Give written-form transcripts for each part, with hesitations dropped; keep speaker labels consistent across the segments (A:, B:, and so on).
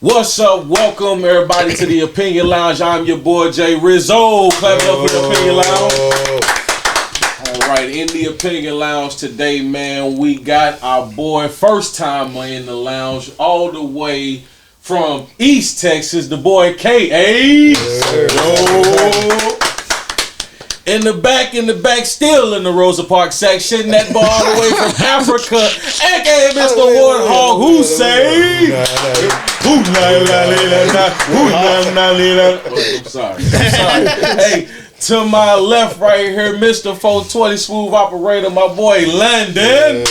A: What's up? Welcome everybody to the Opinion Lounge. I'm your boy Jay Rizzo. Clap it up for the Opinion Lounge. Alright, in the Opinion Lounge today, man, we got our boy, first timer in the lounge, all the way from East Texas, the boy K.A. In the back, still in the Rosa Parks section, that boy all the way from Africa, aka Mr. Warthog Hussein. I'm sorry. Hey, to my left right here, Mr. 420 Smooth Operator, my boy Landon.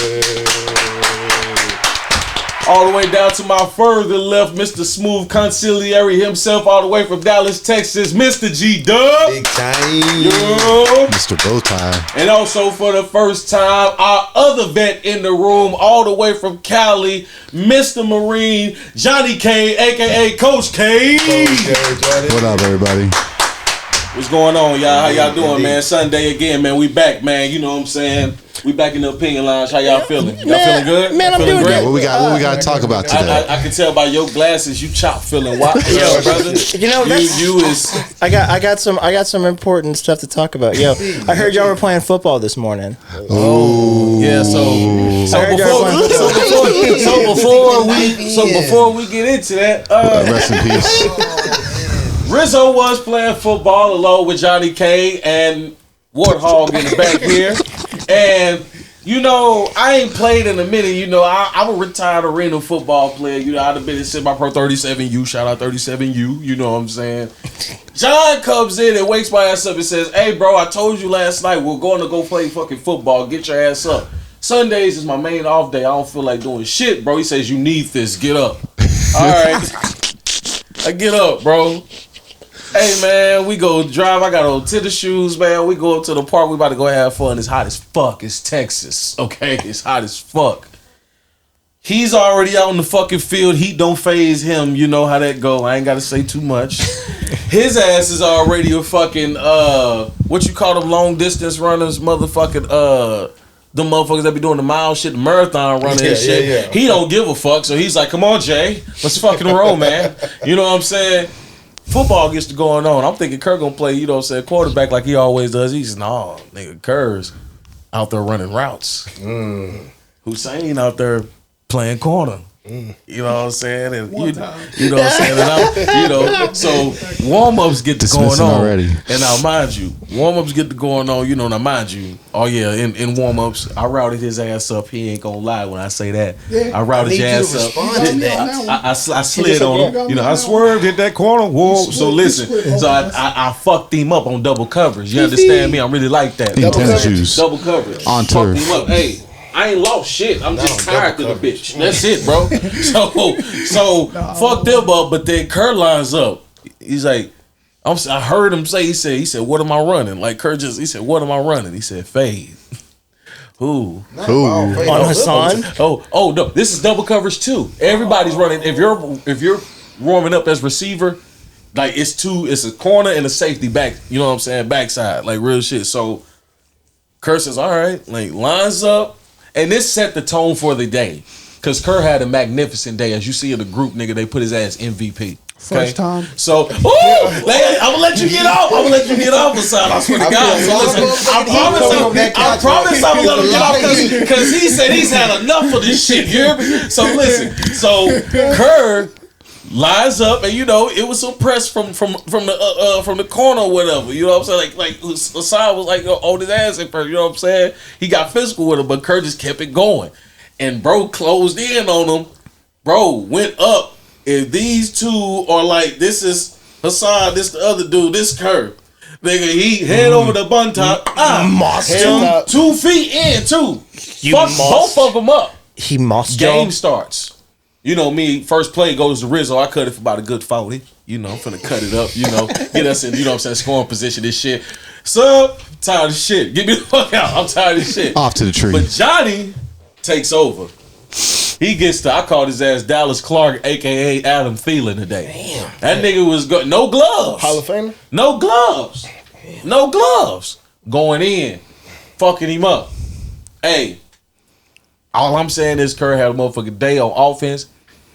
A: All the way down to my further left, Mr. Smooth Conciliary himself, all the way from Dallas, Texas, Mr. G-Dub.
B: Big time.
A: Yo.
C: Mr. Bowtie.
A: And also for the first time, our other vet in the room, all the way from Cali, Mr. Marine, Johnny K, a.k.a. Coach K.
C: What up, everybody?
A: What's going on, y'all? How y'all doing, man? Sunday again, man. We back, man. You know what I'm saying? We back in the Opinion Lounge. How y'all feeling? Y'all feeling good?
D: Man, I'm doing
C: What we got to talk about today?
A: I can tell by your glasses, you chop feeling wild, yo, brother.
D: You know,
A: you is.
D: I got some important stuff to talk about. Yo, I heard y'all were playing football this morning.
A: Oh, yeah. So before we get into that,
C: Rest in peace.
A: Rizzo was playing football along with Johnny K and Warthog in the back here. And, you know, I ain't played in a minute. You know, I'm a retired arena football player. You know, I'd have been in semi-pro 37U. Shout out 37U. You know what I'm saying? John comes in and wakes my ass up and says, hey, bro, I told you last night we're going to go play fucking football. Get your ass up. Sundays is my main off day. I don't feel like doing shit, bro. He says, you need this. Get up. All right. I get up, bro. Hey, man, we go drive. I got on tennis shoes, man. We go up to the park. We about to go have fun. It's hot as fuck. It's Texas, okay? It's hot as fuck. He's already out in the fucking field. Heat don't phase him. You know how that go. I ain't got to say too much. His ass is already a fucking, what you call them long distance runners, motherfucking, the motherfuckers that be doing the mile shit, the marathon running and shit. Yeah. He don't give a fuck. So he's like, come on, Jay. Let's fucking roll, man. You know what I'm saying? Football gets to going on. I'm thinking Kerr gonna play, you know what I'm saying, quarterback like he always does. He's nah, nigga, Kerr's out there running routes. Hussein out there playing corner. You know what I'm saying? And you know what I'm saying? And so warm-ups get to going on. Already. And now mind you, warm-ups get to going on, you know, now mind you, oh yeah, in warm-ups, I routed his ass up. He ain't gonna lie when I say that. Yeah, I routed your ass up. I slid on him. You know, I swerved, hit that corner. Whoa. So listen, so I fucked him up on double coverage. You understand me? I'm really like that. Double coverage.
C: On turf.
A: Fucked him up. Hey. I ain't lost shit. I'm just tired of the bitch. That's it, bro. So fucked him up, but then Kerr lines up. He's like, I heard him say, he said, what am I running? Like Kerr he said, what am I running? He said, fade. Who?
D: On Hassan?
A: Oh no, this is double coverage too. Everybody's running. If you're warming up as receiver, like it's a corner and a safety back, you know what I'm saying? Backside, like real shit. So Kerr says, all right, like lines up. And this set the tone for the day. Because Kerr had a magnificent day. As you see in the group, nigga, they put his ass MVP. Okay?
B: First time.
A: So, I'm going to let you get off. I'm going to let you get off, Hassan. I swear to God. So listen, I promise I'm going to let him get off because he said he's had enough of this shit. You hear me? So listen. So Kerr lines up, and you know it was some press from the corner or whatever. You know what I'm saying? Like Hassan was like on his ass at first. You know what I'm saying? He got physical with him, but Kerr just kept it going, and bro closed in on him. Bro went up. If these two are like, this is Hassan, this the other dude, this Kerr. Nigga, he head over the bun top. Monster. 2 feet in too. Fuck both of them up.
D: He mossed.
A: Game starts. You know me, first play goes to Rizzo. I cut it for about a good 40. You know, I'm finna cut it up, you know, get us in, you know what I'm saying, scoring position, this shit. So, tired of shit. Get me the fuck out. I'm tired of shit.
C: Off to the tree.
A: But Johnny takes over. He gets to, I called his ass Dallas Clark, a.k.a. Adam Thielen today. Damn. That nigga was no gloves.
B: Hall of Famer?
A: No gloves. Damn. No gloves. Going in. Fucking him up. Hey. All I'm saying is Kerr had a motherfucking day on offense.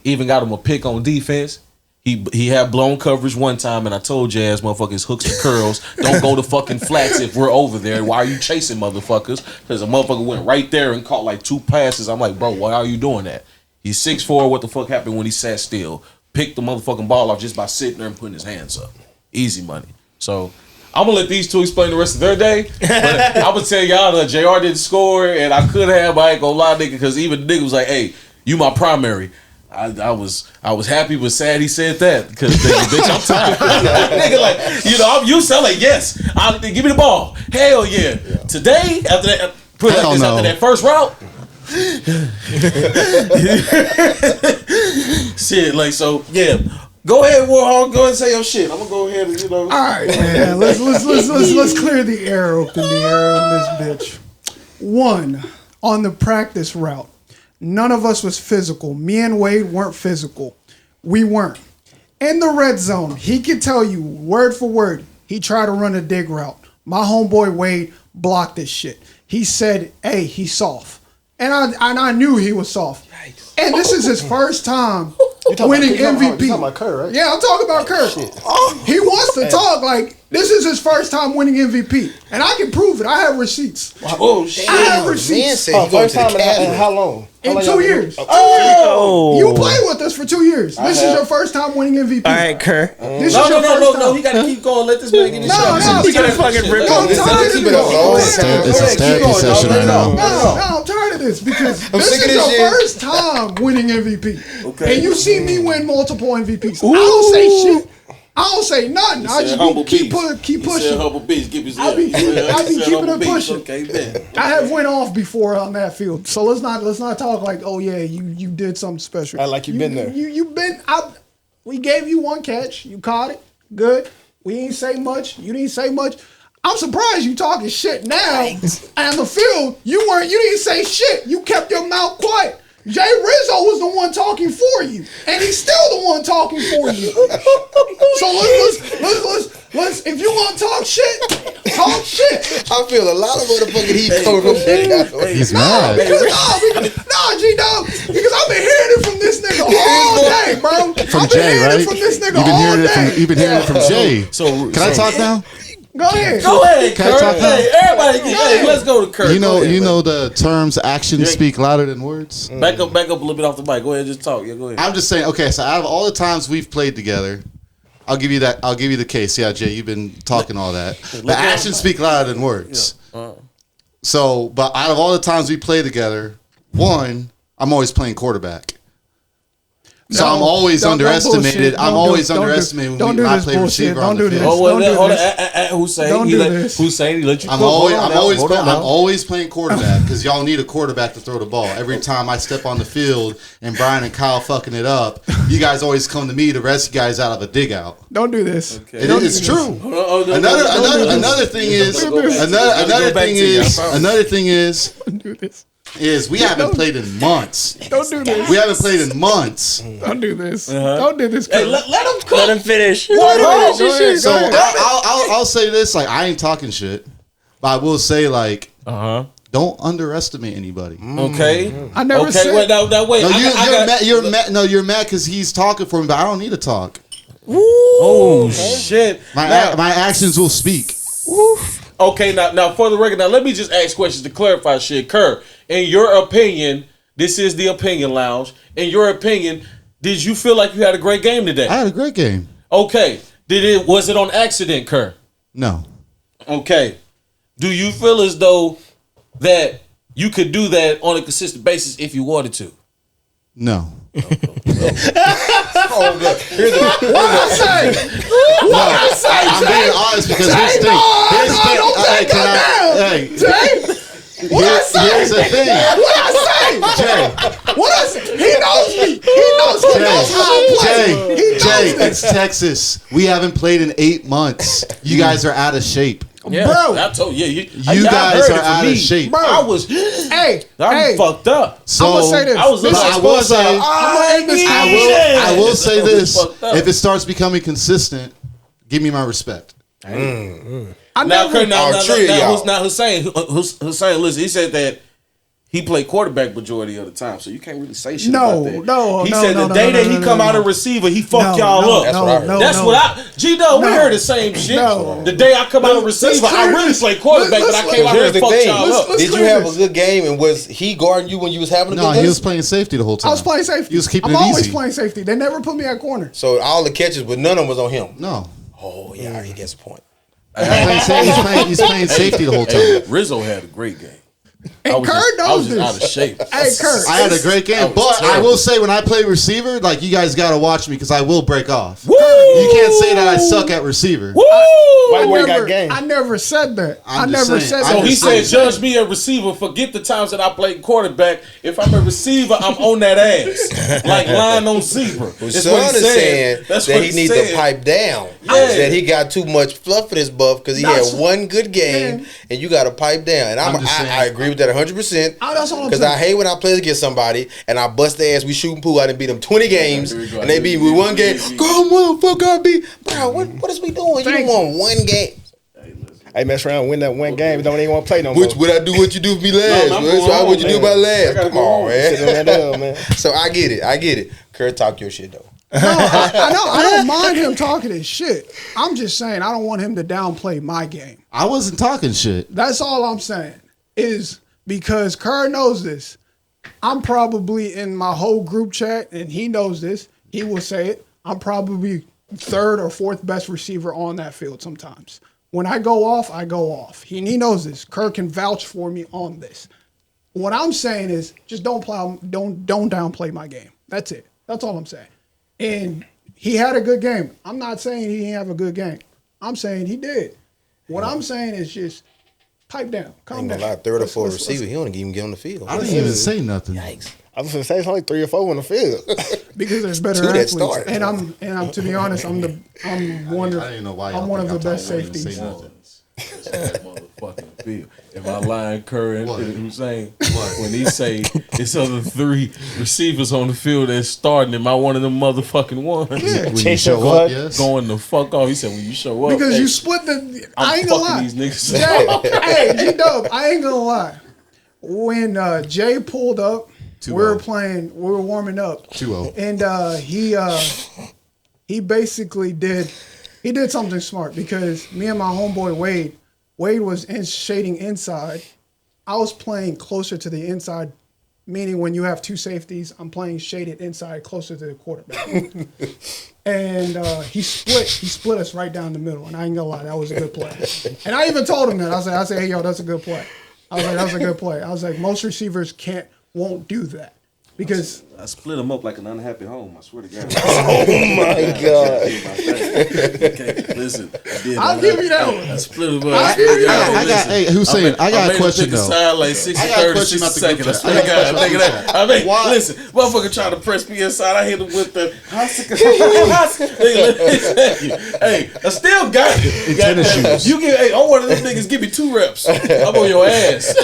A: Even got him a pick on defense. He had blown coverage one time, and I told your ass motherfuckers hooks and curls. Don't go to fucking flats if we're over there. Why are you chasing motherfuckers? Because a motherfucker went right there and caught like 2 passes. I'm like, bro, why are you doing that? He's 6'4". What the fuck happened when he sat still? Picked the motherfucking ball off just by sitting there and putting his hands up. Easy money. So I'm gonna let these two explain the rest of their day. But I'm gonna tell y'all that JR didn't score, and I could have, but I ain't gonna lie, nigga, because even the nigga was like, hey, you my primary. I was happy but sad he said that because bitch, I'm tired. Nigga, like, you know, I'm used to like, yes, give me the ball. Hell yeah. Today, after that, put it like this, after that first route. Shit, like, so yeah. Go ahead, Warhol. Go ahead and say your shit. I'm gonna go ahead and, you know.
B: All right, man. Let's clear the air up in the air on this bitch. One, on the practice route. None of us was physical. Me and Wade weren't physical. We weren't. In the red zone, he could tell you word for word, he tried to run a dig route. My homeboy Wade blocked this shit. He said, hey, he's soft. And I knew he was soft. Yikes. And this is his first time winning MVP. You're talking
D: about Kerr, right?
B: Yeah, I'm talking about Kerr. He wants to talk like this is his first time winning MVP. And I can prove it. I have receipts.
A: Oh, shit.
B: I have receipts.
D: First time in how long?
B: In 2 years.
D: Oh.
B: You played with us for 2 years. This is your first time winning MVP.
D: All right, Kerr.
A: No. He got to keep going. Let this man get his shot.
B: He got to fucking rip
D: on.
C: It's a therapy session right now.
B: No, I'm tired of this because this is your first time winning MVP. Okay. And you see me win multiple MVPs. I don't say shit. I don't say nothing. I just keep pushing.
A: Humble beast.
B: I be keeping it pushing.
A: Okay, then.
B: I have went off before on that field, so let's not talk like, oh yeah, you did something special.
D: I like you've been there.
B: You've been. We gave you one catch. You caught it. Good. We ain't say much. You didn't say much. I'm surprised you talking shit now. On the field, you didn't say shit. You kept your mouth quiet. Jay Rizzo was the one talking for you, and he's still the one talking for you. So let's if you want to talk shit.
E: I feel a lot of motherfucking heat coming from that guy.
C: He's mad.
B: G-Dog, because I've been hearing it from this nigga all day, bro.
C: From Jay, right?
B: From this nigga all day.
C: You've been hearing it from Jay. Can I talk now?
B: Go ahead.
A: Kurt. Hey, everybody, let's go to Kurt.
C: You know the terms actions speak louder than words.
A: Back up a little bit off the mic. Go ahead, just talk. Yeah, go ahead.
C: I'm just saying. Okay, so out of all the times we've played together, I'll give you the case. Yeah, Jay, you've been talking all that. The actions speak louder than words. Yeah. So, but out of all the times we play together, one, I'm always playing quarterback. So I'm always underestimated. I'm always underestimated when I play receiver on the field.
A: Hold on. Hussein, he let you go.
C: I'm always playing quarterback because y'all need a quarterback to throw the ball. Every time I step on the field and Brian and Kyle fucking it up, you guys always come to me to rescue guys out of a dig out.
B: Don't do this.
C: Okay. It's true. Another thing is we haven't played in months.
B: Don't do this.
C: We haven't played in months.
B: Don't do this. Don't do this.
A: Hey, let him cook.
D: Let him finish.
C: So I'll say this: like, I ain't talking shit, but I will say, like, don't underestimate anybody.
A: Okay.
B: I never said.
A: Wait,
C: No, you're mad because he's talking for me, but I don't need to talk.
A: Oh shit!
C: My actions will speak.
A: Okay, now for the record, now let me just ask questions to clarify shit. Kerr, in your opinion, this is the Opinion Lounge. In your opinion, did you feel like you had a great game today?
C: I had a great game.
A: Okay. Was it on accident, Kerr?
C: No.
A: Okay. Do you feel as though that you could do that on a consistent basis if you wanted to?
C: No.
B: What I say?
C: I'm being honest because here's the thing. Here's the thing.
B: What I say?
C: Jay.
B: He knows me. He knows how I play.
C: Jay, it's Texas. We haven't played in 8 months. You guys are out of shape.
A: Yeah,
B: bro,
A: I told you.
C: You guys are out of shape.
B: Bro.
A: I'm fucked up.
C: So
B: I'm gonna say this.
C: I will say this. If it starts becoming consistent, give me my respect.
A: Now Hussein, listen, he said that he played quarterback majority of the time, so you can't really say shit
B: No,
A: about that.
B: no,
A: He
B: no,
A: said
B: no,
A: the
B: no,
A: day
B: no,
A: that
B: no,
A: he
B: no,
A: come
B: no,
A: out
B: no.
A: a receiver, he fucked
B: No,
A: y'all
B: no,
A: up.
E: That's what I heard.
A: That's
B: no.
A: what I. G-Dog, we
B: No.
A: heard the same shit.
B: No.
A: The day I come out a receiver, I
B: clear
A: really
B: this.
A: play quarterback, but I came out here
E: Here's
A: and
E: the
A: fucked
E: thing.
A: y'all up.
B: Let's
E: Did you
B: clear
E: have
B: this.
E: a good game, and was he guarding you when you was having a good
C: No,
E: game?
C: he was playing safety the whole time.
B: I was playing safety.
C: He was keeping
B: I'm
C: it
B: always
C: easy.
B: playing safety. They never put me at corner.
E: So all the catches, but none of them was on him.
C: No,
E: Oh yeah, he gets a point.
C: he's playing safety the whole time.
A: Rizzo had a great game.
B: And Kurt
A: I
B: knows
A: was just out of
B: this.
A: shape.
B: Hey, Kurt.
C: I had a great game,
A: was
C: but I
A: terrible.
C: will say when I play receiver, like you guys got to watch me because I will break off.
A: Woo!
C: You can't say that I suck at receiver.
A: Woo!
D: White boy got game.
B: I never said that.
C: I'm
B: I
C: just
B: never
C: saying.
B: said
C: I'm
A: So
B: that.
A: he
C: just
A: said,
C: saying.
A: judge me a receiver. Forget the times that I played quarterback. If I'm a receiver, I'm on that ass. Like lion on zebra.
E: Well,
A: That's
E: Son
A: what he
E: is
A: said.
E: saying
A: That's
E: that
A: what
E: he needs
A: said.
E: to pipe down.
A: Yeah.
E: That he got too much fluff in his buff because he
B: That's-
E: had one good game,
B: Man.
E: and you got to pipe down. And
C: I'm just saying.
E: I agree with that 100%.
B: That's all I'm
E: Because
B: saying.
E: I hate when I play against somebody and I bust their ass. We shooting pool. I done beat them 20 games,
A: here we go.
E: and they beat me with one game. Girl, motherfucker, I beat. Bro, what is we doing? You
B: Thank
E: don't want one game.
D: Hey, mess around, win that one game, don't even want to play no more.
E: Which would I do what you do for me last?
A: No, I'm
E: man? So
A: going
E: what you
A: home,
E: do about
A: man.
E: last?
A: I gotta
E: Come
A: go
E: on,
A: home.
D: Sit on
E: man.
D: that L, man.
E: So I get it. Kurt, talk your shit though.
B: No, I don't mind him talking his shit. I'm just saying I don't want him to downplay my game.
C: I wasn't talking shit.
B: That's all I'm saying. Is because Kerr knows this. I'm probably in my whole group chat, and he knows this. He will say it. I'm probably third or fourth best receiver on that field sometimes. When I go off, I go off. He knows this. Kerr can vouch for me on this. What I'm saying is just don't downplay my game. That's it. That's all I'm saying. And he had a good game. I'm not saying he didn't have a good game. I'm saying he did. What I'm saying is just pipe down. Calm
E: Ain't
B: down.
E: gonna lie, third or
B: Let's-
E: fourth
B: let's-
E: receiver, he don't even get on the field.
C: I didn't even say nothing.
E: Yikes.
D: I was gonna say it's only 3 or 4 on the field.
B: Because there's better
E: Two that
B: athletes.
E: start.
B: And I'm to be honest, I'm one
C: I didn't know why y'all
B: I'm one of the
C: think I
B: best
C: thought I wouldn't
B: safeties.
C: say nothing.
A: That's that motherfucking field. If I lying Curry and
C: What?
A: Hussein, when he say it's other 3 receivers on the field that's starting, am I one of them motherfucking ones?
C: When you
D: Change
C: show
D: the
C: up,
D: blood.
C: yes.
A: Going the fuck off. He said when you show up.
B: Because
A: hey,
B: you split the
A: I'm
B: I ain't gonna
A: fucking
B: lie.
A: these niggas.
B: Jay, hey, G-Dub, I ain't gonna lie. When Jay pulled up, we
C: 2-0.
B: we were warming up.
C: 2-0.
B: And he basically did something smart because me and my homeboy Wade was shading inside. I was playing closer to the inside, meaning when you have 2 safeties, I'm playing shaded inside closer to the quarterback. And he split us right down the middle. And I ain't gonna lie, that was a good play. And I even told him that. I said, hey yo, that's a good play. I was like, that's a good play. I was like, most receivers won't do that. Because
A: I split them up like an unhappy home. I swear to God.
E: Oh my God.
A: Okay, listen.
B: I'll give you that one.
A: I split them up.
B: I'll give you that one.
C: I got, hey, Hussein, I got a question though.
A: Side like 60,
C: I got a
A: 30,
C: question
A: 60
C: about the
A: seconds. I
C: group
A: swear
C: chat.
A: to God.
C: I
A: Think of
C: got a
A: that. I mean,
C: Why?
A: listen, motherfucker trying to press me inside. I hit him with the. Hey, I still got it.
C: tennis shoes.
A: You get. Hey, I'm one of them niggas. Give me 2 reps. I'm on your ass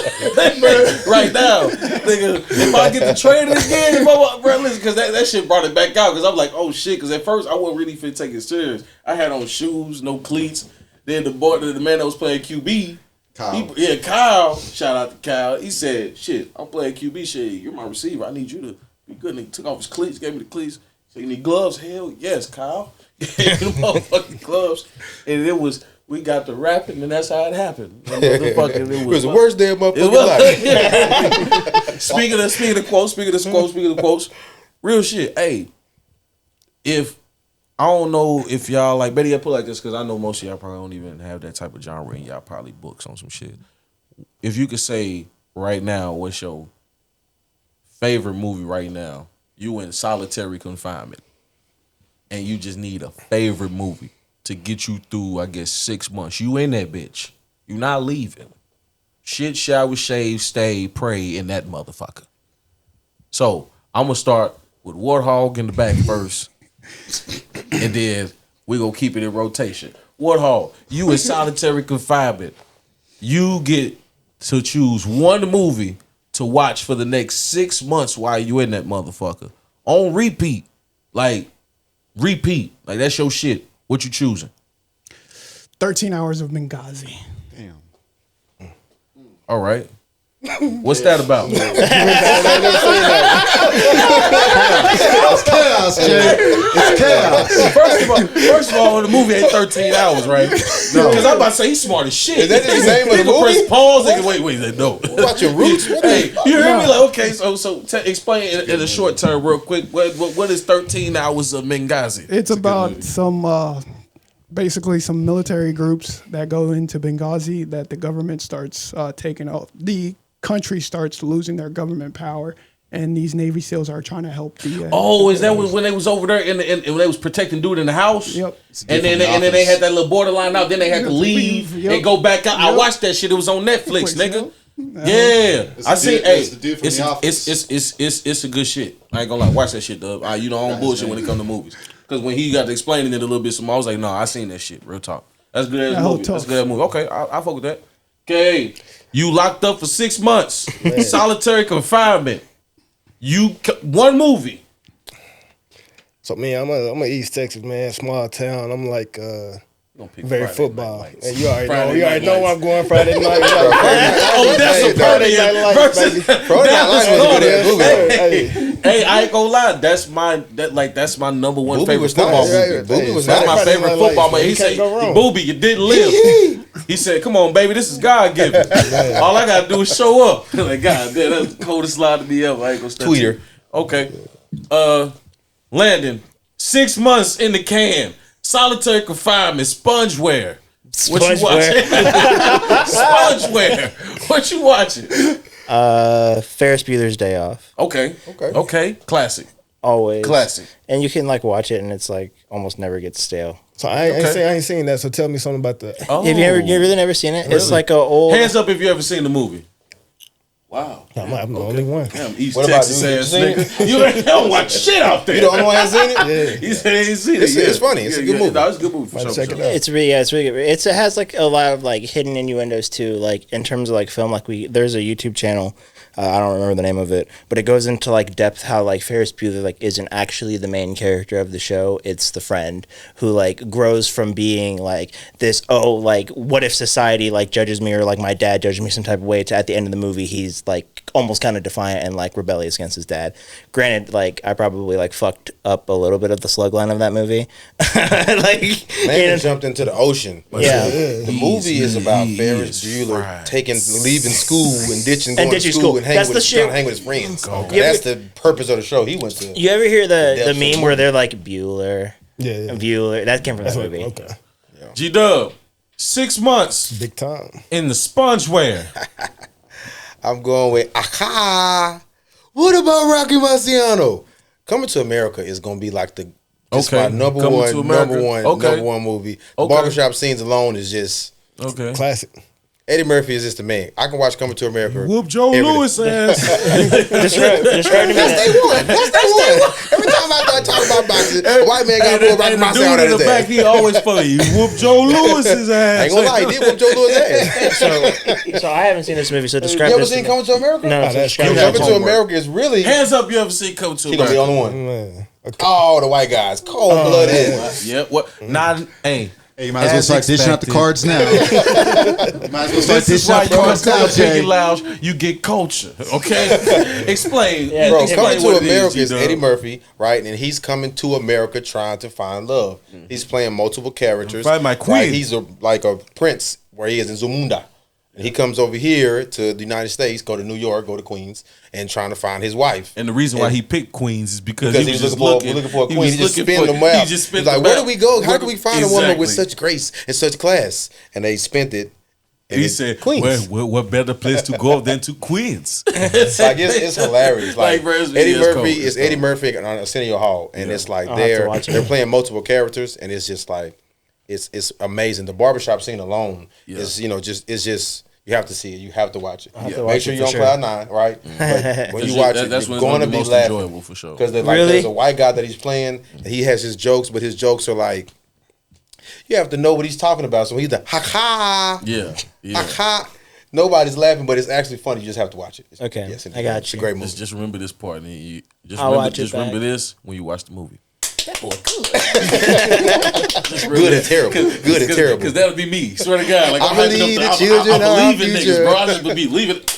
A: right now, nigga. If I get to trade it again, bro, listen, because that shit brought it back out. Because I'm like, oh shit. Because at first I wasn't really fit take it serious. I had on shoes, no cleats. Then the man that was playing QB.
C: Kyle.
A: Kyle. Shout out to Kyle. He said, shit, I'm playing QB. Shit, you're my receiver. I need you to be good. And he took off his cleats, gave me the cleats. So you need gloves? Hell yes, Kyle. Gave me the motherfucking gloves. And we got to rapping, and that's how it happened.
E: It was the worst day of my fucking life.
A: Speaking of quotes, real shit. Hey, if I don't know if y'all like better yet put it like this, because I know most of y'all probably don't even have that type of genre and y'all probably books on some shit. If you could say right now, what's your favorite movie right now? You in solitary confinement and you just need a favorite movie to get you through, I guess, 6 months. You in that bitch. You not leaving. Shit, shower, shave, stay, pray in that motherfucker. So I'm gonna start with Warthog in the back first. And then we gonna keep it in rotation. Warthog, you in solitary confinement. You get to choose one movie to watch for the next 6 months while you in that motherfucker. On repeat. Like, that's your shit. What you choosing?
B: 13 hours of Benghazi.
C: Damn.
A: All right. What's that about?
C: It's chaos, Jay. It's chaos.
A: First of all, the movie ain't 13 hours, right? No. Because I'm about to say he's smart as shit.
E: Is that the name of the movie?
A: Press pause. They can wait. No.
E: What about your roots?
A: Hey, you hear me? Like, okay, so explain in a short term, real quick. What is 13 hours of Benghazi?
B: It's about some basically some military groups that go into Benghazi that the government starts taking off. The country starts losing their government power, and these Navy SEALs are trying to help the.
A: Is that when they was over there and when they was protecting dude in the house?
B: Yep.
A: And then they had that little borderline out. Then they had to leave and go back out. I watched that shit. It was on Netflix, nigga. Yeah, I see. Hey, it's a good shit. I ain't gonna lie. Watch that shit, dub. You know, I don't bullshit when it come to movies. Because when he got to explaining it a little bit, some I was like, no, I seen that shit. Real talk. That's good as movie. That's good as movie. Okay, I fuck with that. Okay, you locked up for 6 months, solitary confinement. One movie.
F: So man, I'm a East Texas man, small town. I'm like very Friday football. And you already know where I'm going Friday night.
A: That's a Friday night versus. Hey, I ain't gonna lie. That's my number one favorite football movie. That's my favorite football movie. He said, "Booby, you didn't live." He said, "Come on, baby, this is God given. All I gotta do is show up." Like, God damn, that's the coldest slide to be ever. I ain't gonna Tweeter. Okay. Landon, 6 months in the can. Solitary confinement, spongeware. What you watching? Spongeware. What you watching?
D: Ferris Bueller's Day Off.
A: Okay. Classic.
D: Always.
A: Classic.
D: And you can like watch it and it's like almost never gets stale.
F: So I ain't seen that, so tell me something about that.
D: Oh. Have you really never seen it? Really? It's like a old.
A: Hands up if you ever seen the movie. Wow.
F: I'm the only one.
A: Damn, East Texas ass nigga. You don't watch shit out there.
E: You the only one has seen it?
F: Yeah.
A: He said he ain't seen it.
E: It's funny. It's a good movie.
A: No, it's a good movie for sure.
F: Check it out.
D: It's really good. It has like a lot of like hidden innuendos too. Like in terms of like film, like there's a YouTube channel. I don't remember the name of it, but it goes into like depth how like Ferris Bueller like isn't actually the main character of the show. It's the friend who like grows from being like this, like what if society like judges me or like my dad judges me some type of way to at the end of the movie he's like almost kind of defiant and like rebellious against his dad. Granted, like I probably like fucked up a little bit of the slug line of that movie.
E: Man jumped into the ocean.
D: Yeah.
E: The movie is about Ferris Bueller leaving school and ditching going to school and hang with his friends. Okay. That's the purpose of the show. He went to.
D: You ever hear the meme where they're like Bueller?
F: Yeah.
D: Bueller. That came from that movie.
F: Okay.
E: Yeah.
A: G-Dub, 6 months
F: Big time.
A: in the spongeware.
E: I'm going with Aha. What about Rocky Marciano? Coming to America is going to be like my number one movie. The barbershop scenes alone is just
F: classic.
E: Eddie Murphy is just the man. I can watch Coming to America.
A: Whoop Joe Louis ass.
D: Describe
E: That's day one. Every time I talk about boxing, a white man got to go Rocky Marciano
A: in the back, he always funny. You whoop Joe Louis's ass.
E: I ain't gonna lie, he did whoop Joe Louis' ass.
D: So I haven't seen this movie. So describe.
E: You ever seen Coming to America?
D: No,
E: Coming to America is really.
A: Hands up, you ever seen Coming to
E: He
A: America?
E: gonna be the only one. Oh, the white guys, cold blooded.
A: Yeah. What? Not. Hey.
C: Hey, you might as well start dishing out the cards now. You might as well start dishing out the cards now, Jay.
A: Lounge, you get culture, okay? Explain.
E: Bro,
A: explain
E: Coming to
A: what it
E: America is
A: G-Dub.
E: Eddie Murphy, right? And he's coming to America trying to find love. He's playing multiple characters.
A: Find my queen.
E: Right? He's like a prince where he is in Zamunda. And he comes over here to the United States, go to New York, go to Queens, and trying to find his wife.
A: And the reason why he picked Queens is because he was
E: looking for a queen. He just spin them out. He's like, where do we go? How do we find a woman with such grace and such class? And they spent it.
A: He said,
E: Queens.
A: what better place to go than to Queens?
E: It's hilarious. Like Eddie Murphy is Eddie Murphy on Arsenio Hall. And it's like they're playing multiple characters. And it's just like, it's amazing. The barbershop scene alone is, it's just, you have to see it. You have to watch it. Make sure you're on Cloud 9, right? But when you watch it, you're going to be laughing.
A: Enjoyable for sure.
E: Because there's a white guy that he's playing, and he has his jokes, but his jokes are like, you have to know what he's talking about. So he's like, ha-ha.
A: Yeah.
E: Ha-ha. Nobody's laughing, but it's actually funny. You just have to watch it.
D: Okay.
E: Yes,
D: I got you.
E: It's a great movie.
A: Just remember this part. And just remember this when you watch the movie.
D: That boy
E: Good and terrible. Good and terrible.
A: Because that'll be me. Swear to God. Like,
E: I believe the children
A: I believe
E: are
A: in
E: future.
A: niggas, bro. I just believe it.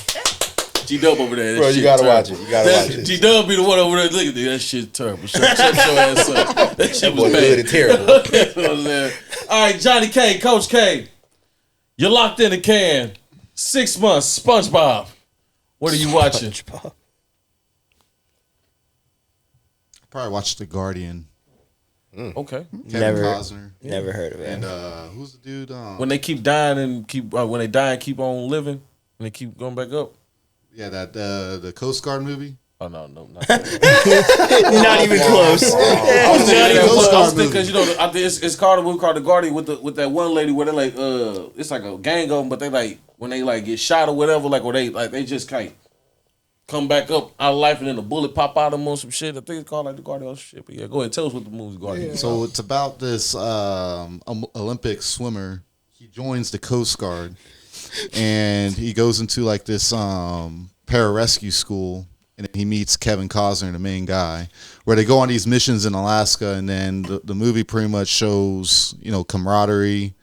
A: G-Dub over there.
E: Bro, you gotta watch it. You gotta watch it.
A: G-Dub be the one over there. Look at that shit terrible. Shut your ass up. That shit was bad.
E: Good and terrible.
A: All right, Johnny K, Coach K. You're locked in a can. 6 months. SpongeBob. What are you watching?
D: SpongeBob.
C: Probably watch The Guardian.
A: Okay.
C: Kevin Costner.
D: Never heard of it.
C: And who's the dude?
A: When they keep dying and when they die and keep on living, and they keep going back up.
C: Yeah, that the Coast Guard movie.
A: Oh no, not
D: not even close.
A: Because you know, I think it's called a movie called The Guardian with that one lady where they like it's like a gang of them, but they like when they like get shot or whatever, like where they just can't come back up out of life and then a bullet pop out of them or some shit. I think it's called like The Guardian or some shit. But yeah, go ahead, tell us what the movie's Guardian.
C: Yeah. So it's about this Olympic swimmer. He joins the Coast Guard and he goes into like this pararescue school. And he meets Kevin Costner, the main guy, where they go on these missions in Alaska, and then the movie pretty much shows, you know, camaraderie,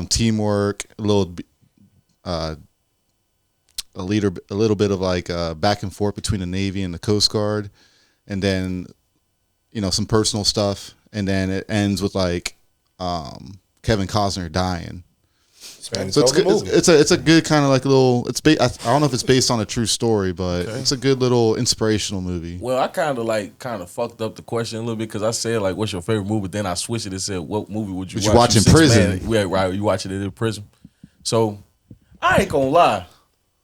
C: teamwork, a little bit of like back and forth between the Navy and the Coast Guard, and then, you know, some personal stuff, and then it ends with like Kevin Costner dying. So it's good. It's a good kind of like little. I don't know if it's based on a true story, but it's a good little inspirational movie.
A: Well, I kind of fucked up the question a little bit because I said like, "What's your favorite movie?" But then I switched it and said, "What movie would you
C: watch in prison?"
A: Yeah, right. You watching it in prison. So I ain't gonna lie,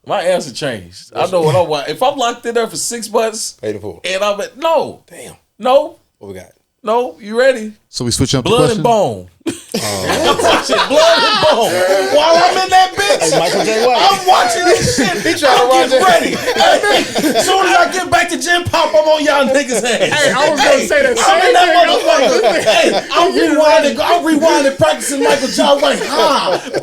A: my answer changed. I know what I want. If I'm locked in there for 6 months,
E: Paid in full.
A: and I'm at no,
E: Damn.
A: no,
E: What we got?
A: no, you ready?
C: So we switching up
A: Blood
C: the
A: and
C: question?
A: Bone. I'm watching Blood and Bone while I'm in that bitch.
F: Michael J. White.
A: I'm watching this shit. I'm getting ready. As soon as I get back to Gym Pop, I'm on y'all niggas' ass.
F: Hey, I was gonna say the
A: I'm
F: same
A: in that
F: thing.
A: motherfucker. I'm rewinding, practicing Michael J. White.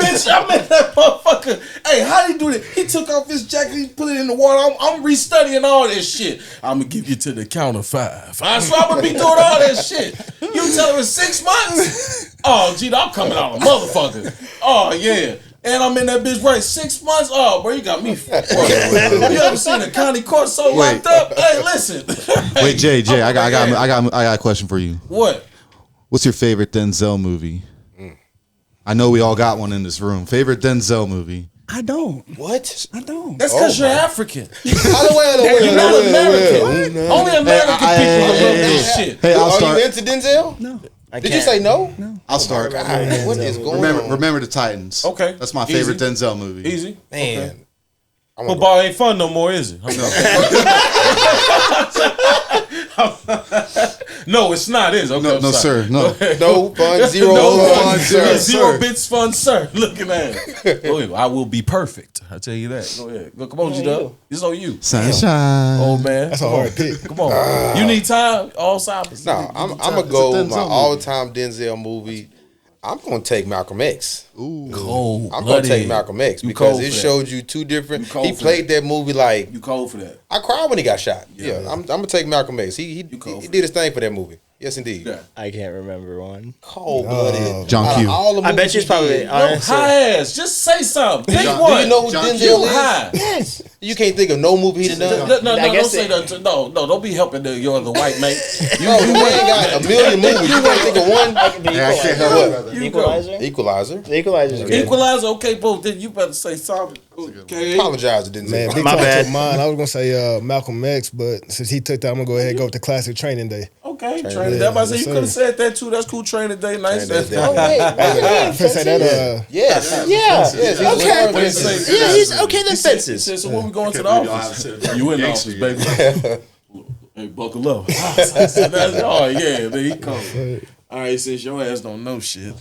A: Bitch, I'm in that motherfucker. Hey, how did he do that? He took off his jacket, he put it in the water. I'm restudying all this shit. I'm gonna give you to the count of 5. I swear I'm gonna be doing all that shit. You tell him in 6 months? Oh, gee, I'm coming out a motherfucker. Oh, yeah. And I'm in that bitch right 6 months. Oh, bro, you got me fucked up. You ever seen a county court so locked up? Hey, listen.
C: Wait, Jay, I got a question for you.
A: What?
C: What's your favorite Denzel movie? I know we all got one in this room. Favorite Denzel movie?
B: I don't.
E: What?
B: I don't.
A: That's because you're African.
E: You're
A: not American. Only American people love this shit.
C: Hey, I'll
E: Are
C: start.
E: you into Denzel?
B: No.
E: Did you say no?
B: No.
C: I'll start.
E: God, what is going on?
C: Remember the Titans.
A: Okay.
C: That's my favorite Denzel movie.
A: Easy.
E: Man. Okay.
A: Football ain't fun no more, is it? No, it's not, is it? Okay,
C: No, sir. No.
E: No fun, zero fun, sir.
A: Zero bits fun, sir. Looking at it. Go ahead. I will be perfect. I tell you that. Go ahead. Go, come on, G-Dub. It's on you.
C: Sunshine.
A: Oh, man.
F: That's a hard pick.
A: Come on. You need time? All sides.
E: No, I'm going to go with my all-time Denzel movie. I'm going to take Malcolm X.
C: Ooh.
A: Cold.
E: I'm going to take Malcolm X because it showed you two different. He played that movie like.
A: You cold for that.
E: I cried when he got shot. Yeah. I'm going to take Malcolm X. He did his thing for that movie. Yes, indeed.
A: Yeah.
D: I can't remember one.
E: Cold-blooded.
C: John Q.
D: I bet you it's probably
A: High ass. Just say something. Pick
E: Do
A: one.
E: you know who
C: John
E: Denzel
C: Q.
E: is?
A: High.
E: Yes. You can't think of no movie he done.
A: No,
D: I
A: don't
D: guess
A: say that. No, don't be helping the white mate.
E: You ain't got a million movies. You can't think of one.
C: I can't help it.
D: Equalizer.
E: Equalizer.
D: The Equalizer's good.
A: Equalizer. Okay, both. Then you better say something. Okay.
E: Apologize to Denzel.
F: Man, big
D: My
F: talk
D: bad.
F: to mine. I was gonna say Malcolm X, but since he took that, I'm gonna go ahead and go with the classic Training Day.
A: Okay, Training Day. I say you could have said that too. That's cool. Training Day. Nice.
E: Training Day.
F: I say that.
E: Yes.
D: Yeah.
E: Okay.
D: Yeah, he's okay. Then fences.
A: So when we going to the office? You in the office, baby. Hey, buckle up. Oh yeah, there he comes. All right, since your ass don't know shit.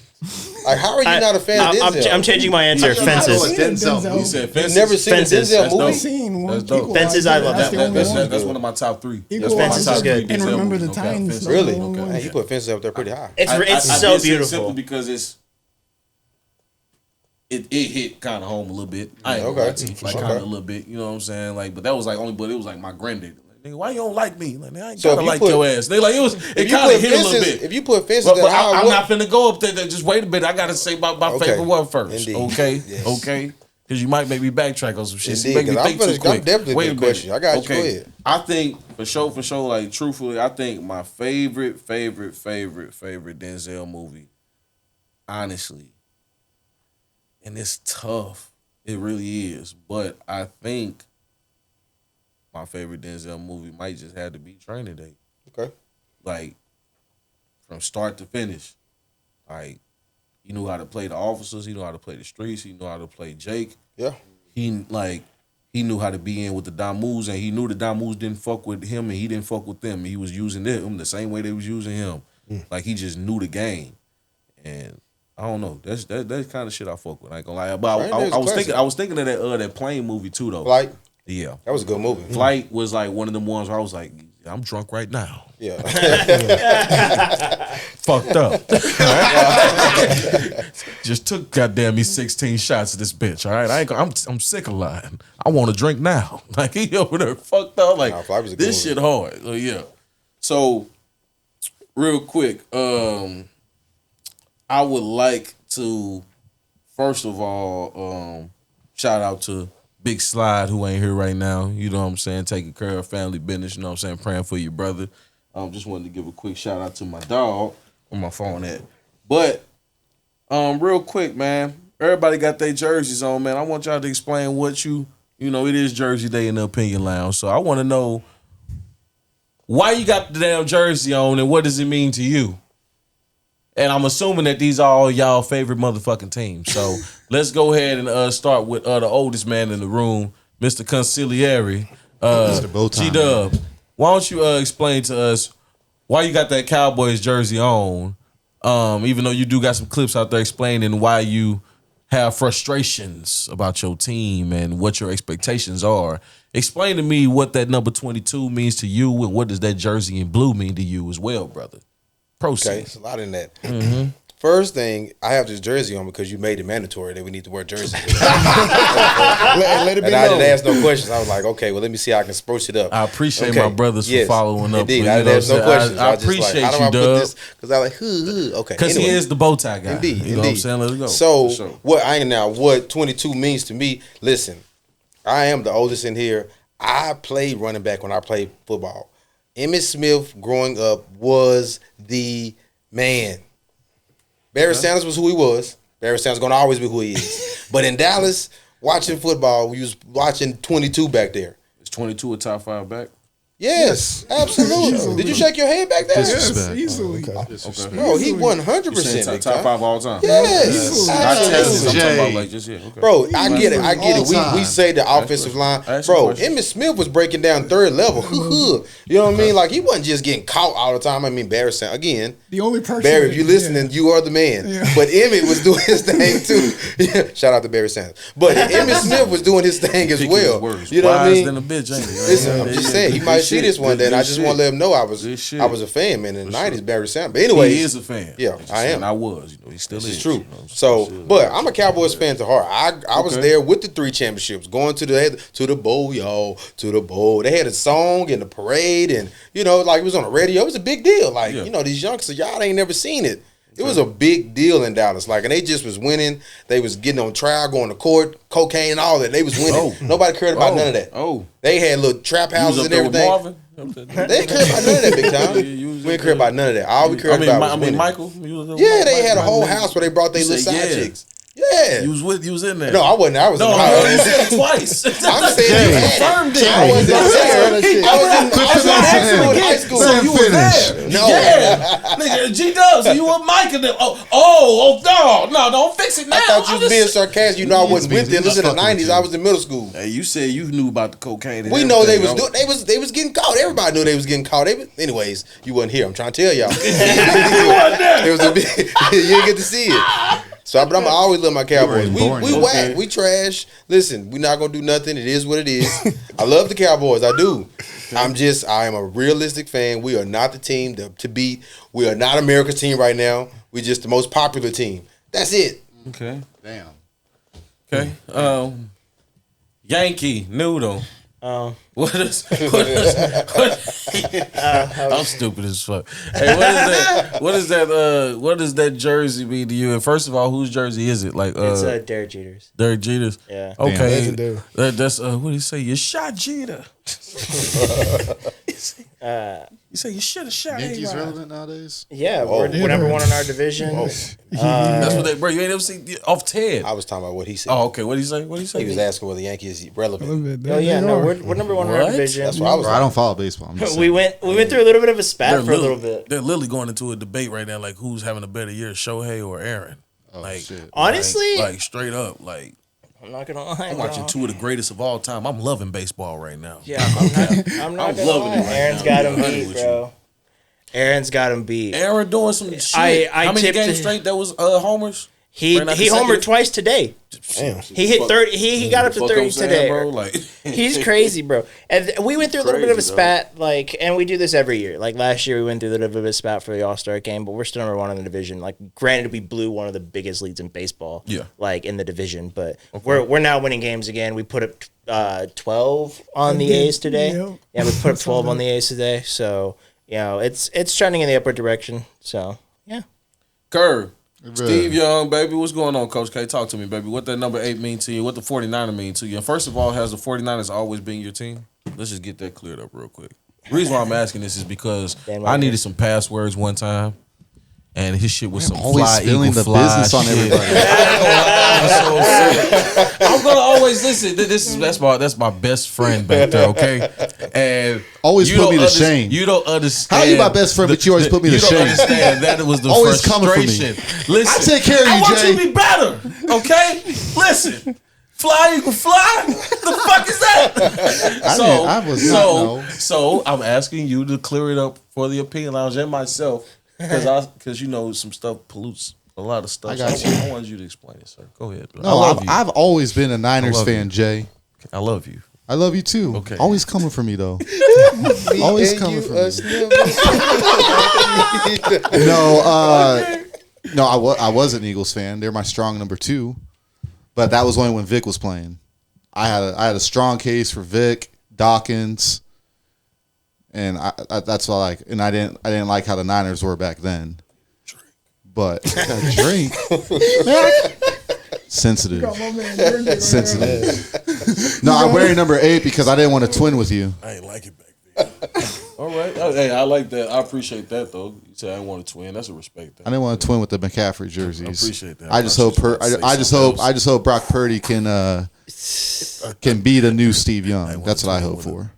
E: Like, how are you not a fan of Denzel?
D: I'm changing my answer. Fences.
C: Denzel.
A: You said
E: You've
A: Fences.
E: never seen
D: Fences.
E: a Denzel
A: That's
E: movie?
A: dope.
B: Seen one.
A: That's dope.
B: Equalizer.
D: Fences, I love
B: That's
D: that
B: the
D: one.
B: only
A: That's one of my top 3.
D: Fences is good.
B: And remember the Titans.
E: Really?
B: Okay.
E: Man, you put Fences up there pretty high.
D: It's
A: I
D: so
A: did say it
D: beautiful.
A: simply because it hit kind of home a little bit. I ain't
E: Okay.
A: gonna lie to you, like kind of a little bit. You know what I'm saying? Like, but that was like only, but it was like my granddad. Like, nigga, why you don't like me? Like, I ain't
E: So
A: gotta
E: if you
A: like
E: put-
A: your ass. They like it was. It
E: If you
A: kind
E: put
A: of hit a little
E: Fences,
A: bit.
E: if you put Fences,
A: But
E: then
A: I'm
E: what?
A: not finna go up there. Just wait a bit. I gotta say my
E: Okay.
A: favorite one first.
E: Indeed.
A: Okay.
E: Yes.
A: Okay. Because you might make me backtrack on some shit. So
E: Indeed,
A: make me think too quick.
E: I'm definitely
A: Wait
E: a good question. I got you. Go ahead.
A: I think for sure, like truthfully, I think my favorite Denzel movie, honestly, and it's tough. It really is. But I think my favorite Denzel movie might just have to be Training Day.
E: Okay.
A: Like, from start to finish. Like, he knew how to play the officers. He knew how to play the streets. He knew how to play Jake.
E: Yeah.
A: He knew how to be in with the Damus, and he knew the Damus didn't fuck with him, and he didn't fuck with them. He was using them the same way they was using him. Like, he just knew the game. And I don't know. That's kind of shit I fuck with. I ain't gonna lie. But I was thinking of that plane movie too, though.
E: Flight.
A: Yeah.
E: That was a good movie.
A: Flight was like one of them ones where I was like, I'm drunk right now.
E: Yeah.
A: Fucked up. Just took goddamn me 16 shots of this bitch. All right, I'm sick of lying. I want to drink now. Like, he over there fucked up. Like,
E: Flight was a good
A: this
E: movie.
A: shit hard. So, yeah. So real quick, I would like to first of all shout out to Big Slide, who ain't here right now. You know what I'm saying? Taking care of family business. You know what I'm saying? Praying for your brother. Just wanted to give a quick shout out to my dog. Where my phone at? But real quick, man. Everybody got their jerseys on, man. I want y'all to explain what you know, it is Jersey Day in the Opinion Lounge. So I want to know why you got the damn jersey on and what does it mean to you? And I'm assuming that these are all y'all favorite motherfucking teams. So let's go ahead and start with the oldest man in the room, Mr. Conciliary. G-Dub, why don't you explain to us why you got that Cowboys jersey on, even though you do got some clips out there explaining why you have frustrations about your team and what your expectations are. Explain to me what that number 22 means to you and what does that jersey in blue mean to you as well, brother. Proceed.
E: Okay, it's a lot in that. First thing, I have this jersey on because you made it mandatory that we need to wear jerseys.
F: Let it be
E: and I
F: known.
E: didn't ask no questions. I was like, okay, well, let me see how I can spruce it up.
A: I appreciate my brothers for following up.
E: Indeed, I didn't ask no questions.
A: I
E: was just
A: appreciate
E: like, how do I
A: you,
E: put
A: Dub.
E: this? Because I was like, okay.
A: Because he is the bow tie guy.
E: Indeed,
A: you know what I'm saying? Let's go.
E: So, what 22 means to me, listen, I am the oldest in here. I played running back when I played football. Emmitt Smith, growing up, was the man. Barry Sanders was who he was. Barry Sanders going to always be who he is. But in Dallas, watching football, we was watching 22 back there.
A: Is 22 a top 5 back?
E: Yes, absolutely. Did you shake your head back there?
B: Yes, easily.
A: Okay.
E: Bro, he 100% big
A: top
E: time.
A: 5 all time.
E: Yes,
A: Not tested. I'm talking
C: Jay.
A: about like just okay.
E: Bro, I get it.
C: All
E: We say the offensive line.
A: Ask
E: Bro,
A: a question.
E: Emmitt Smith was breaking down third level. You know what I mean? Like, he wasn't just getting caught all the time. I mean, Barry Sanders. Again,
B: The only person.
E: Barry, if you're listening, you are the man.
B: Yeah.
E: But Emmitt was doing his thing too. Yeah, shout out to Barry Sanders. But Emmitt Smith was doing his thing as
A: Picking
E: well.
A: his words.
E: You know what I
A: Wise
E: mean?
A: than a bitch, ain't he?
E: Listen, I'm just saying, he might see this one day, and I just want to let him know I was a fan, man. In the 90s, Barry Sanders. But anyway,
A: He is a fan.
E: Yeah, I am.
A: And I was. You know, he still is.
E: it's true.
A: You know,
E: So,
A: still
E: but
A: is.
E: I'm a Cowboys fan to heart. I was there with the 3 championships, going to the bowl, y'all, to the bowl. They had a song and the parade, and you know, like it was on the radio. It was a big deal. Like you know, these youngsters, y'all ain't never seen it. It was a big deal in Dallas. Like, and they just was winning. They was getting on trial, going to court, cocaine, and all that. They was winning. Nobody cared about none of that. They had little trap
A: You was
E: houses
A: up
E: and
A: there with
E: everything.
A: Marvin?
E: They didn't care about none of that big time. We didn't care about none of that. All we cared about was winning.
A: Michael.
E: Yeah, they had a whole house where they brought their little side chicks. Yeah.
A: You was in there.
E: No, I wasn't. I was in the
A: you
E: house.
A: said it twice.
E: I'm saying you
A: confirmed it.
E: I wasn't there. I was in high school.
A: So you were there.
E: No.
A: Yeah. Nigga, G-Dub, so you were Mike and them. No, don't fix it now.
E: I thought you was being sarcastic. You know I wasn't with them. This is in the 90s. I was in middle school.
A: Hey, you said you knew about the cocaine.
E: We know they was doing. They was getting caught. Everybody knew they was getting caught. Anyways, you wasn't here. I'm trying to tell y'all. You wasn't there. It was a big. You didn't get to see it. So, but I'm always love my Cowboys. We whack, we trash. Listen, we not gonna do nothing. It is what it is. I love the Cowboys. I do. I am a realistic fan. We are not the team to beat. We are not America's team right now. We're just the most popular team. That's it.
A: Okay.
C: Damn.
A: Okay. Yankee Noodle. I'm stupid as fuck. Hey, what is that jersey mean to you? And first of all, whose jersey is it? Like
D: it's Derek Jeter's.
A: Derek Jeter's?
D: Yeah.
A: Okay. That's what do you say? You shot Jeter. You say you should have shot
C: Yankees relevant nowadays?
D: Yeah, we're number one in our division.
A: That's what they, bro. You ain't ever seen off Ted.
E: I was talking about what he said.
A: Oh, okay. What did he say? What did he say?
E: He was asking whether Yankees relevant.
D: Oh yeah, no, we're number one in our division.
E: That's what I was.
C: I don't follow baseball.
D: We went through a little bit of a spat for a little bit.
A: They're literally going into a debate right now, like who's having a better year, Shohei or Aaron.
C: Oh,
A: like
C: shit.
D: Honestly,
A: like straight up, like
D: I'm not gonna lie.
A: I'm watching two of the greatest of all time. I'm loving baseball right now.
D: Yeah, I'm not gonna
A: loving
D: lie.
A: it right
D: Aaron's
A: now.
D: got
A: I'm
D: him
A: honey
D: beat,
A: with
D: bro. Aaron's got him beat.
A: Aaron doing some shit. How many games straight that was homers?
D: He homered twice today.
F: Damn.
D: He hit 30. He got up to 30 today.
A: Bro, like
D: He's crazy, bro. And we went through a little bit of a spat, like, and we do this every year. Like last year, we went through a little bit of a spat for the All-Star game, but we're still number one in the division. Like, granted, we blew one of the biggest leads in baseball.
A: Yeah.
D: Like in the division, but we're now winning games again. We put up 12 on the A's today. Yeah, we put up 12 on the A's today. So it's trending in the upward direction. So yeah.
A: Kerr. Steve Young, baby, what's going on, Coach K? Talk to me, baby. What that number 8 mean to you? What the 49er mean to you? And first of all, has the 49ers always been your team? Let's just get that cleared up real quick. The reason why I'm asking this is because I needed some passwords one time, and his shit was some
C: Always
A: fly
C: spilling
A: eagle
C: the
A: fly
C: business on
A: shit.
C: everybody.
A: I'm gonna always listen. That's my best friend back there, okay? And
C: Always put me to shame.
A: You don't understand.
C: How you my best friend, but you always put me to shame?
A: You don't understand. That was the
C: Always coming for me.
A: frustration. Listen,
C: I take care of you,
A: I want
C: Jay.
A: you to be better, okay? Listen. Fly eagle fly? The fuck is that? So I'm asking you to clear it up for the Opinion Lounge and myself because some stuff pollutes a lot of stuff.
C: I got you.
A: I wanted you to explain it, sir. Go ahead. Bro.
C: No, I've always been a Niners fan, Jay.
A: I love you.
C: I love you too.
A: Okay.
C: Always coming for me though. Always coming for me. No, I was an Eagles fan. They're my strong number 2, but that was only when Vic was playing. I had a strong case for Vic, Dawkins, and that's what I like. And I didn't like how the Niners were back then. But drink. Sensitive. No, I'm wearing number 8 because I didn't want to twin with you.
A: I ain't like it back then. All right. Hey, I like that. I appreciate that though. You said I didn't want to twin. That's a respect.
C: I didn't want to twin with the McCaffrey jerseys.
A: I appreciate that.
C: I just hope Brock Purdy can be the new Steve Young. That's what I hope for.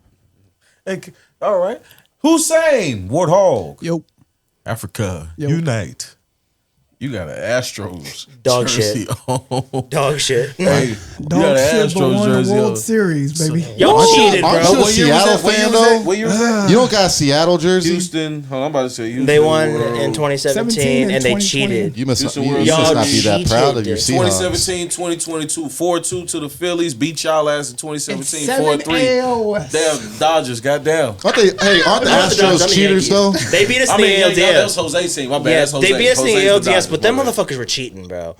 A: Hey, all right. Hussein Warthog.
B: Yo.
A: Africa. Unite. You got an Astros
D: Dog
A: jersey
D: shit.
A: on.
D: Dog shit.
A: Hey,
B: Dog shit, but won the World Series, baby.
D: Y'all cheated, bro.
C: Aren't you a Seattle fan though?
A: What year was that?
C: You don't got a Seattle jersey?
A: Houston. Hold on, I'm about to say Houston.
D: They won
A: World.
D: in 2017 and they cheated.
C: You must not be
D: Y'all
C: that proud of your
D: cheated.
C: Seahawks.
A: 2017, 2022, 4-2 to the Phillies. Beat y'all ass in 2017, 4-3.
B: ALS.
A: Damn, Dodgers, goddamn.
C: Aren't the Astros cheaters though?
D: They beat us in the
A: that
D: ALDS.
A: was Jose's team. My bad.
D: Yeah,
A: That's Jose.
D: they beat us in the
A: Jose's
D: ALDS,
A: Dodgers,
D: but them
A: my bad.
D: motherfuckers were cheating, bro.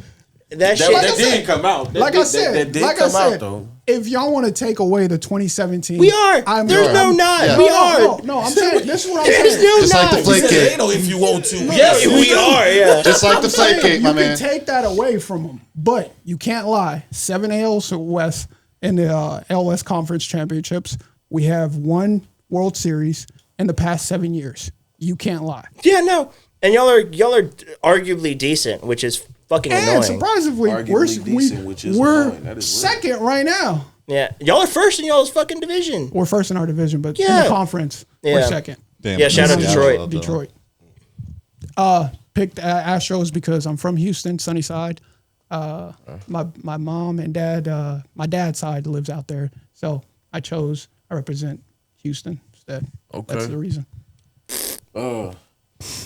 D: That shit.
A: That didn't come out. That did come out though.
B: If y'all want to take away the 2017,
D: We are. There's no not.
C: Yeah.
D: We are.
B: No, I'm saying this is what I'm
D: There's
B: saying.
D: no
C: Just like the
D: not.
C: flake cake.
A: Ain't no if you want to. Yes,
D: we are. Yeah.
C: Just like the flake cake, my
B: You
C: man.
B: can take that away from them, but you can't lie. 7 ALs West in the LS Conference Championships. We have one World Series in the past 7 years. You can't lie.
D: Yeah, no. And y'all are arguably decent, which is fucking
B: And
D: annoying.
B: surprisingly, we're second right now.
D: Yeah, y'all are first in y'all's fucking division.
B: We're first in our division, but in
D: Yeah.
B: the conference,
D: Yeah.
B: we're second.
C: Damn,
D: Yeah, shout out
C: that's
D: Detroit.
C: Seattle, though.
B: Detroit. Picked Astros because I'm from Houston, Sunnyside. My mom and dad, my dad's side lives out there, so I represent Houston instead.
A: Okay.
B: That's the reason.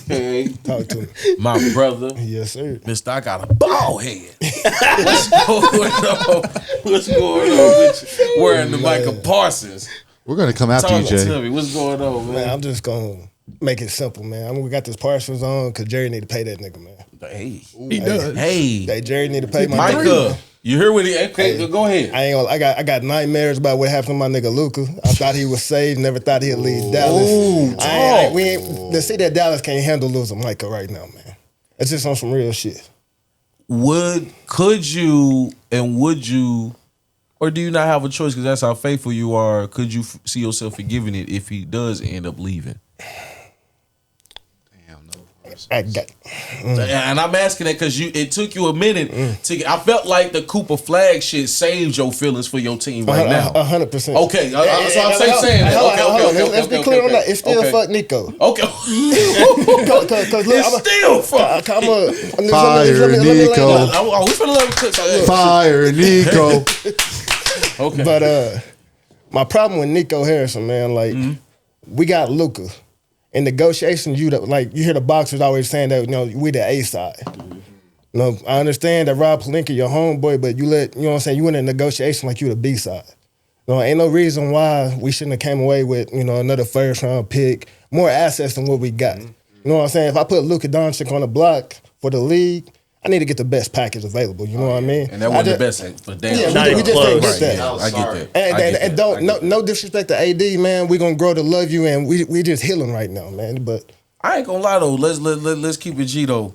A: Hey,
F: Talk to me.
A: my brother.
F: Yes, sir.
A: Mister, I got a bald head. What's going on? What's going on with you? Wearing the Michael Parsons.
C: We're gonna come after you,
A: Talk to
C: Jay.
A: me. What's going on, man?
F: Man, I'm just gonna make it simple, man. We got this Parsons on because Jerry need to pay that nigga, man.
A: Hey,
B: He does.
A: hey,
F: Hey, Jerry need to pay my
A: Micah. You hear what he? Okay, go ahead.
F: I got nightmares about what happened to my nigga Luka. I thought he was saved. Never thought he'd leave Dallas. The city of Dallas can't handle losing Micah right now, man. It's just on some real shit.
A: Could you, or do you not have a choice because that's how faithful you are? Could you see yourself forgiving it if he does end up leaving? And I'm asking that because it took you a minute to. I felt like the Cooper Flag shit saved your feelings for your team right now.
F: 100%.
A: Okay, so I'm saying that. Okay.
F: Let's be clear on that. It's still fuck Nico.
A: Okay.
F: Because look,
A: it's still fuck.
C: Fire Nico.
A: We finna let him cook.
C: Fire Nico.
A: Okay.
F: But my problem with Nico Harrison, man, like we got Luka. In negotiations, you hear the boxers always saying that, we the A side. I understand that Rob Pelinka your homeboy, but you know what I'm saying, you in a negotiation like you the B side. Ain't no reason why we shouldn't have came away with, another first round pick, more assets than what we got. You know what I'm saying? If I put Luka Doncic on the block for the league, I need to get the best package available. You know what I mean?
A: And that wasn't the best for damn.
F: Yeah, we just didn't get that.
A: Yeah, I get that.
F: And no disrespect to AD, man. We're gonna grow to love you, and we just healing right now, man. But
A: I ain't gonna lie though. Let's keep it G though.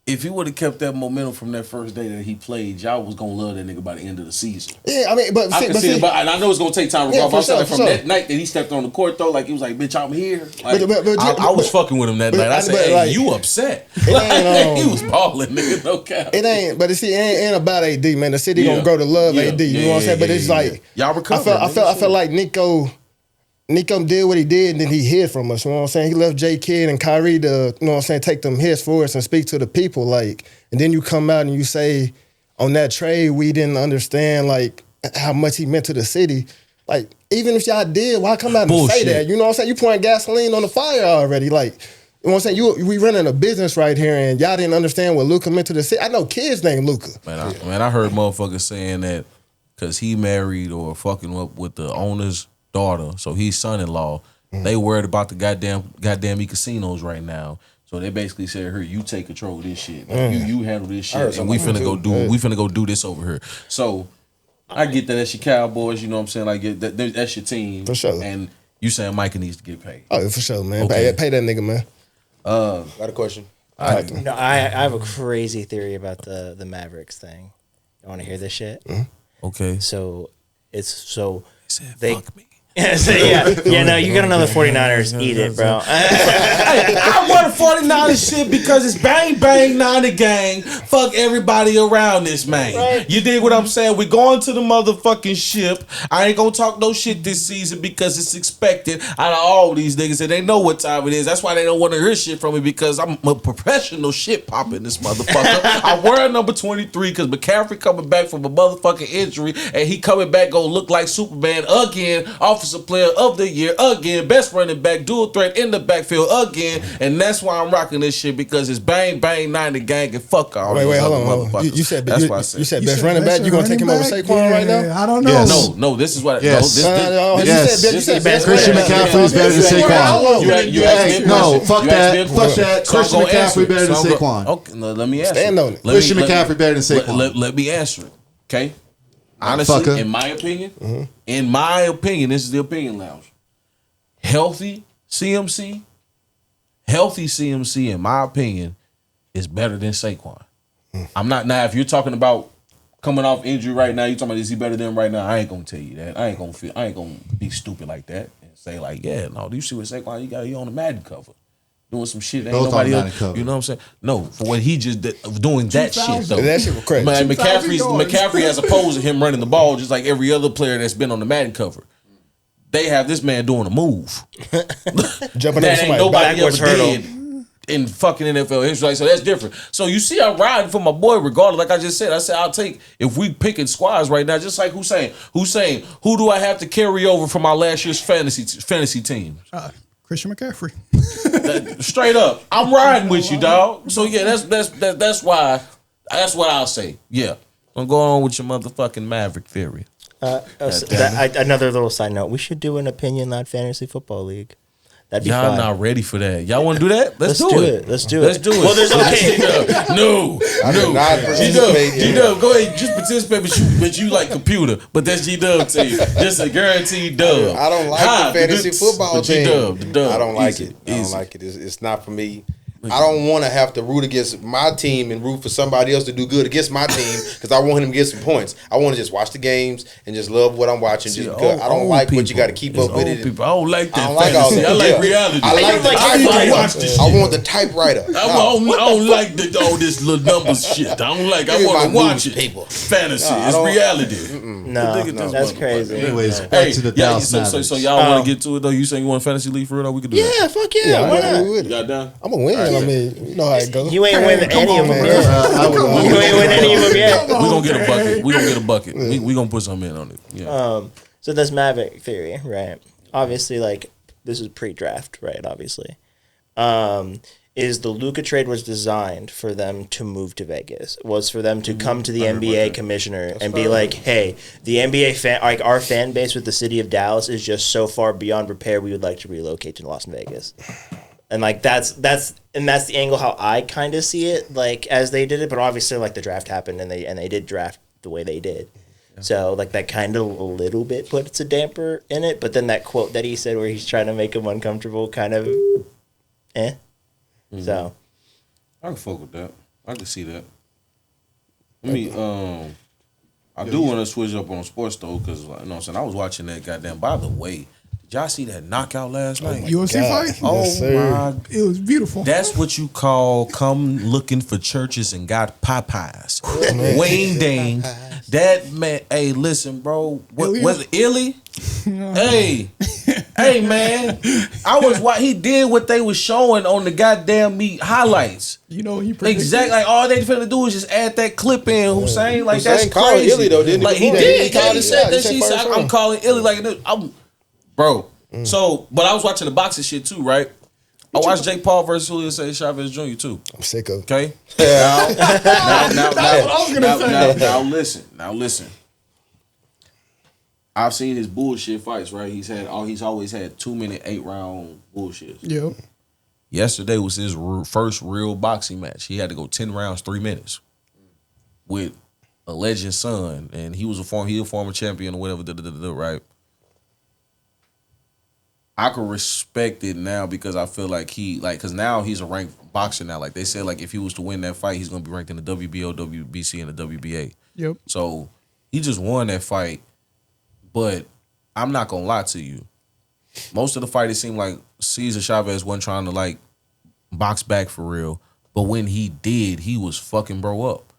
A: If he would have kept that momentum from that first day that he played, y'all was gonna love that nigga by the end of the season.
F: Yeah, I mean, but
A: I know it's gonna take time. Regardless, from
F: sure.
A: that night that he stepped on the court though, like he was like, "Bitch, I'm here." Like, I was fucking with him that night. I said, "Hey, like, you upset?" He was balling, nigga. No cap.
F: It ain't. But it ain't about AD, man. The city gonna grow to love AD. You know what I'm saying? But it's like
A: y'all recovered.
F: I felt like Nico did what he did, and then he hid from us. You know what I'm saying? He left J. Kidd and Kyrie to, take them hits for us and speak to the people. Like, and then you come out and you say, on that trade, we didn't understand, like, how much he meant to the city. Like, even if y'all did, why come out and say that? You know what I'm saying? You pouring gasoline on the fire already. Like, you know what I'm saying? We running a business right here, and y'all didn't understand what Luka meant to the city. I know kids named Luka.
A: Man, I heard motherfuckers saying that because he married or fucking up with the owner's daughter, so he's son-in-law. They worried about the goddamn casinos right now. So they basically said, "Here, you take control of this shit. You handle this shit, and we finna go do this over here." So I get that. That's your Cowboys. You know what I'm saying? Like that's your team
F: for sure.
A: And you saying Micah needs to get paid?
F: Oh, for sure, man. Okay. Pay that nigga, man.
E: Got a question.
D: No, I have a crazy theory about the Mavericks thing. You want to hear this shit?
A: Okay.
D: So
A: Said,
D: they.
A: Fuck me.
D: No, you got another 49ers. Eat it, bro.
A: I want the 49ers shit because it's bang, bang, Niner gang. Fuck everybody around this, man. Right. You dig what I'm saying? We're going to the motherfucking ship. I ain't gonna talk no shit this season because it's expected out of all these niggas, and they know what time it is. That's why they don't want to hear shit from me because I'm a professional shit popping this motherfucker. I wear number 23 because McCaffrey coming back from a motherfucking injury, and he coming back gonna look like Superman again. Offensive player of the year again, best running back, dual threat in the backfield again, and that's why I'm rocking this shit because it's bang bang 90 gang and fuck all.
F: Wait, hold on. You said that's why I said. You said best running back. You gonna take him over Saquon right now?
B: I don't know.
C: Yes.
A: No. This is what.
C: Yes.
F: You said best.
C: Christian McCaffrey is better than Saquon.
A: No,
C: fuck that. Fuck that. Christian McCaffrey better than Saquon.
A: Okay, let me answer.
F: Stand on it.
C: Christian McCaffrey better than Saquon.
A: Let me answer it. Okay. Honestly, in my opinion, this is the opinion lounge. Healthy CMC, in my opinion, is better than Saquon. I'm not now. If you're talking about coming off injury right now, you talking about is he better than him right now? I ain't gonna tell you that. I ain't gonna be stupid like that and say like, yeah, no. Do you see what Saquon? You on the Madden cover. Doing some shit ain't nobody else. You know what I'm saying? No, for what he just did, doing that shit though.
F: That shit was crazy.
A: Man, McCaffrey as opposed to him running the ball just like every other player that's been on the Madden cover. They have this man doing a move.
F: Jumping
A: that
F: over
A: ain't nobody ever did in fucking NFL history. So that's different. So you see I'm riding for my boy regardless. Like I just said, I'll take, if we picking squads right now, just like Hussein, who do I have to carry over from my last year's fantasy team?
B: Christian McCaffrey.
A: Straight up, I'm riding with you, dog. So yeah, that's why. That's what I'll say. Yeah, I'm going on with your motherfucking Maverick theory.
D: Another little side note: we should do an opinion, not fantasy football league. That'd be
A: Y'all
D: fun.
A: not ready for that. Y'all want to do that? Let's do it.
D: Let's do it.
A: Let's do it.
D: Well, there's okay.
A: No. G-Dub, go ahead. Just participate, but you like computer. But that's G-Dub to you. Just a guaranteed dub.
E: I don't like the fantasy football team.
A: G-Dub.
E: I don't like it. I don't like it. It's not for me. I don't want to have to root against my team and root for somebody else to do good against my team because I want him to get some points. I want to just watch the games and just love what I'm watching. Just because I don't like what you got to keep up with it.
A: People. I don't like that.
E: I don't like all that.
A: I like reality.
E: I like the typewriter. I want the typewriter.
A: I don't like all this little numbers shit. I don't like. I want to watch it.
E: People.
A: Fantasy. It's reality.
D: No, that's crazy.
C: Anyways, back to the Dallas Mavericks.
A: So y'all want to get to it though? You saying you want fantasy league for real? We could do that.
D: Yeah, fuck yeah. Why not?
A: Got down.
F: I'm gonna win. I mean, you know how it goes.
D: You ain't winning any of them yet. You ain't winning any of them yet.
A: We gonna get a bucket. We gonna get a bucket. We gonna put something in on it. Yeah.
D: So this Maverick theory, right? Obviously, like this is pre-draft, right? Obviously, is the Luka trade was designed for them to move to Vegas? Was for them to come to the NBA commissioner and be like, "Hey, the NBA fan, like our fan base with the city of Dallas is just so far beyond repair. We would like to relocate to Las Vegas." And like that's the angle how I kind of see it, like as they did it. But obviously, like the draft happened and they did draft the way they did. Yeah. So like that kind of a little bit puts a damper in it. But then that quote that he said where he's trying to make him uncomfortable, kind of, Mm-hmm. So
A: I can fuck with that. I can see that. I mean, I do want to switch up on sports though, because you know what I'm saying, I was watching that goddamn. By the way, did y'all see that knockout last night?
B: UFC fight?
F: Oh
B: my! It was beautiful.
A: That's what you call come looking for churches and got Popeyes. Wayne Dang, that man. Hey, listen, bro. Was it Illy? Hey, man. He did what they was showing on the goddamn highlights.
B: You know, he predicted.
A: Exactly. Like all they finna do is just add that clip in. Hussein, like
E: Hussein
A: that's
E: called
A: crazy.
E: Illy though, didn't he?
A: Like he did. He said that
F: He
A: shit.
F: said
A: I'm calling Illy like bro. So, but I was watching the boxing shit too, right? I watched Jake Paul versus Julio Cesar Chavez Jr. too.
F: I'm sick of.
A: Okay.
B: That's what I was gonna say.
A: Now listen. I've seen his bullshit fights, right? He's always had 2-minute 8-round bullshit.
B: Yep.
A: Yesterday was his first real boxing match. He had to go 10 rounds, 3 minutes with a legend son, and he was a former champion or whatever. Right? I can respect it now because I feel like because now he's a ranked boxer now. Like they said, like if he was to win that fight, he's gonna be ranked in the WBO, WBC, and the WBA.
B: Yep.
A: So he just won that fight. But I'm not gonna lie to you. Most of the fight, it seemed like Cesar Chavez wasn't trying to like box back for real. But when he did, he was fucking bro up.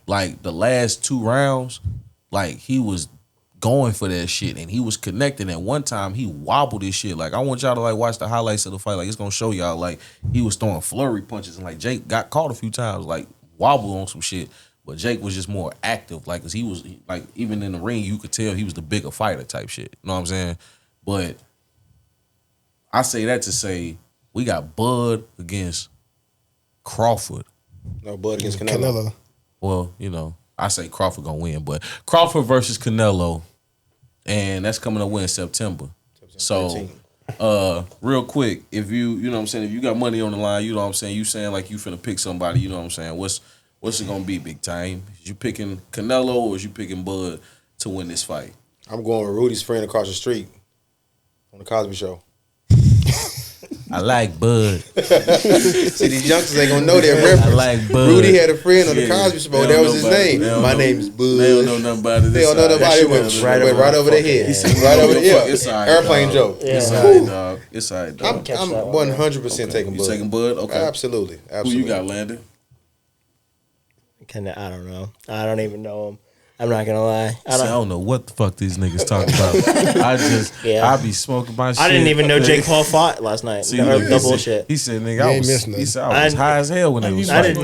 A: Like the last 2 rounds, like he was going for that shit and he was connecting. At one time, he wobbled his shit. Like I want y'all to like watch the highlights of the fight. Like it's gonna show y'all like he was throwing flurry punches and like Jake got caught a few times, like wobbled on some shit. But Jake was just more active, like, cause he was like, even in the ring, you could tell he was the bigger fighter type shit. You know what I'm saying? But I say that to say we got Bud against Crawford.
E: No, Bud against Canelo.
A: Well, you know, I say Crawford gonna win, but Crawford versus Canelo, and that's coming up in September. So, real quick, if you know what I'm saying, if you got money on the line, you know what I'm saying, you saying like you finna pick somebody, you know what I'm saying, What's it gonna be, big time? Is you picking Canelo or is you picking Bud to win this fight?
E: I'm going with Rudy's friend across the street on the Cosby Show.
A: I like Bud.
E: See, these youngsters ain't gonna know that reference.
A: I like Bud.
E: Rudy had a friend on the Cosby Show. That was his name. My name's Bud.
A: They don't know nothing about it.
E: They don't know nobody. It went right over their head. Right over the ear. Airplane joke.
A: It's all right, dog. It's all right, dog.
E: I'm 100% taking Bud.
A: You taking Bud? Okay.
E: Absolutely.
A: Who you got, Landon?
D: I don't know. I don't even know him. I'm not gonna lie.
A: I don't know what the fuck these niggas talking about. I be smoking my shit.
D: I didn't even know Jake Paul fought last night.
A: See,
D: the bullshit.
A: He said, "Nigga, I was high as hell when they was fighting."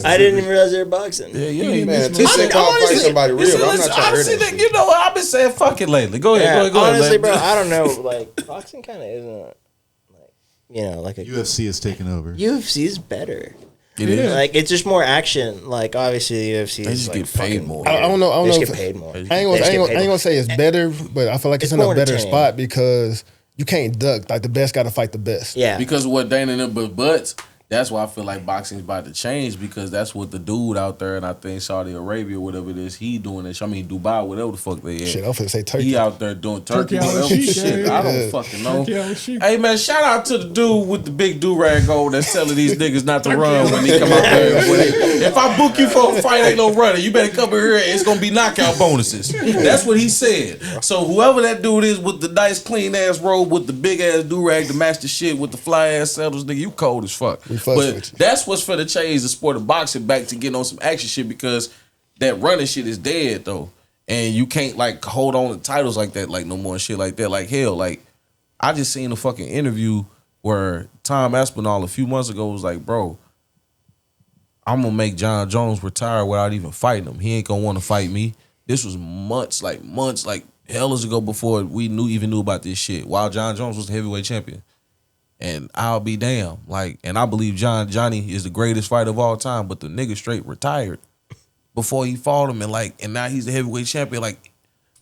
D: I didn't even realize they were boxing.
E: Yeah, man. T-Said fight somebody real. I'm not trying to hear that.
A: You know, I've been saying fuck it lately. Go ahead.
D: Honestly, bro, I don't know. Like boxing kind of isn't like a
C: UFC is taking over.
D: UFC is better.
A: It is.
D: Like it's just more action. Like obviously the UFC.
A: They just get paid more.
F: I don't know.
D: They just get paid more.
F: I ain't gonna say it's better, but I feel like it's in a better spot because you can't duck. Like the best got to fight the best.
D: Yeah.
A: Because of what Dana and them, but that's why I feel like boxing's about to change because that's what the dude out there, and I think Saudi Arabia, whatever it is, he doing it. I mean, Dubai, whatever the fuck they at.
F: Shit, I'm finna say Turkey.
A: He out there doing Turkey whatever
B: Sheik,
A: shit.
B: yeah.
A: I don't fucking know.
B: Sheik.
A: Hey, man, shout out to the dude with the big do-rag on that's telling these niggas not to run when he come out there. If I book you for a fight, ain't no running. You better come here. It's going to be knockout bonuses. That's what he said. So whoever that dude is with the nice, clean-ass robe with the big-ass do-rag to match the shit with the fly-ass saddles, nigga, you cold as fuck. But that's what's for the change the sport of boxing back to getting on some action shit because that running shit is dead though, and you can't like hold on to titles like that like no more and shit like that. Like hell, like I just seen a fucking interview where Tom Aspinall a few months ago was like, bro, I'm gonna make John Jones retire without even fighting him. He ain't gonna want to fight me. This was months, like hellas ago before we even knew about this shit. While John Jones was the heavyweight champion. And I'll be damn. Like, and I believe Johnny is the greatest fighter of all time, but the nigga straight retired before he fought him, and now he's the heavyweight champion. Like,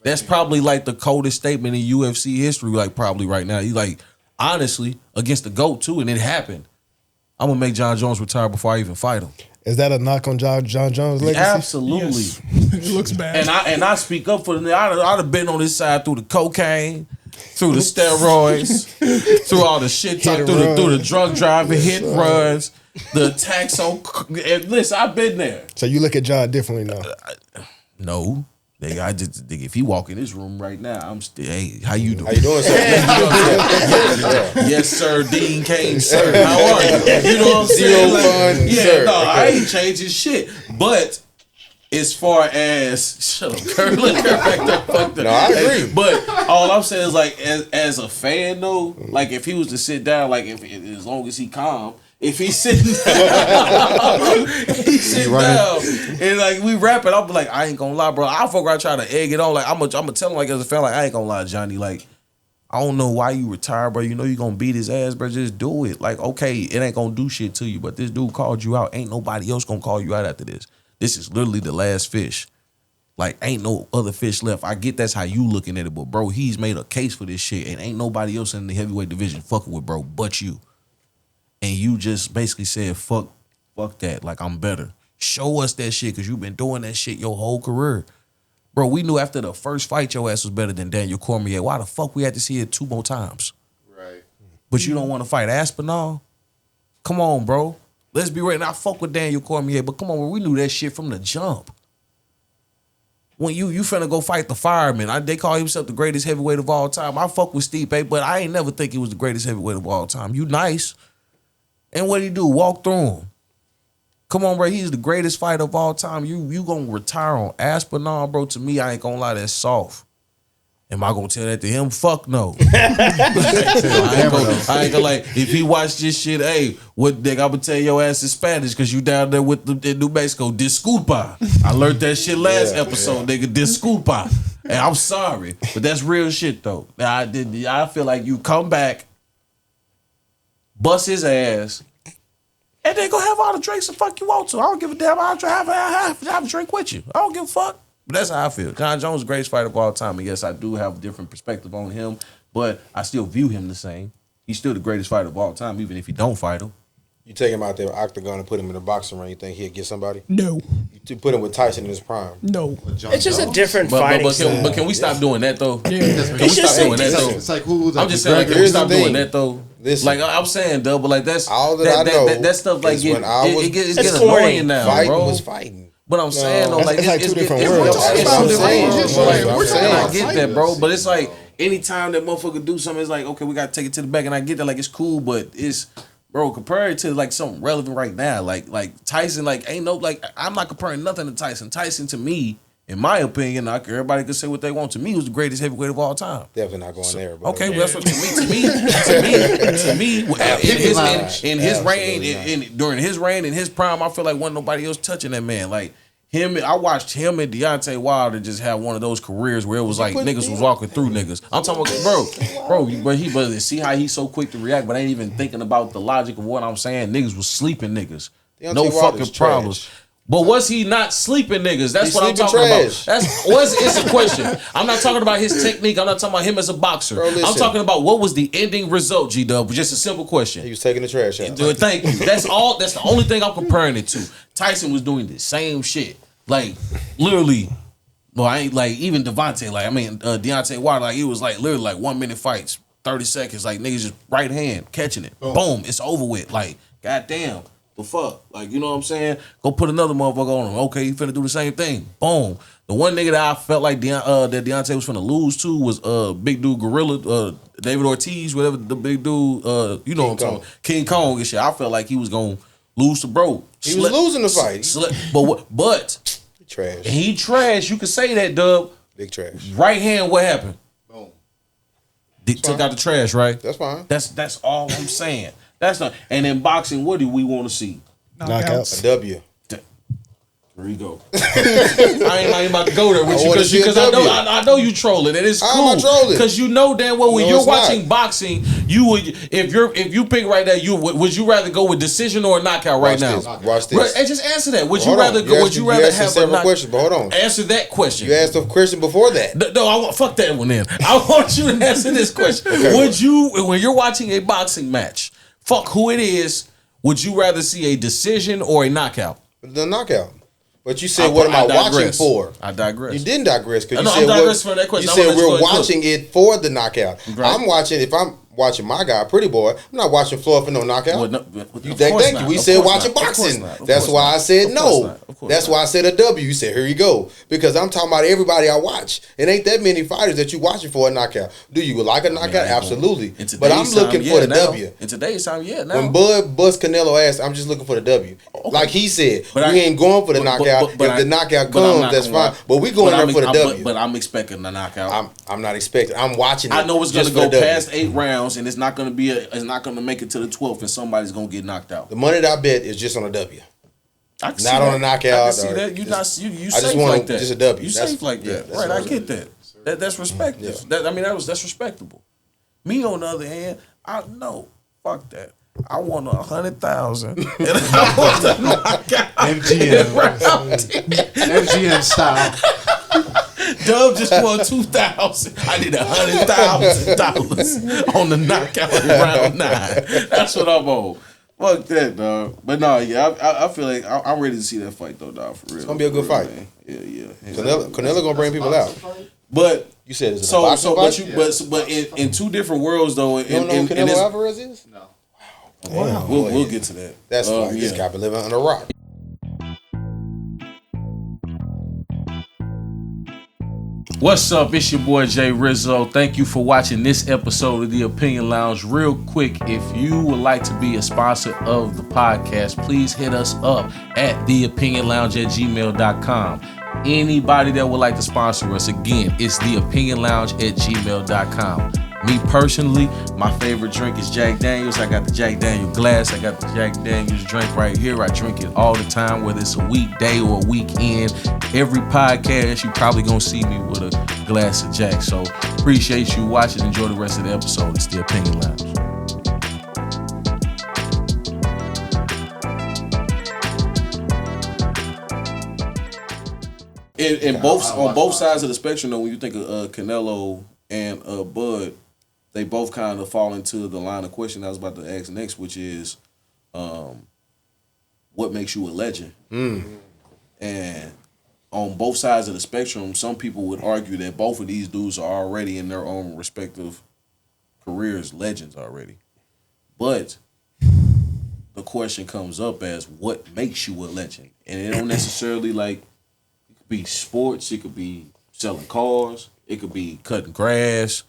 A: that's probably like the coldest statement in UFC history, like probably right now. He like, honestly, against the GOAT too, and it happened. I'm gonna make John Jones retire before I even fight him.
F: Is that a knock on John Jones' legacy?
A: Absolutely.
B: Yes. It looks bad.
A: And I speak up for the I'd have been on this side through the cocaine, through the steroids, through all the shit talk, through the drug driving, hit runs, the attacks on. And listen, I've been there.
F: So you look at John differently now?
A: No. Nigga, I just think if he walk in this room right now, I'm still, hey, how you doing?
E: How you doing, sir?
A: Yes, sir, Dean Kane, sir. How are you? You know what I'm saying?
E: Fun,
A: yeah,
E: sir.
A: no, I ain't changing shit. But as far as shut up, Kurt, look her back there, fucked up.
E: No, I agree.
A: But all I'm saying is like, as a fan though, like if he was to sit down, like if as long as he calm. If he's sitting down, and like we rap it, I'm like, I ain't gonna lie, bro. I fuck around try to egg it on. Like I'm gonna tell him like as a fan, like I ain't gonna lie, Johnny. Like I don't know why you retired, bro. You know you gonna beat his ass, bro. Just do it. Like okay, it ain't gonna do shit to you, but this dude called you out. Ain't nobody else gonna call you out after this. This is literally the last fish. Like ain't no other fish left. I get that's how you looking at it, but bro, he's made a case for this shit, and ain't nobody else in the heavyweight division fucking with bro, but you. And you just basically said, fuck that. Like, I'm better. Show us that shit, because you've been doing that shit your whole career. Bro, we knew after the first fight your ass was better than Daniel Cormier. Why the fuck we had to see it 2 more times?
C: Right.
A: But you don't want to fight Aspinall? Come on, bro. Let's be right now. I fuck with Daniel Cormier, but come on, bro. We knew that shit from the jump. When you finna go fight the fireman, they call himself the greatest heavyweight of all time. I fuck with Stipe, but I ain't never think he was the greatest heavyweight of all time. You nice. And what he do? Walk through him. Come on, bro. He's the greatest fighter of all time. You gonna retire on Aspinall, bro? To me, I ain't gonna lie, that's soft. Am I gonna tell that to him? Fuck no. I ain't gonna like if he watch this shit. Hey, what nigga? I'm gonna tell your ass in Spanish because you down there with in New Mexico. Disculpa. I learned that shit last episode, nigga. Disculpa. And I'm sorry, but that's real shit though. I feel like you come back. Bust his ass, and then go have all the drinks the fuck you want to. I don't give a damn. I'll have a drink with you. I don't give a fuck. But that's how I feel. John Jones is the greatest fighter of all time. And yes, I do have a different perspective on him, but I still view him the same. He's still the greatest fighter of all time, even if he don't fight him.
E: You take him out there octagon and put him in a boxing ring, you think he'll get somebody?
B: No.
E: You put him with Tyson in his prime.
B: No.
D: It's just a different fighting style.
A: But can we stop doing that though?
B: Yeah.
A: Can we stop doing that though?
C: It's like who?
A: I'm just saying, like, can we stop doing that though?
E: Listen,
A: like I'm saying, double, like that's
E: all that I know.
A: That stuff like it's getting
D: corny.
A: annoying now,
E: fighting
A: bro.
E: was fighting.
A: But I'm saying though, like
F: it's like two different worlds.
A: I get that, bro. But it's like anytime that motherfucker do something, it's like okay, we gotta take it to the back, and I get that, like it's cool, but it's. Bro, compare it to like something relevant right now. Like Tyson, like ain't no like I'm not comparing nothing to Tyson. Tyson to me, in my opinion, everybody can say what they want. To me, he was the greatest heavyweight of all time.
E: Definitely not going there. But
A: okay, well, that's what to me, in his reign, during his reign, in his prime, I feel like wasn't nobody else touching that man. Like him, I watched him and Deontay Wilder just have one of those careers where it was like niggas was walking through niggas. I'm talking about, bro, but see how he's so quick to react, but ain't even thinking about the logic of what I'm saying. Niggas was sleeping niggas.
E: Deontay
A: No
E: Wilder's
A: fucking problems.
E: trash.
A: But was he not sleeping niggas? That's what I'm talking
E: trash.
A: about. It's a question. I'm not talking about his technique. I'm not talking about him as a boxer.
E: Bro,
A: I'm talking about what was the ending result, G-Dub. Just a simple question.
E: He was taking the trash out.
A: Thank you. That's all. That's the only thing I'm comparing it to. Tyson was doing the same shit. Like, literally. Well, I ain't like even Devontae. Like, I mean, Deontay Wilder. Like, it was like literally like 1 minute fights, 30 seconds. Like, niggas just right hand catching it. Boom. It's over with. Like, goddamn. The fuck? Like, you know what I'm saying? Go put another motherfucker on him. Okay, you finna do the same thing. Boom. The one nigga that I felt like that Deontay was finna lose to was big dude Gorilla, David Ortiz, whatever the big dude, you know what I'm talking about. King Kong and shit. I felt like he was gonna lose to bro.
E: He was losing the fight.
A: But
E: trash.
A: He trash. You could say that, Dub.
E: Big trash.
A: Right hand, what happened?
E: Boom.
A: Took out the trash, right?
E: That's fine.
A: That's all I'm saying. That's not. And in boxing, what do we want to see?
F: Knockouts.
E: A W.
A: There you go. I ain't about to go there with you because I know you trolling and it's cool. Because you know damn well when you're watching boxing, you would if you pick right now, would you rather go with decision or a knockout right now?
E: Watch this.
A: And just answer that. Would you rather go? Would you rather have
E: several questions? But hold on.
A: Answer that question.
E: You asked a question before that.
A: No, I want fuck that one in. I want you to answer this question. Okay. Would you, when you're watching a boxing match, fuck who it is, would you rather see a decision or a knockout?
E: The knockout. But you said, what am I watching for?
A: I digress.
E: You didn't digress because
A: you said for that question.
E: You said we're watching it for the knockout. Right. I'm watching. If I'm watching my guy, Pretty Boy, I'm not watching Floyd for no knockout. Well, thank you. We said watching boxing. That's why I said no. That's why I said a W. You said here you go because I'm talking about everybody I watch. It ain't that many fighters that you watching for a knockout. Do you like a knockout? Absolutely. But I'm looking for the W.
A: In today's time, yeah. Now.
E: When Bud bust Canelo ass, I'm just looking for the W. Like he said, we ain't going for the knockout. If the knockout comes, that's fine. But we going there for the W.
A: But I'm expecting the knockout.
E: I'm not expecting. I'm watching it.
A: I know it's going to go past 8 rounds, and it's not going to be. It's not going to make it to the 12th, and somebody's going to get knocked out.
E: The money that I bet is just on a W. Not on a knockout.
A: I can see that. You safe like that.
E: Just a W.
A: You safe like that. Right, I get that. That's respectable. That's respectable. Me on the other hand, I know. Fuck that. I want 100,000. And I want the knockout.
C: MGM style.
A: Dub just won 2,000. I need $100,000 on the knockout in round 9. That's what I'm on. Fuck that, dog. But no, yeah, I feel like I'm ready to see that fight though, dog. For real,
E: it's gonna be a good fight.
A: Man. Yeah.
E: Canelo gonna bring people out.
A: But
E: you said it's
A: but in two different worlds though.
E: You don't know who Canelo Alvarez is?
C: No.
A: Wow. We'll get to that.
E: That's like this guy been living under a rock.
A: What's up? It's your boy Jay Rizzo. Thank you for watching this episode of The Opinion Lounge. Real quick, if you would like to be a sponsor of the podcast, please hit us up at theopinionlounge@gmail.com. Anybody that would like to sponsor us, again, it's theopinionlounge@gmail.com. Me personally, my favorite drink is Jack Daniels. I got the Jack Daniel glass. I got the Jack Daniels drink right here. I drink it all the time, whether it's a weekday or a weekend. Every podcast, you probably gonna see me with a glass of Jack. So appreciate you watching. Enjoy the rest of the episode. It's The Opinion Lounge. On both sides of the spectrum, though, when you think of Canelo and Bud, they both kind of fall into the line of question I was about to ask next, which is, what makes you a legend? And on both sides of the spectrum, some people would argue that both of these dudes are already in their own respective careers legends already. But the question comes up as, what makes you a legend? And it don't necessarily it could be sports, it could be selling cars, it could be cutting grass,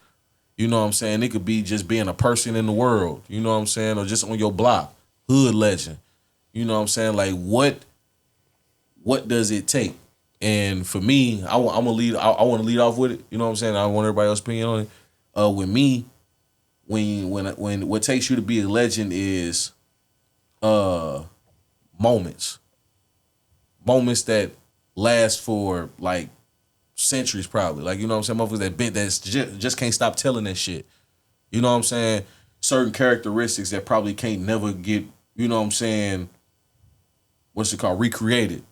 A: you know what I'm saying? It could be just being a person in the world, you know what I'm saying? Or just on your block, hood legend. You know what I'm saying? Like, what does it take? And for me, I want to lead off with it. You know what I'm saying? I want everybody else's opinion on it. With me, when what takes you to be a legend is moments that last for like centuries, probably. Like, you know what I'm saying? Motherfuckers that just can't stop telling that shit. You know what I'm saying? Certain characteristics that probably can't never get, you know what I'm saying, what's it called, recreated.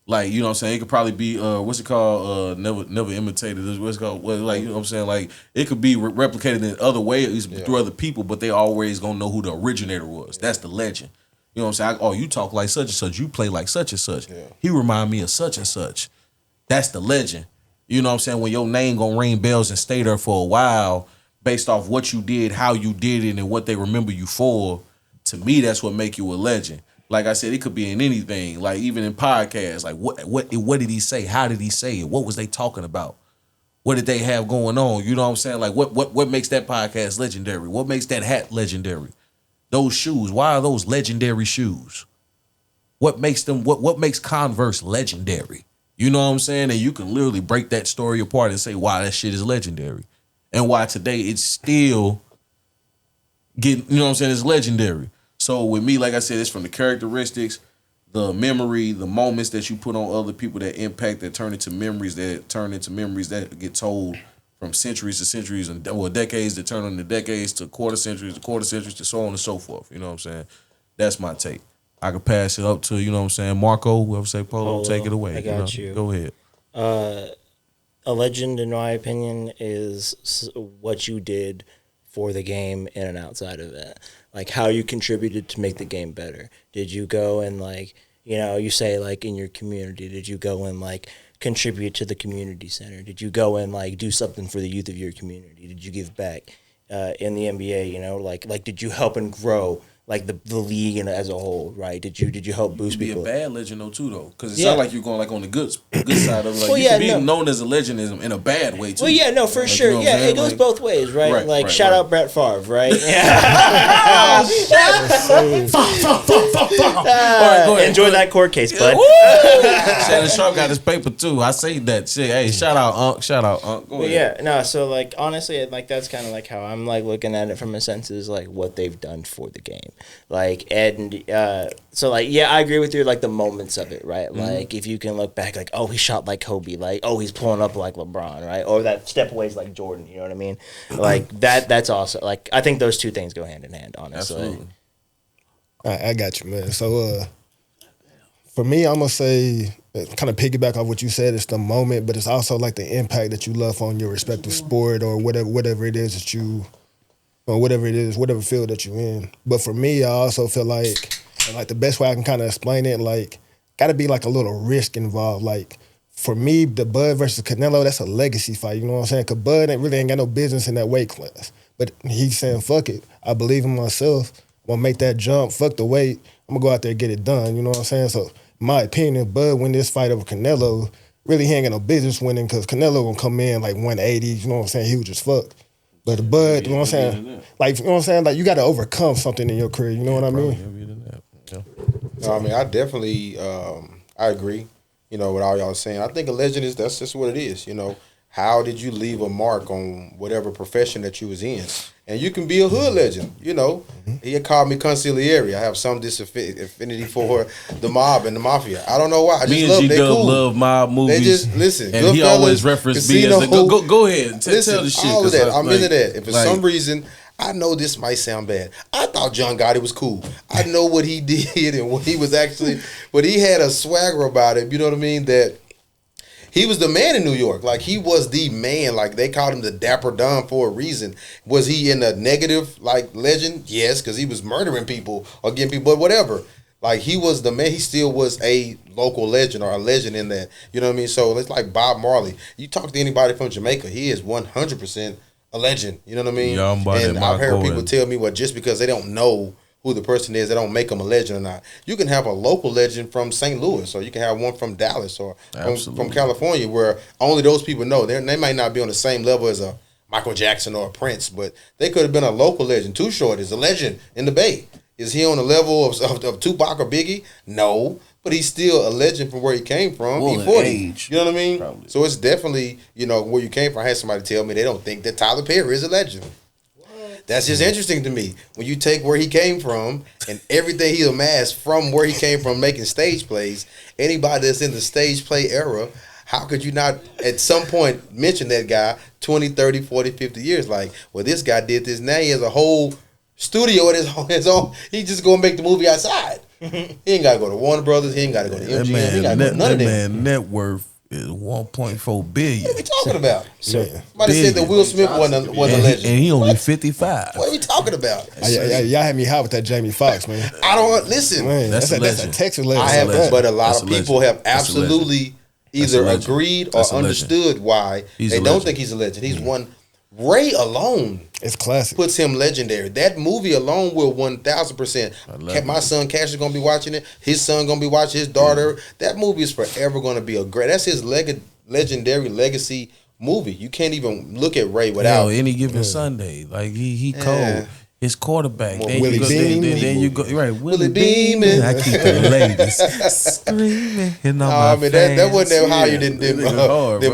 A: Like, you know what I'm saying? It could probably be what's it called? Never imitated. What's it called? Well, like, you know what I'm saying? Like, it could be replicated in other ways through other people, but they always gonna know who the originator was. That's the legend. You know what I'm saying? Oh, you talk like such and such. You play like such and such. Yeah. He remind me of such and such. That's the legend. You know what I'm saying? When your name gonna ring bells and stay there for a while based off what you did, how you did it, and what they remember you for, to me, that's what make you a legend. Like I said, it could be in anything, like even in podcasts. Like what did he say? How did he say it? What was they talking about? What did they have going on? You know what I'm saying? Like what makes that podcast legendary? What makes that hat legendary? Those shoes, why are those legendary shoes? What makes them what makes Converse legendary? You know what I'm saying? And you can literally break that story apart and say why that shit is legendary. And why today it's still getting, you know what I'm saying, it's legendary. So with me, like I said, it's from the characteristics, the memory, the moments that you put on other people that impact, that turn into memories, that get told from centuries to centuries, and decades that turn into decades to quarter centuries to so on and so forth. You know what I'm saying? That's my take. I could pass it up to, you know what I'm saying, Marco, whoever say Polo, take it away.
D: I got you.
A: Go ahead.
D: A legend, in my opinion, is what you did for the game in and outside of it. Like how you contributed to make the game better. Did you go and like, you know, you say like in your community, did you go and like contribute to the community center? Did you go and like do something for the youth of your community? Did you give back in the NBA, you know, like did you help and grow like the league and as a whole, right? Did you help boost people?
A: Be a bad legend though too though, because it sounds like you're going like on the good side of it. Like you can be known as a legend in a bad way too.
D: Well, yeah, no, for like, sure. You know it goes both ways, right? Like shout out Brett Favre, right? Enjoy that court case, bud.
A: Shannon Sharp got his paper too. I say that shit. Hey, shout out Unc. Go ahead.
D: Yeah, no. So like honestly, like that's kind of like how I'm like looking at it from a sense is like what they've done for the game. Like and so like yeah, I agree with you. Like the moments of it, right? Like if you can look back, like oh he shot like Kobe, like oh he's pulling up like LeBron, right? Or that step away's like Jordan. You know what I mean? Like that's also like I think those two things go hand in hand. Honestly,
A: absolutely.
F: I got you, man. So for me, I'm gonna say kind of piggyback off what you said. It's the moment, but it's also like the impact that you left on your respective sport or whatever it is that you. Or whatever it is, whatever field that you're in. But for me, I also feel like the best way I can kind of explain it, like, got to be like a little risk involved. Like, for me, the Bud versus Canelo, that's a legacy fight. You know what I'm saying? Because Bud ain't got no business in that weight class. But he's saying, fuck it. I believe in myself. I'm going to make that jump. Fuck the weight. I'm going to go out there and get it done. You know what I'm saying? So, in my opinion, Bud win this fight over Canelo, really he ain't got no business winning because Canelo going to come in like 180. You know what I'm saying? Huge as fuck. But the Bud, you know what I'm saying? Like, you know what I'm saying? Like, you got to overcome something in your career. You know what I mean?
E: No, I mean, I definitely, I agree, you know, with all y'all saying. I think a legend that's just what it is, you know. How did you leave a mark on whatever profession that you was in? And you can be a hood legend, you know. He called me consigliere. I have some affinity for the mob and the mafia. I don't know why. I just love they cool.
A: Love mob movies.
E: They just listen.
A: And he always referenced me as the go ahead. Tell the shit.
E: All of that. I'm into that. And for some reason, I know this might sound bad. I thought John Gotti was cool. I know what he did and what he was actually, but he had a swagger about him. You know what I mean? That he was the man in New York. Like, he was the man. Like, they called him the Dapper Don for a reason. Was he in a negative, like, legend? Yes, because he was murdering people or getting people, but whatever. Like, he was the man. He still was a local legend or a legend in that. You know what I mean? So, it's like Bob Marley. You talk to anybody from Jamaica, he is 100% a legend. You know what I mean? And I've heard people tell me, well, just because they don't know who the person is, they don't make them a legend or not. You can have a local legend from St. Louis, or you can have one from Dallas or from California, where only those people know. They might not be on the same level as a Michael Jackson or a Prince, but they could have been a local legend. Too Short is a legend in the Bay. Is he on the level of Tupac or Biggie? No, but he's still a legend from where he came from. He's 40. Age, you know what I mean? Probably. So it's definitely, you know, where you came from. I had somebody tell me they don't think that Tyler Perry is a legend. That's just interesting to me. When you take where he came from and everything he amassed from where he came from making stage plays, anybody that's in the stage play era, how could you not at some point mention that guy 20, 30, 40, 50 years? Like, well, this guy did this. Now he has a whole studio at his own. He just going to make the movie outside. He ain't got to go to Warner Brothers. He ain't got to go to MGM. He ain't got to go to none of them.
G: Man, net worth is 1.4 billion.
E: What are you talking about? Somebody said that Will Smith wasn't a legend.
G: And he only 55.
E: What are you talking about?
F: Y'all had me hot with that Jamie Foxx, man.
E: I don't listen.
F: Man, that's a Texas legend.
E: But a lot of people have absolutely either agreed or understood why they don't think he's a legend. He's one. Ray alone,
F: it's classic,
E: puts him legendary. That movie alone will 1,000%. My son Cash is gonna be watching it. His son gonna be watching. His daughter. That movie is forever gonna be a great. That's his legendary legacy movie. You can't even look at Ray without
G: any given Sunday. Like he cold. His quarterback. Then
F: Willie Beeman.
G: Then you go right.
E: Willie Beeman.
G: I keep the ladies screaming.
E: I mean that wasn't that higher than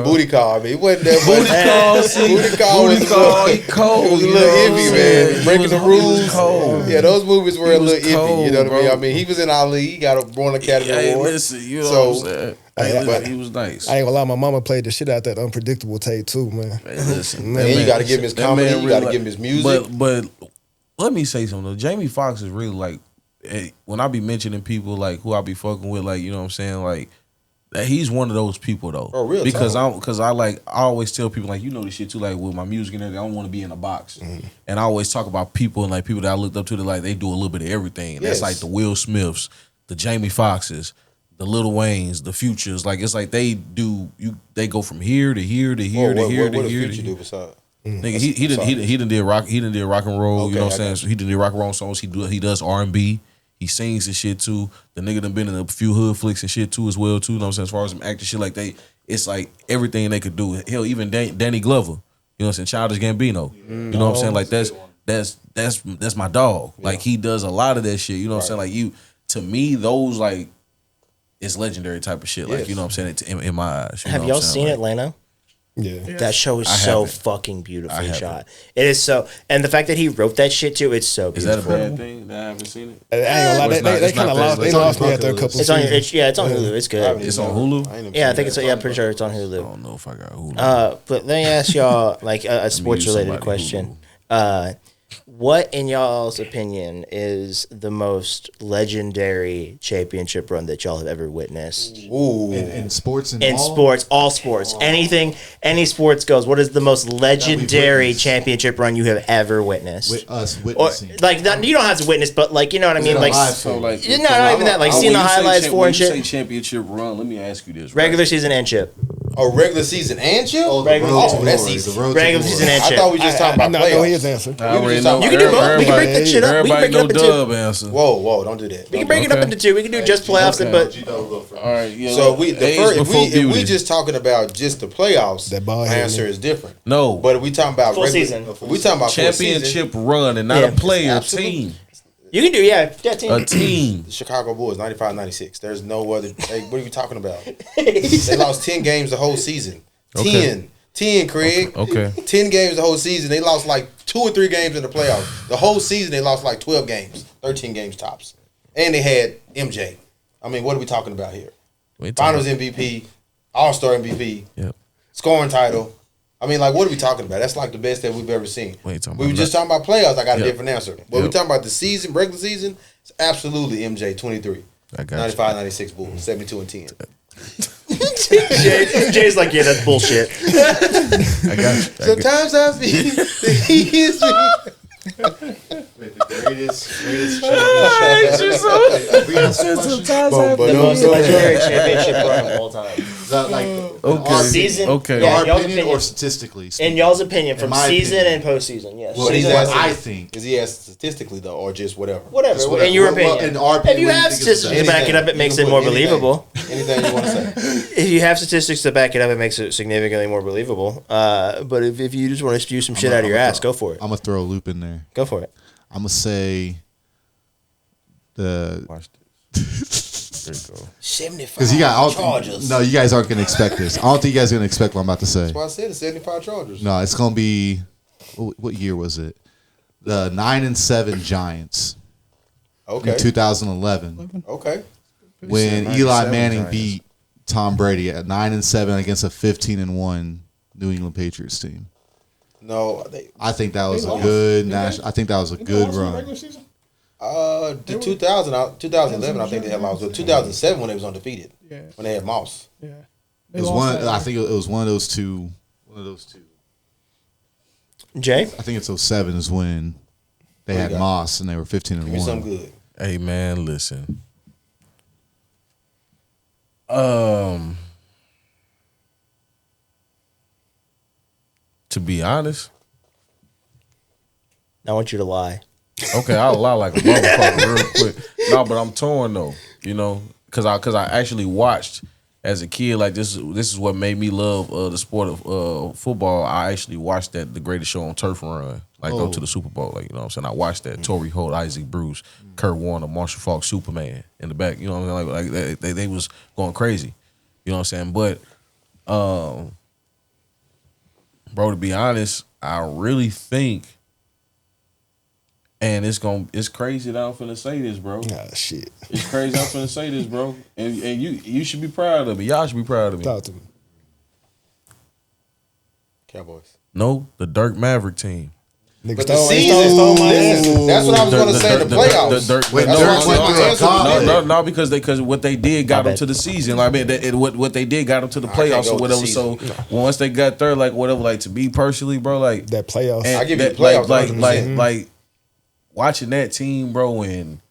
E: booty call. I mean it wasn't that booty call. He cold. It was a little iffy, man. Breaking the rules. Yeah, those movies were a little iffy. You know what I mean? I mean he was in Ali. He got a Born Academy Award.
G: Listen, you know what I'm saying? But he was nice.
F: I ain't gonna lie, my mama played the shit out that Unpredictable tape too, man.
G: Hey, listen,
E: man, you gotta give him his comedy. You gotta give him his music.
G: But let me say something though. Jamie Foxx is really like, when I be mentioning people like who I be fucking with, like, you know what I'm saying, like, that he's one of those people though.
E: Oh, really?
G: Because I always tell people, like, you know this shit too, like with my music and everything, I don't want to be in a box. And I always talk about people and like people that I looked up to that like they do a little bit of everything. And that's like the Will Smiths, the Jamie Foxxes, the Lil Waynes, the Futures. Like it's like they go from here to here to here to here to here. What does
E: Future do besides?
G: Nigga, he done did rock and roll. Okay, you know what I'm saying? So he done did rock and roll songs. He does R&B. He sings and shit too. The nigga done been in a few hood flicks and shit too as well too. You know what I'm saying? As far as some acting shit, like it's like everything they could do. Hell, even Danny Glover. You know what I'm saying? Childish Gambino. You know what I'm saying? Like that's my dog. Yeah. Like he does a lot of that shit. You know what I'm saying? Like to me, those like it's legendary type of shit. Like you know what I'm saying? In my eyes.
D: Have y'all seen Atlanta?
F: Yeah.
D: That show is so fucking beautifully shot. It is so, and the fact that he wrote that shit too, it's so beautiful.
G: Is that a bad thing that I haven't seen it?
F: I ain't gonna lie, they kind of lost me after a couple.
D: It's on Hulu. It's good.
G: It's on Hulu.
D: Yeah, I think it's. Yeah, I'm pretty sure it's on Hulu.
G: I don't know if I got Hulu.
D: But let me ask y'all like a sports related question. What, in y'all's opinion, is the most legendary championship run that y'all have ever witnessed?
C: Ooh. In sports and
D: all sports. Anything, any sports goes. What is the most legendary championship run you have ever witnessed?
C: With us witnessing.
D: Or, like, you don't have to witness, but like, you know what I mean? Like,
G: not
D: even that. Like, seeing the highlights for and shit.
G: When you say championship run, let me ask you this.
D: Regular season and chip.
E: Oh, regular season and chip?
D: That's easy. Regular season and chip.
E: I thought we just talking about playoffs.
F: I know his answer.
D: You can do both. We can break that shit up. We can break it up into
G: dub answer.
E: Whoa, don't do that.
D: We can break it up into two. We can do just playoffs, but
G: all right. Yeah,
E: so if we just talking about just the playoffs, my answer is different.
G: No,
E: but if we talking about
D: full season,
E: we talking about
G: championship run and not a player, a team.
D: You can do team.
G: A team.
E: The Chicago Bulls, 95-96. There's no other. Hey, what are you talking about? They lost 10 games the whole season. 10, Craig.
G: Okay.
E: 10 games the whole season. They lost like 2 or 3 games in the playoffs. The whole season they lost like 12 games, 13 games tops. And they had MJ. I mean, what are we talking about here? Finals MVP, All-Star MVP, scoring title. I mean, like, what are we talking about? That's like the best that we've ever seen. We were just talking about playoffs. I got a different answer. But we're talking about the season, regular season. It's absolutely MJ 23. 95-96 Bulls, 72 and 10.
D: Jay's like, yeah, that's bullshit.
G: I got you.
E: Sometimes I feel that he is
C: the greatest
D: the most legendary championship run of all time.
C: Is that like
D: season?
C: Okay.
D: Yeah,
C: our opinion or statistically?
D: In y'all's opinion, from season and postseason, yes.
C: Well, he's asking, I think.
E: Is he asking statistically though, or just whatever?
D: Whatever. In your opinion. If you have statistics to back it up, it makes it more believable.
E: Anything you want to say?
D: If you have statistics to back it up, it makes it significantly more believable. But if you just want to spew some shit out of your ass, go for it.
C: I'm gonna throw a loop in there.
D: Go for it.
C: I'm gonna say
G: Watch this. There you go.
E: 75 charges.
C: No, you guys aren't gonna expect this. I don't think you guys are gonna expect what I'm about to say.
E: That's why I said it's 75 charges.
C: No, it's gonna be. What year was it? The 9-7 Giants.
E: Okay.
C: In 2011.
E: Okay.
C: When Eli Manning beat Tom Brady at 9-7 against a 15-1 New England Patriots team.
E: No,
C: I think that was a good national. I think that was a good run.
E: The 2011, I think they had lost. But 2007 when they was undefeated.
B: Yeah.
E: When they had Moss.
B: Yeah.
C: It was one. I think it was one of those two.
D: Jay?
C: I think it's 07 is when they had Moss and they were 15-1.
E: Give me something good.
G: Hey man, listen. To be honest,
D: I want you to lie.
G: okay, I'll lie like a motherfucker real quick. No, but I'm torn though, because I actually watched as a kid. Like this is what made me love the sport of football. I actually watched The Greatest Show on Turf Run, go to the Super Bowl. Like, you know what I'm saying? I watched that. Torrey Holt, Isaac Bruce, Kurt Warner, Marshall Faulk, Superman in the back. You know what I'm saying? Like they was going crazy. You know what I'm saying? But, bro, to be honest, I really think, and it's crazy that I'm finna say this, bro.
F: Ah, shit.
G: It's crazy I'm finna say this, bro. And you should be proud of me. Y'all should be proud of me.
F: Talk to me.
E: Cowboys.
G: No, the Dirk Maverick team.
E: But the season, listen, that's what I was going to say. The playoffs.
G: No, because what they did got them to the season. Like, I mean, what they did got them to the playoffs or whatever. So once they got there, like whatever, like to me personally, bro, like
F: that playoffs.
E: I give you the playoffs.
G: Like watching that team, bro, and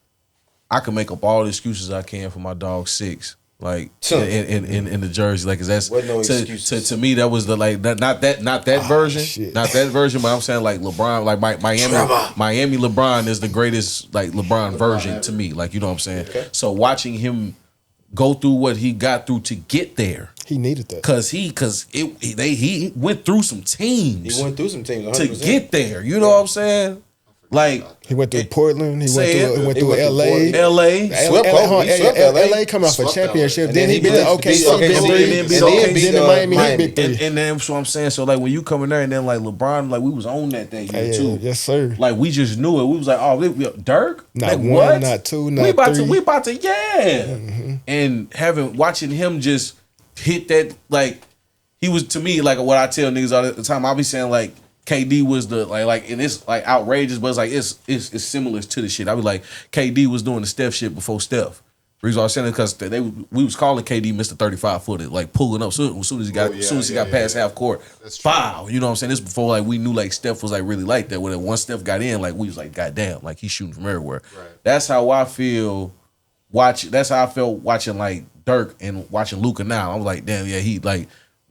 G: I can make up all the excuses I can for my dog 6. Like in the jersey, like, 'cause that's to me that was the not that version, not that version, but I'm saying like LeBron, like Miami LeBron is the greatest like LeBron version to me, like, you know what I'm saying. Okay. So watching him go through what he got through to get there,
F: he needed that
G: because he went through some teams.
E: He went through some teams
G: 100%. To get there. You know what I'm saying? Like
F: he went through Portland, he went through LA.
G: LA
F: coming off a championship. Then he beat the OKC,
G: then
F: the Miami Heat beat 3.
G: And then that's what I'm saying. So like when you come in there and then like LeBron, like we was on that year too.
F: Yes, sir.
G: Like we just knew it. We was like, oh, Dirk?
F: Not
G: like,
F: one,
G: what?
F: not two, not three.
G: We about to And watching him just hit that, like, he was, to me, like what I tell niggas all the time, I'll be saying like KD was the like and it's like outrageous, but it's like it's similar to the shit. I was like, KD was doing the Steph shit before Steph. The reason I was saying it because we was calling KD Mr. 35-footer, like pulling up as soon as he got past half court. Foul. You know what I'm saying? This before like we knew like Steph was like really like that. When once Steph got in, like we was like, goddamn, like he's shooting from everywhere. Right. That's how I feel that's how I felt watching like Dirk and watching Luka now. I was like, damn, yeah, he like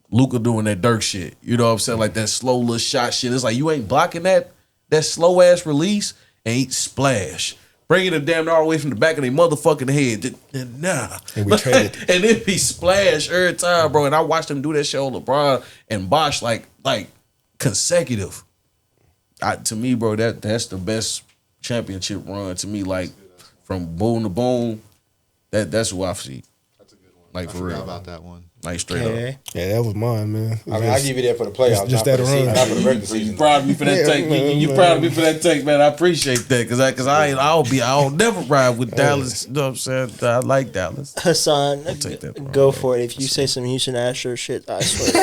G: Luka doing that Dirk shit. You know what I'm saying? Like that slow little shot shit. It's like you ain't blocking that slow ass release and he splash. Bringing them damn near all the way from the back of their motherfucking head. Nah.
F: And we traded.
G: And it be splash every time, bro. And I watched them do that shit on LeBron and Bosh like consecutive. To me, bro, that's the best championship run to me. Like from boom to boom, that's what I see.
C: That's a good one.
G: Like for real.
C: About that one.
G: Like straight up.
F: Yeah, that was mine, man.
E: I mean, I give you that for the playoffs,
F: just
E: not
F: that
E: for the
F: run.
E: season, not for the regular season.
G: You proud of me for that take? You proud of me for that take, man? I appreciate that because I'll never ride with Dallas. You know what I'm saying? I like Dallas.
D: Hassan,
G: take that
D: go for it. If you say some Houston Astros shit, I swear to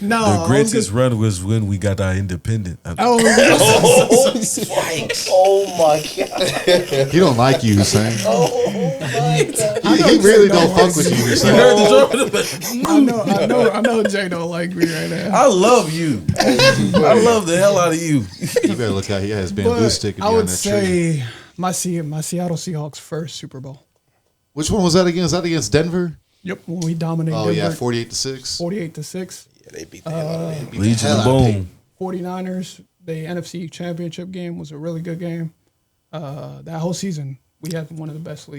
D: God.
G: The greatest run was when we got our independent.
D: Oh my God!
C: He don't like you, Hussein.
D: Oh my God!
C: He really don't fuck with you, Hussein.
B: I know Jay don't like me right now.
G: I love you. I love the hell out of you.
C: You better look out. He has bamboo stick
B: I would
C: that
B: say
C: tree.
B: my Seattle Seahawks first Super Bowl.
C: Which one was that against? Was that against Denver?
B: Yep, when we dominated.
C: Oh
B: Denver,
C: 48-6.
B: 48-6.
E: Yeah, they beat the hell out of them.
G: Legion of Boom.
B: 49ers. The NFC Championship game was a really good game. That whole season, we had one of the best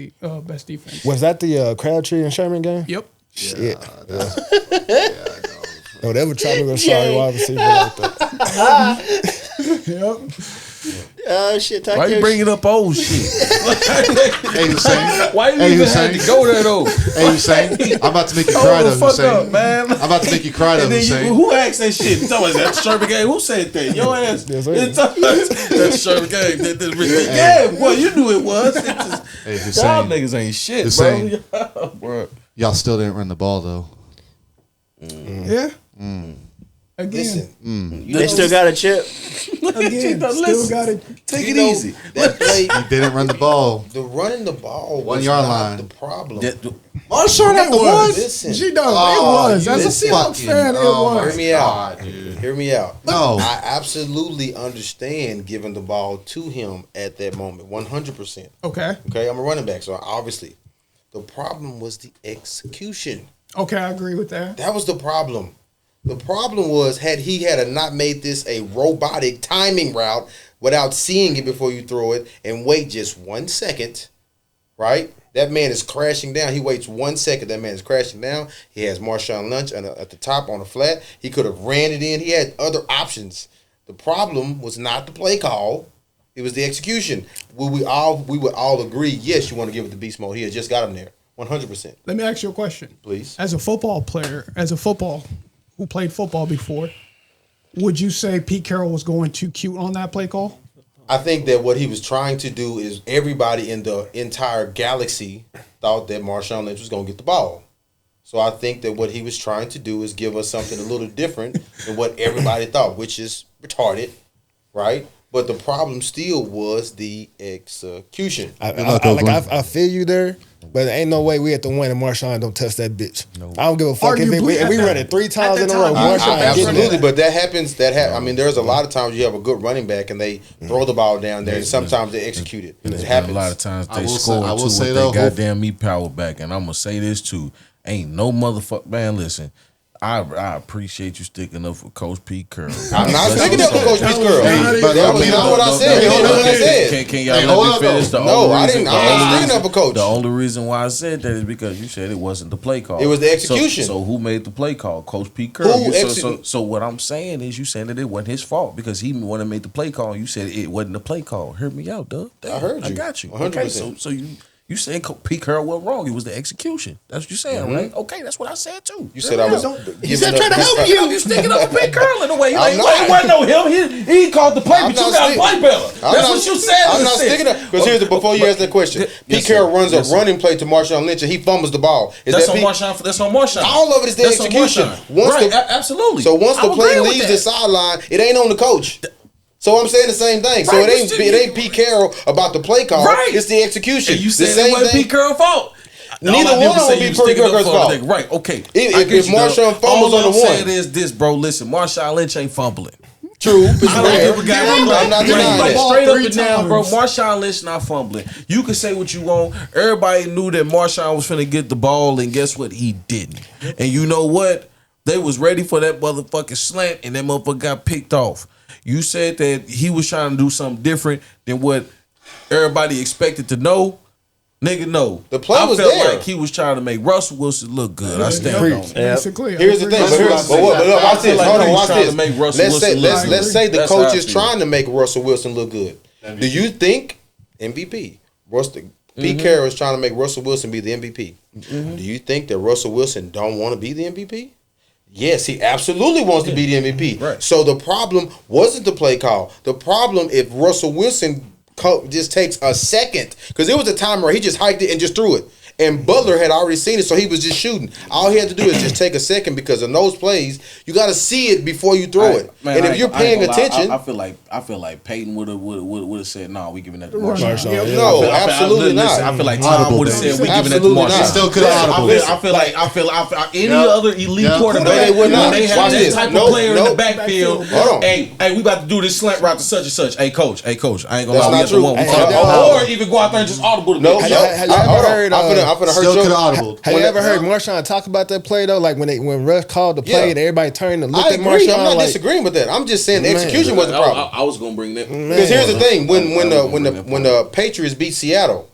B: defense.
F: Was that the Crabtree and Sherman game?
B: Yep.
F: Shit. No, they would try to go sorry wide receiver like that.
B: Yep.
D: Shit.
G: Why you bringing up old shit?
C: Hey, Hussein.
G: Why you even had to go there though?
C: Hey, Hussein. I'm about to make you cry though, Hussein.
G: Up, man.
C: I'm about to make you cry though, Hussein.
G: Who asked that shit? Tell us that Sherman game. Who said that? Your ass. That's Sherman game. Yeah, boy, you knew it was.
C: Hey, Hussein.
G: Y'all niggas ain't shit,
C: Hussein.
G: bro.
C: Y'all still didn't run the ball though.
B: Yeah. Again,
D: they still got a chip.
B: Again, still got to
A: take it easy.
E: That play,
C: He didn't run the ball.
E: the running the ball
C: 1 yard
E: not
C: line.
E: the problem.
C: Marshawn at the one.
E: Listen,
B: G-Dog, it was. As a Seahawks fan, it was.
E: hear me out. Hear me out.
C: No.
E: I absolutely understand giving the ball to him at that moment, 100%.
B: Okay.
E: Okay, I'm a running back, so obviously, the problem was the execution.
B: Okay, I agree with that.
E: That was the problem. The problem was had he not made this a robotic timing route without seeing it before you throw it and wait just 1 second, right? That man is crashing down. He waits 1 second. That man is crashing down. He has Marshawn Lynch at the top on the flat. He could have ran it in. He had other options. The problem was not the play call. It was the execution. We would all agree, yes, you want to give it to beast mode. He had just got him there, 100%.
B: Let me ask you a question.
E: Please.
B: As a football player, who played football before, would you say Pete Carroll was going too cute on that play call?
E: I think that what he was trying to do is everybody in the entire galaxy thought that Marshawn Lynch was going to get the ball. So I think that what he was trying to do is give us something a little different than what everybody thought, which is retarded, right? But the problem still was the execution.
F: I feel you there, but there ain't no way we at the win and Marshawn don't touch that bitch. No. I don't give a fuck if we run it 3 times in a row. Marshawn
E: absolutely, but that happens. I mean, there's a lot of times you have a good running back and they throw the ball down there, and sometimes they execute it. It happens.
G: A lot of times they score too with their goddamn meat power back, and I'm gonna say this too: ain't no motherfucker, man. Listen. I appreciate you sticking up for Coach Pete Carroll.
E: I'm not sticking up for Coach Pete Carroll. But that was not what I said.
G: Can y'all let me finish?
E: No, I didn't. I'm not sticking up for Coach.
G: The only reason why I said that is because you said it wasn't the play call.
E: It was the execution.
G: So who made the play call? Coach Pete Carroll. So what I'm saying is you saying that it wasn't his fault because he wanted to make the play call. You said it wasn't the play call. Hear me out, Doug.
E: I heard you.
G: I got you.
E: 100%.
G: Okay, so you saying Pete Carroll was wrong. It was the execution. That's what you saying, right? Okay, that's what I said too.
E: You said I was.
G: You said trying to help you. You sticking up for Pete Carroll in a way. It wasn't no him. He called the play, but you got to play better. That's what you said.
E: I'm not sticking up. Because before you ask that question, Pete Carroll runs a running play to Marshawn Lynch and he fumbles the ball.
G: That's on Marshawn.
E: All of it is the execution.
G: Right, absolutely.
E: So once the play leaves the sideline, it ain't on the coach. So I'm saying the same thing. So it ain't Pete Carroll about the play call. Right. It's the execution.
G: And you said it wasn't Pete Carroll's fault.
E: Neither one of them be Pete Carroll's fault.
G: Right, okay.
E: If Marshawn fumbles on the one.
G: All I'm saying is this, bro. Listen, Marshawn Lynch ain't fumbling.
E: True.
G: I'm not denying that. Straight up and down, bro.
B: times.
G: Marshawn Lynch not fumbling. You can say what you want. Everybody knew that Marshawn was finna get the ball, and guess what? He didn't. And you know what? They was ready for that motherfucking slant, and that motherfucker got picked off. You said that he was trying to do something different than what everybody expected to know. Nigga, no.
E: The play was
G: felt
E: there.
G: like he was trying to make Russell Wilson look good. I stand on it.
B: Basically,
E: here's the thing. Watch this. Hold on. Watch this. Let's say the coach is trying to make Russell Wilson look good. MVP. Do you think MVP? Pete Carroll is trying to make Russell Wilson be the MVP. Do you think that Russell Wilson don't want to be the MVP? Yes, he absolutely wants to be the MVP.
G: Right.
E: So the problem wasn't the play call. The problem if Russell Wilson just takes a second, because it was a time where he just hiked it and just threw it. And Butler had already seen it, so he was just shooting. All he had to do is just take a second, because in those plays, you got to see it before you throw it.
G: Man,
E: and if you're paying attention,
G: I feel like Peyton would have said, "No, we giving that to
B: Marshawn."
G: Marshawn.
E: No, absolutely not.
G: I feel like Tom would have said, "We giving that to
E: Absolutely
G: Marshawn."
E: not.
C: Still could have audible.
G: I feel like any other elite quarterback,
E: they would not.
G: when they have
E: Watch
G: that
E: this.
G: type
E: No,
G: of player in
E: no.
G: the backfield.
E: Hold on.
G: Hey, we about to do this slant route to such and such. Hey, coach, I ain't gonna
E: That's
G: lie, we
E: not
G: got the
E: true.
G: one.
E: Hey,
G: Or even go out there and just audible.
E: No,
F: Have you ever heard?
E: I'm finna hurt
C: Still
E: you.
C: could have audible.
F: Have you ever heard Marshawn talk about that play though? Like when Russ called the play and everybody turned to look
E: I
F: at
E: agree.
F: Marshawn.
E: I'm not
F: like,
E: disagreeing with that. I'm just saying the execution was the problem.
G: I was gonna bring that.
E: Because here's the thing: when the Patriots beat Seattle,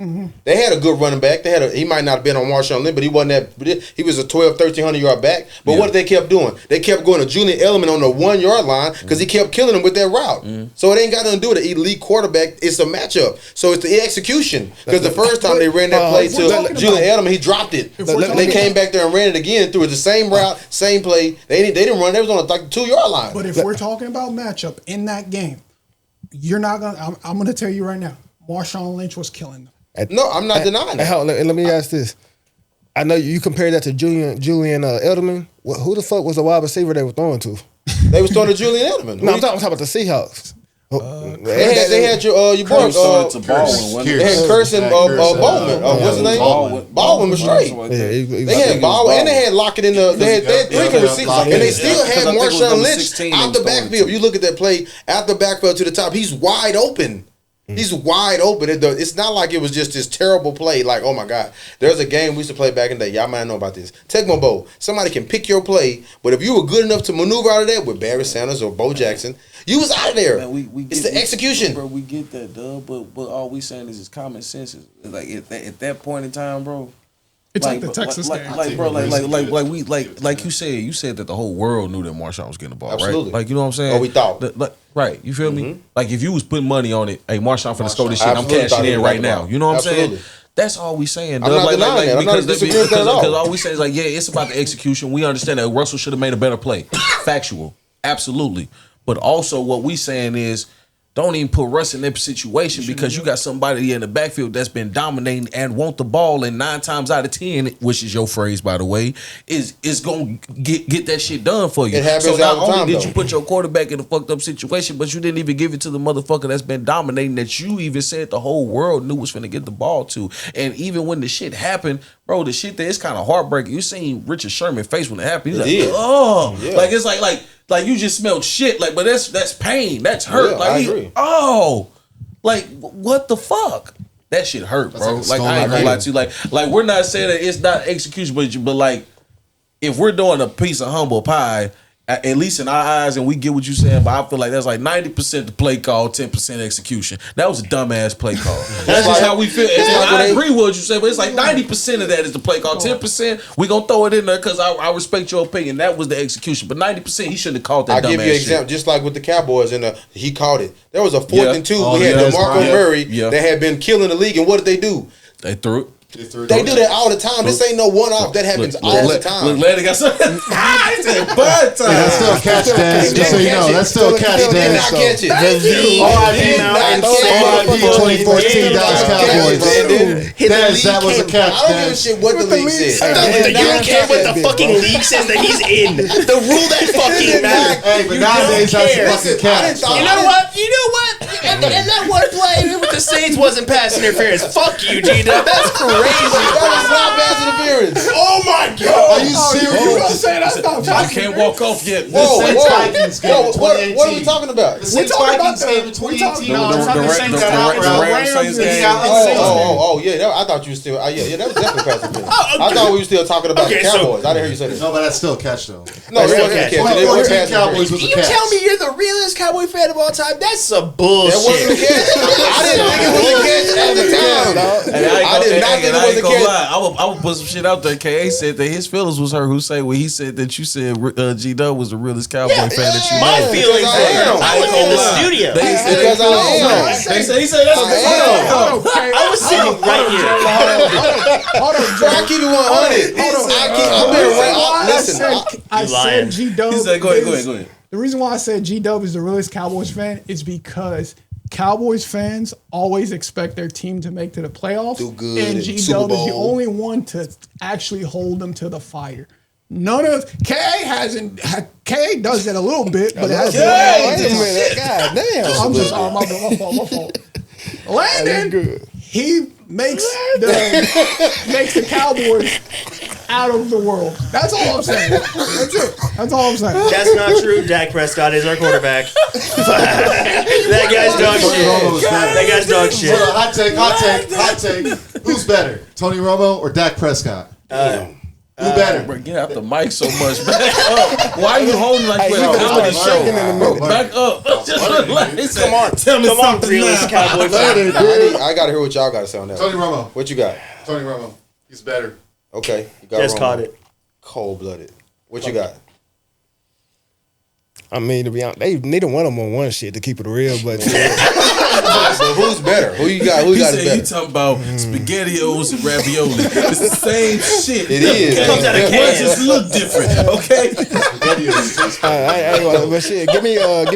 E: they had a good running back. He might not have been on Marshawn Lynch, but he wasn't that. He was a 1,300 yard back. But what they kept doing? They kept going to Julian Edelman on the 1 yard line because he kept killing them with that route. So it ain't got nothing to do with the elite quarterback. It's a matchup. So it's the execution. Because the first time they ran that play to Julian Edelman, he dropped it. They came back there and ran it again through the same route, same play. They didn't run. They was on like the 2 yard line.
B: But if we're talking about matchup in that game, you're not gonna. I'm gonna tell you right now, Marshawn Lynch was killing them.
E: No, I'm not denying that.
F: Let me ask this. I know you compared that to Julian Edelman. Who the fuck was the wide receiver they were throwing to?
E: They was throwing to Julian Edelman.
F: No, I'm talking about the Seahawks.
E: They had your boy. They had Curse and Bowman. What's his name? Baldwin was straight. They had Baldwin and they had Lockett in the. They had 3 receivers, and they still had Marshawn Lynch out the backfield. You look at that play out the backfield to the top. He's wide open. He's wide open. It's not like it was just this terrible play. Like, oh my God, there's a game we used to play back in the day. Y'all might know about this. Tecmo Bowl. Somebody can pick your play, but if you were good enough to maneuver out of that with Barry Sanders or Bo Jackson, you was out of there. Man, it's the execution,
A: bro. We get that, Doug. But all we saying is common sense. Like at that point in time, bro.
B: It's like the Texas game.
G: Like you said that the whole world knew that Marshawn was getting the ball,
E: Absolutely.
G: right? Like, you know what I'm saying?
E: Oh, we thought.
G: Right, you feel me? Like, if you was putting money on it, hey, Marshawn finna score this shit, I'm cashing in right now. You know what I'm saying? That's all we saying.
E: I'm not denying that. I'm not disagreeing with that at all.
G: Because all we say is like, yeah, it's about the execution. We understand that Russell should have made a better play. Factual. Absolutely. But also what we saying is, don't even put Russ in that situation because you got somebody in the backfield that's been dominating and want the ball, and 9 times out of 10, which is your phrase by the way, is gonna get that shit done for you.
E: It happens
G: so not
E: all the time,
G: only did
E: though.
G: you put your quarterback in a fucked up situation, but you didn't even give it to the motherfucker that's been dominating that you even said the whole world knew was finna get the ball to. And even when the shit happened, bro, the shit there is kind of heartbreaking. You seen Richard Sherman's face when it happened. He's like, oh, yeah. Like it's like you just smelled shit. Like, but that's pain. That's hurt.
E: Yeah,
G: like,
E: I agree.
G: Like, what the fuck? That shit hurt, bro.
C: That's
G: Like, I ain't gonna lie to you. Like we're not saying that it's not execution, but like, if we're doing a piece of humble pie, at least in our eyes, and we get what you're saying, but I feel like that's like 90% the play call, 10% execution. That was a dumbass play call. That's just how we feel. I agree with what you say, but it's like 90% of that is the play call. 10%, we gonna throw it in there because I respect your opinion. That was the execution. But 90%, he shouldn't have called that dumbass shit.
E: I'll give you an example, just like with the Cowboys, he called it. There was a 4th and 2. We had DeMarco Murray that had been killing the league, and what did they do?
G: They threw it.
E: They do that all the time. This ain't no one-off. That happens all the time.
G: Look, Larry got something. He said, "Bud time."
C: That's still a catch, Dan. Just so you know, that's still a catch, Dan.
E: Did not catch it.
C: RIP 2014 Dallas Cowboys. That was a catch,
E: I don't give a shit what the league says.
D: You don't care what the fucking league says that he's in. The rule that fucking matters.
C: Hey, but nowadays that's a fucking catch.
D: You know what? And that one play with the Saints wasn't pass interference. Fuck you, G-Dub. That's crazy.
E: That was not pass interference.
D: Oh my God.
C: Are you serious?
B: You gonna say that's not
G: I can't walk off yet.
E: Whoa,
C: Vikings game in 2018.
E: what are we talking about?
C: The Saints Vikings game in 2018.
E: I thought you were still. That was definitely pass interference. I thought we were still talking about the Cowboys. I didn't hear you say that.
C: No, but that's still a catch, though.
E: No, it wasn't a catch. It was pass
C: Cowboys was
E: interference.
C: a
D: You
C: catch.
D: tell me you're the realest Cowboy fan of all time? That's some bullshit.
E: That wasn't a catch. I didn't think it was a catch at the time. I did not think it was a catch.
G: I would put some shit out there. K.A. said that his feelings was hurt. Who say when he said that you said G-Dub was the realest Cowboy fan that you know.
D: My feelings were I was in the studio.
E: Because I am.
G: He said that's
D: I was sitting right here.
B: Hold on,
E: I keep it 100.
B: I said G-Dub.
G: He said, go ahead.
B: The reason why I said G-Dub is the realest Cowboys fan is because Cowboys fans always expect their team to make to the playoffs.
E: Do good.
B: And G-Dub is the only one to actually hold them to the fire. None of K does that a little bit, but it has
F: God damn.
B: I'm just my fault. Landon, he makes the Cowboys out of the world. That's all I'm saying. That's it. That's all I'm saying.
D: That's not true. Dak Prescott is our quarterback. That guy's dog shit. That guy's dog shit.
C: Hot take. Who's better, Tony Romo or Dak Prescott? Who better?
G: Bro, get out the mic so much. Back up. Why are you holding like we're a comedy show? Back up. Just relax.
D: Come on.
G: Tell me something
D: realest Cowboy fan.
E: I gotta hear what y'all gotta say on that.
C: Tony Romo.
E: What you got?
C: Tony Romo. He's better.
E: Okay. You got
D: Just
E: Romo.
D: caught it.
E: Cold-blooded. What you got?
F: I mean, to be honest, neither one of them on one shit to keep it real, but
E: So who's better? Who you got? Who
G: He
E: got
G: said
E: it
G: you
E: better?
G: talking about SpaghettiOs and ravioli. It's the same shit.
E: It is.
G: Okay?
E: It comes out of
G: It
E: can.
G: just look different. Okay.
F: but shit, give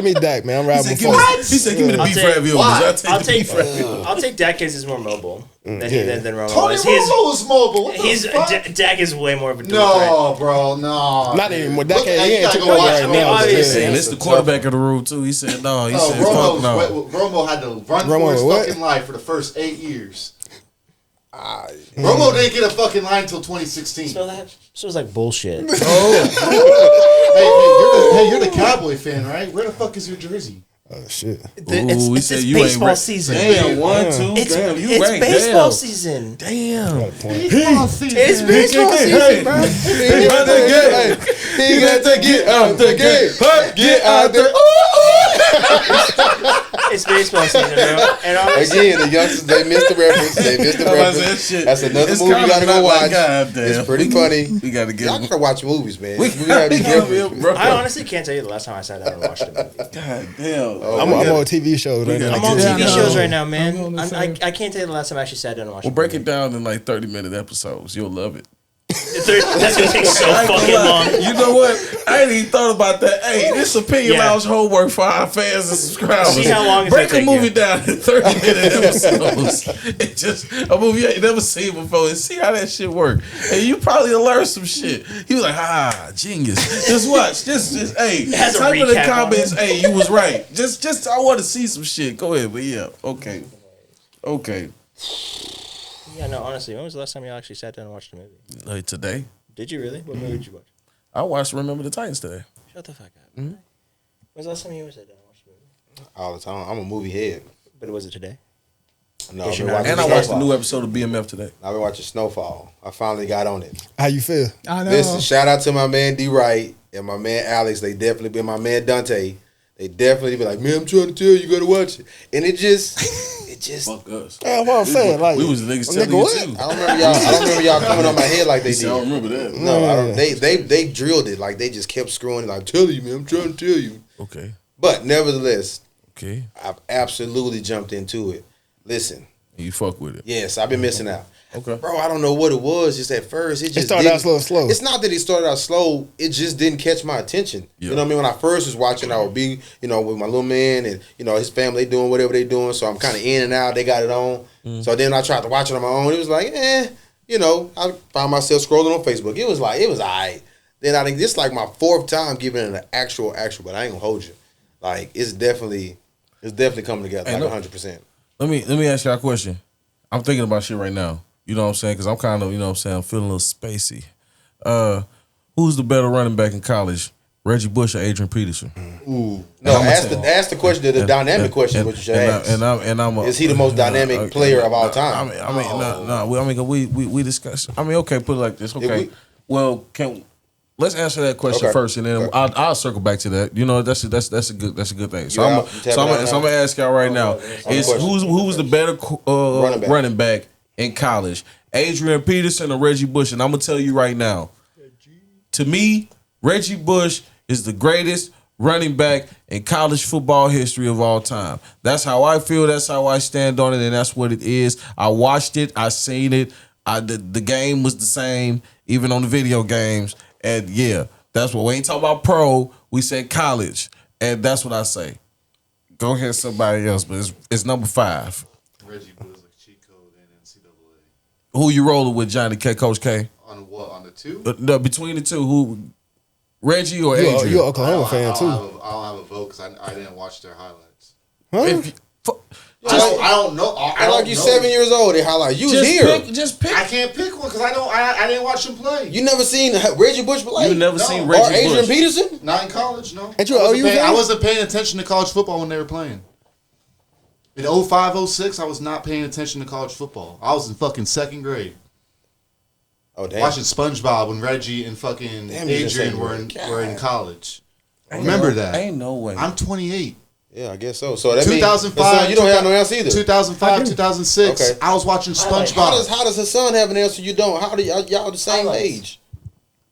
F: me Dak, man. I'm riding before.
G: He said, "Give me the beef raviolis."
D: I'll take Dak because he's more mobile. than Romo
C: Tony
D: was.
C: Romo was mobile. What the fuck?
D: Dak is way more of a dual
C: No, bro, no.
F: Not anymore.
C: Look,
F: Dak
C: you
F: ain't
C: gotta
F: too
C: go
F: old
C: watch
F: right
C: him.
F: now.
D: Obviously.
G: And it's the quarterback of the room too. He said no. He said fuck no.
C: Romo had to run
F: Romo
C: for his
F: what?
C: fucking life for the first 8 years. Romo didn't get a fucking line until 2016.
D: So that was like bullshit.
C: Hey, you're the Cowboy fan, right? Where the fuck is your jersey?
F: Oh shit.
D: It's baseball season.
G: Damn, 1, 2. Damn, you
D: It's
G: ranked.
D: baseball season.
G: Damn.
C: Baseball season.
D: It's baseball season, bro.
E: He got to get out the game. Get out there.
D: It's baseball season, bro. And honestly,
E: Again, the youngsters, they missed the reference. That's another
G: It's
E: movie you gotta go watch.
G: Goddamn.
E: It's pretty funny.
G: We gotta get
E: Y'all
G: him.
E: gotta watch movies, man.
G: We
E: gotta be different.
G: bro.
D: I honestly can't tell you the last time I sat down and watched a movie.
G: God damn.
F: I'm on TV shows right now.
D: I'm on
B: Yeah,
D: TV
B: I know.
D: shows right now,
B: I'm
D: man.
B: on the
D: I
B: same.
D: can't tell you the last time I actually sat down and watched.
G: We'll
D: a
G: break
D: movie.
G: it down in like 30-minute episodes. You'll love it.
D: That's gonna take so
G: I ain't gonna
D: fucking
G: lie.
D: long.
G: You know what? I ain't even thought about that. Hey, this opinion
D: Yeah.
G: lounge homework for our fans and subscribers.
D: See how long it's
G: Break a
D: gonna take
G: movie
D: you.
G: down in 30-minute episodes. It just a movie you ain't never seen before and see how that shit work. And you probably learn some shit. He was like, genius. Just watch. Just hey,
D: has a
G: type in the
D: recap on
G: comments, hey, you was right. Just I want to see some shit. Go ahead, but yeah, okay.
D: Yeah, no, honestly, when was the last time you actually sat down and watched a movie?
G: Like today,
D: Did you really? What movie did you watch?
G: I watched Remember the Titans today.
D: Shut the fuck up. When was the last time you ever sat down and watched a movie?
E: All the time. I'm a movie head.
D: But was it today?
E: No,
D: Guess
E: I've
D: you're
E: been
D: not.
E: watching
G: And I watched the
E: Snowfall.
G: new episode of BMF today.
E: I've been watching Snowfall. I finally got on it.
F: How you feel?
B: I know.
E: Listen, shout out to my man D Wright and my man Alex. They definitely been my man Dante. They definitely be like, man, I'm trying to tell you, you gotta watch it. And it just
G: Fuck us.
F: Yeah, what I'm saying, like
G: We was the niggas telling
F: nigga,
G: you
F: what?
G: too.
E: I don't remember y'all coming on my head like they
G: I don't
E: did.
G: remember that.
E: No, I don't. They drilled it like they just kept screwing it. Like, I'm telling you, man, I'm trying to tell you.
G: Okay.
E: But nevertheless,
G: Okay.
E: I've absolutely jumped into it. Listen,
G: And you fuck with it.
E: yes, I've been missing out.
G: Okay.
E: Bro, I don't know what it was. Just at first, it just
F: started out
E: didn't-
F: slow.
E: It's not that it started out slow. It just didn't catch my attention.
G: Yeah.
E: You know what I mean? When I first was watching, I would be, with my little man and his family doing whatever they doing. So I'm kind of in and out. They got it on. So then I tried to watch it on my own. It was like, I found myself scrolling on Facebook. It was alright. Then I think this is like my fourth time giving it an actual. But I ain't gonna hold you. Like it's definitely coming together
G: Hey,
E: like
G: look.
E: 100%.
G: Let me ask y'all a question. I'm thinking about shit right now. You know what I'm saying? Because I'm kind of, I'm feeling a little spacey. Who's the better running back in college? Reggie Bush or Adrian Peterson?
E: No, ask the question, the dynamic question, is what you should ask. Is he the most dynamic player of all time?
G: We discuss. Okay, put it like this. Okay, let's answer that question
E: Okay.
G: first, and then
E: Okay.
G: I'll circle back to that. That's a good thing. So
E: You're
G: I'm
E: out. You tapping out now?
G: gonna ask y'all right now: is
E: question.
G: who's the better
E: Running back.
G: in college? Adrian Peterson or Reggie Bush? And I'm gonna tell you right now. To me, Reggie Bush is the greatest running back in college football history of all time. That's how I feel. That's how I stand on it, and that's what it is. I watched it. I seen it. The game was the same, even on the video games. And yeah, that's what we ain't talking about pro. We said college, and that's what I say. Go ahead, somebody else, but it's number 5.
C: Reggie Bush like cheat code in NCAA.
G: Who you rolling with, Johnny K, Coach K?
C: On what? On the two?
G: No, between the two, who? Reggie or Adrian?
F: You're an Oklahoma fan
C: I
F: too.
C: don't have a vote because I didn't watch their highlights.
G: If you-
C: I don't know.
E: I like you 7 years old. They highlight you was
G: just
E: here.
G: just pick.
C: I can't pick one because I didn't watch them play.
E: You never seen Reggie Bush play?
G: You never
C: No.
G: seen
E: or
G: Reggie
E: Adrian
G: Bush.
E: Peterson?
C: Not in college, no.
F: Ain't you an OU fan?
C: I wasn't paying attention to college football when they were playing. In 05, 06, I was not paying attention to college football. I was in fucking second grade.
E: Oh damn!
C: Watching SpongeBob when Reggie and fucking
E: Damn, you just
C: Adrian
E: said
C: were in college.
G: Ain't
C: Remember
G: no-
C: that.
G: Ain't no way.
C: I'm 28.
E: Yeah, I guess so. So that means
C: 2005.
E: you don't have no answer either.
C: 2005, 2006.
E: Okay.
C: I was watching SpongeBob.
E: How does his son have an answer? You don't. How do y'all the same age?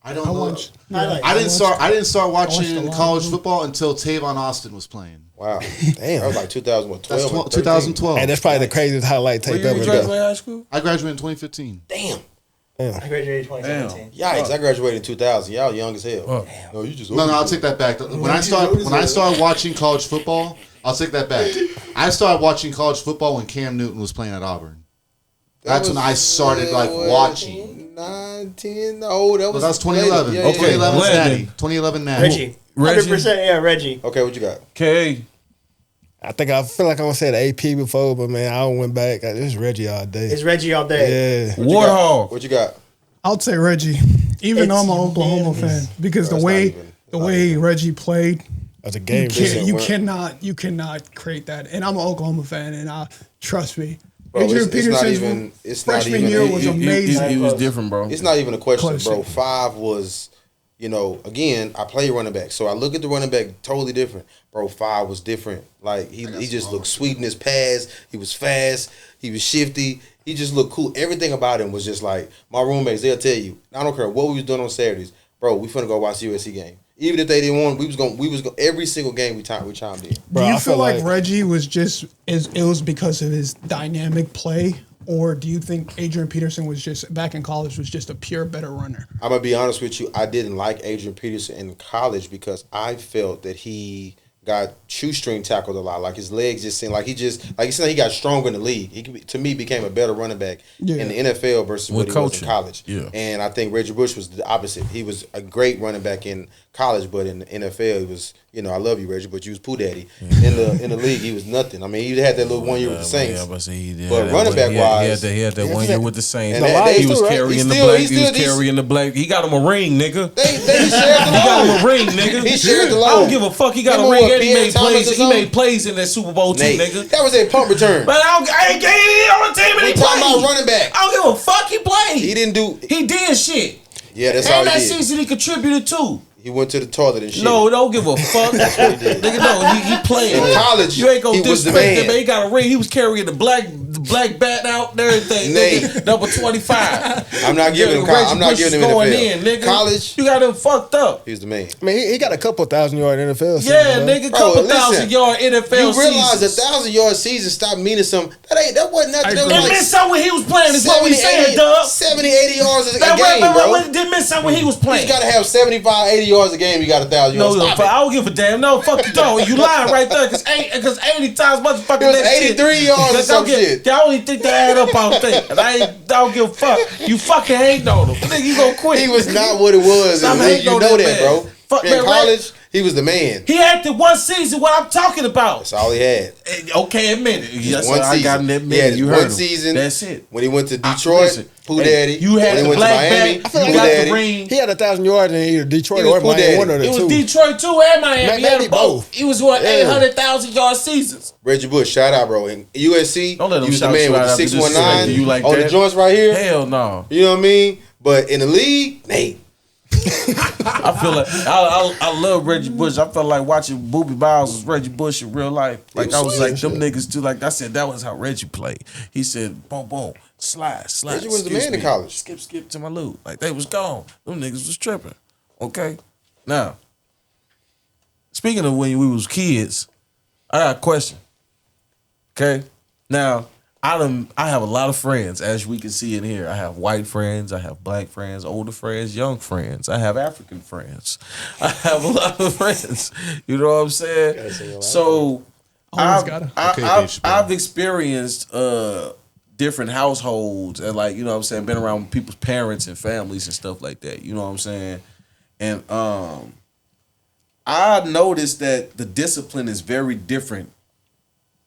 C: I don't know.
B: watched-
C: I didn't start
B: watched a
C: watching
B: lot
C: college
B: of
C: football until Tavon Austin was playing.
E: Wow,
F: Damn.
E: that was like 2012.
C: That's
E: or 13.
C: 2012.
F: And that's probably the craziest highlight
G: Where
F: tape
G: you
F: ever
G: graduated
F: done.
G: high school?
C: I graduated in 2015.
E: Damn.
D: I graduated 2017.
E: Yikes! I graduated in 2000. Y'all young as hell.
G: Oh.
E: No, you just
C: No, I'll take that back. When I started watching college football, I'll take that back. I started watching college football when Cam Newton was playing at Auburn. That's when I started like watching.
E: 9, 10. No, that was
C: 2011.
E: Yeah,
C: 2011 Natty. 2011 Natty.
F: Reggie. 100%, yeah, Reggie.
E: Okay, what you got?
A: Okay.
F: I feel like I'm gonna say the AP before, but man, I went back. It's Reggie all day.
D: It's Reggie all day.
F: Yeah.
A: Warthog.
E: What you got?
B: I'll say Reggie, even though I'm an Oklahoma fan, because the way Reggie played,
F: As a game,
B: you cannot create that. And I'm an Oklahoma fan, and trust me,
E: Bro,
B: Adrian Peterson's freshman year was amazing.
A: He was different, bro.
E: It's not even a question,
B: Close.
E: bro. 5 was, again, I play running back, so I look at the running back totally different. Bro, 5 was different. Like he just looked sweet in his pass. He was fast. He was shifty. He just looked cool. Everything about him was just like my roommates. They'll tell you. I don't care what we was doing on Saturdays, bro. We finna go watch the USC game. Even if they didn't want, we was going every single game we chimed in.
B: Bro, do you feel like Reggie was it was because of his dynamic play, or do you think Adrian Peterson was just back in college was just a pure better runner?
E: I'm gonna be honest with you. I didn't like Adrian Peterson in college because I felt that he got shoestring tackled a lot. Like his legs just seemed like he got stronger in the league. He to me became a better running back in the NFL versus what he was in college.
G: Yeah.
E: And I think Reggie Bush was the opposite. He was a great running back in college, but in the NFL he was, I love you, Reggie, but you was Pooh Daddy. In the league he was nothing. I mean, he had that little 1 year with the Saints.
G: But
E: running back wise,
G: he had that 1 year with the Saints.
E: And
G: he was carrying the black. He was carrying the black. He got him a ring, nigga.
E: They shared the load.
G: He got him a ring, nigga.
E: He shared the load.
G: I don't give a fuck. He got a ring and he made plays. He made plays in that Super Bowl too, nigga.
E: That was a punt return.
G: But I ain't on the team and he played.
E: Talking about running back.
G: I don't give a fuck. He played.
E: He didn't do.
G: He did shit.
E: Yeah, that's all he did.
G: And that season he contributed too.
E: He went to the toilet and shit.
G: No, don't give a fuck.
E: That's what he did.
G: Nigga, no, he played.
E: In college,
G: you ain't gonna
E: he was the
G: disrespect
E: man.
G: him, man. He got a ring. He was carrying the black bat out and everything. Nigga, number 25.
E: I'm not giving him. I'm not giving him
G: going
E: NFL.
G: in, nigga.
E: College,
G: you got him fucked up.
E: He's the man.
F: I mean, he got a couple 1,000-yard NFL season.
G: Yeah, nigga, couple 1,000-yard NFL
E: You realize
G: seasons.
E: 1,000-yard season stopped meaning something. That wasn't nothing. That was
G: Didn't
E: like
G: miss out when he was playing. Is what we saying, Dub.
E: 70, 80 yards a game, bro.
G: Didn't miss out when he was playing.
E: You gotta have 75, 80 yards a game. You got 1,000 yards.
G: No, I don't give a damn. No, fuck you, don't. You lying right there because 80 times motherfucking
E: it was
G: that
E: 83
G: shit.
E: yards or some shit.
G: I only think they add up on things. I don't give a fuck. You fucking hating on him. Nigga, you gonna quit.
E: He was not what it was.
G: Stop
E: You
G: hating on
E: know that,
G: man.
E: bro.
G: Fuck
E: In
G: man,
E: college, he was the man.
G: he had the one season. What I'm talking about.
E: That's all he had.
G: Okay, admit it. Yes,
E: One
G: I got
E: season.
G: that
E: He
G: minute.
E: had
G: You
E: one
G: heard him.
E: season.
G: That's it.
E: When he went to Detroit, Pooh Daddy.
G: You had
E: when he
G: the
E: went
G: black
E: to Miami,
G: back.
E: Pooh
G: You got
E: Daddy.
G: the ring.
F: He had 1,000 yards in either Detroit
E: He was
F: or
E: Pooh
F: Miami.
E: Daddy.
F: One of the
G: It was
F: two.
G: Detroit too and Miami. He had
F: Maybe
G: both.
F: both.
G: He was what 800,000-yard seasons.
E: Reggie Bush, shout out, bro. In USC,
G: Don't let him
E: he was the
G: shout
E: man
G: you
E: with
G: out
E: the
G: after this
E: 619
G: shit. You like
E: on
G: that?
E: the joints right here.
G: Hell no.
E: You know what I mean? But in the league, Nate.
G: I feel like I love Reggie Bush. I felt like watching Boobie Miles was Reggie Bush in real life. Like I was like them niggas too. Like I said, that was how Reggie played. He said, boom, boom, slide.
E: Reggie was the man in college.
G: Skip to my loot. Like they was gone. Them niggas was tripping. Okay. Now, speaking of when we was kids, I got a question. Okay. Now, I have a lot of friends, as we can see in here. I have white friends, I have black friends, older friends, young friends. I have African friends. I have a lot of friends. You know what I'm saying? So I've experienced different households and like, you know what I'm saying, been around people's parents and families and stuff like that. You know what I'm saying? And I noticed that the discipline is very different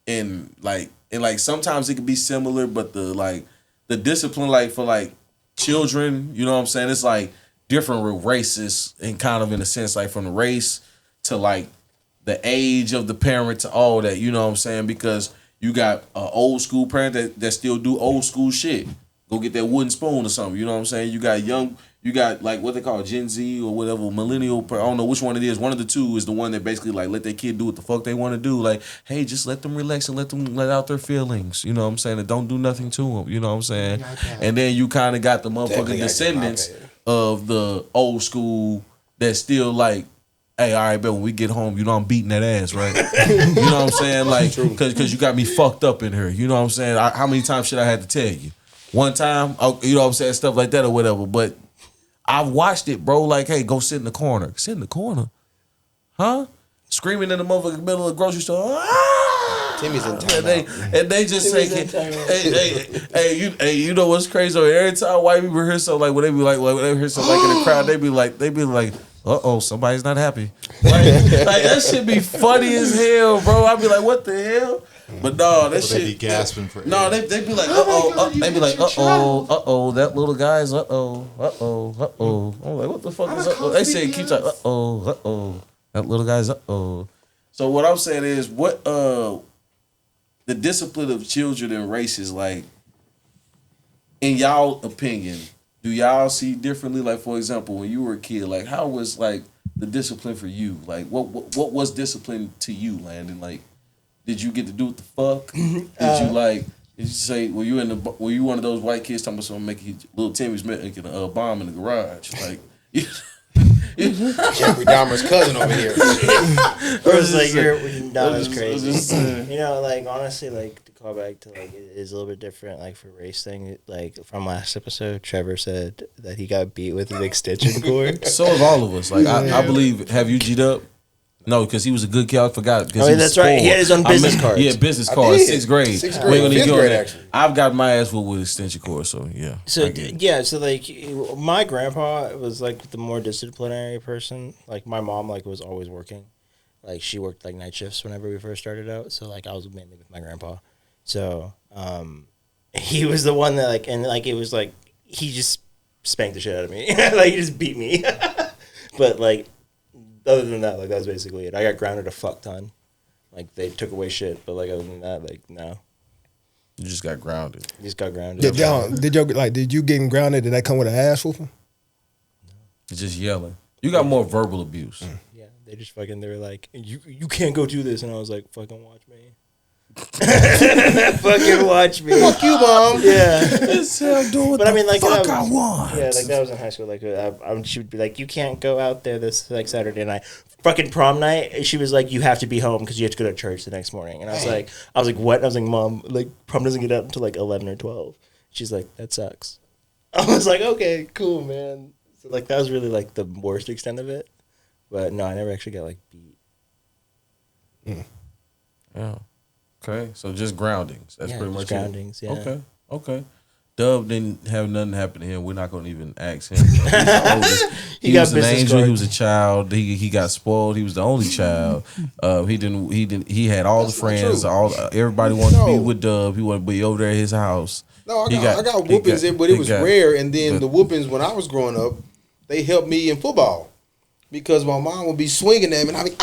G: in like sometimes it could be similar, but the discipline like for like children, you know what I'm saying? It's like different with races and kind of in a sense like from the race to like the age of the parent to all that, you know what I'm saying? Because you got an old school parent that still do old school shit. Go get that wooden spoon or something, you know what I'm saying? You got like what they call Gen Z or whatever, millennial. I don't know which one it is. One of the two is the one that basically like let their kid do what the fuck they want to do. Like, hey, just let them relax and let them let out their feelings. You know what I'm saying? And don't do nothing to them. You know what I'm saying? And then you kind of got the motherfucking descendants of the old school that still like, hey, all right, but when we get home, you know I'm beating that ass, right? You know what I'm saying? Like, because you got me fucked up in here. You know what I'm saying? How many times should I have to tell you? One time, you know what I'm saying? Stuff like that or whatever. But I've watched it, bro. Like, hey, go sit in the corner. Sit in the corner. Huh? Screaming in the motherfucking middle of the grocery store. Ah!
E: Timmy's in time.
A: And they just say, hey, you know what's crazy? Every time white people hear something like when they be like when they hear something like in the crowd, they be like, somebody's not happy. Like that shit be funny as hell, bro. I be like, what the hell? But no, that shit.
C: They be gasping for.
A: No, they be like, they be like, that little guy's, I'm like, what the fuck is They say keep like, that little guy's, So what I'm saying is, what the discipline of children and races, like, in y'all opinion, do y'all see differently? Like, for example, when you were a kid, like, how was like the discipline for you? Like, what was discipline to you, Landon? Like, did you get to do what the fuck? Did you say were you one of those white kids talking about something making little Timmy's making a bomb in the garage? Like
E: Jeffrey Dahmer's cousin over here.
D: Or it's like Dahmer's crazy. You know, like honestly, like to call back to like it is a little bit different. Like for race thing, like from last episode, Trevor said that he got beat with an extension cord.
G: So have all of us. Like I believe. Have you G'd up? No, because he was a good kid. I forgot.
D: Oh, yeah, that's right. He had his own business cards.
G: Yeah, business cards. 6th grade.
E: 6th grade. 5th grade, actually.
G: I've got my ass with extension cords, so yeah.
D: So so like my grandpa was like the more disciplinary person. Like my mom like was always working. Like she worked like night shifts whenever we first started out. So like I was mainly with my grandpa. So he was the one that like and like it was like he just spanked the shit out of me. Like he just beat me. But like other than that, like that was basically it. I got grounded a fuck ton. Like they took away shit, but like other than that, like no.
G: You just got grounded.
D: You just got grounded.
F: Did you getting grounded? Did that come with an ass whooping?
G: No. It's just yelling. You got more verbal abuse.
D: Yeah, they just fucking. They were like, you can't go do this, and I was like, fucking watch me. Fucking watch me.
E: Fuck you, mom.
D: Yeah.
G: But
D: I mean, like,
G: fuck I want.
D: Yeah, like that was in high school. Like, she would be like, "You can't go out there this like Saturday night, fucking prom night." She was like, "You have to be home because you have to go to church the next morning." And I was like, "What?" And I was like, "Mom, like prom doesn't get out until like 11 or 12." She's like, "That sucks." I was like, "Okay, cool, man." So like that was really like the worst extent of it, but no, I never actually got like beat.
G: Yeah. Okay, so just groundings. That's pretty much
D: groundings,
G: it.
D: Yeah.
G: Okay. Dub didn't have nothing happen to him. We're not gonna even ask him. He's the oldest. He was an angel. He was a child. He got spoiled. He was the only child. He had all the friends. Everybody wanted to be with Dub. He wanted to be over there at his house.
E: No, I got whoopings, but it was rare. And then the whoopings when I was growing up, they helped me in football because my mom would be swinging them, and I'd be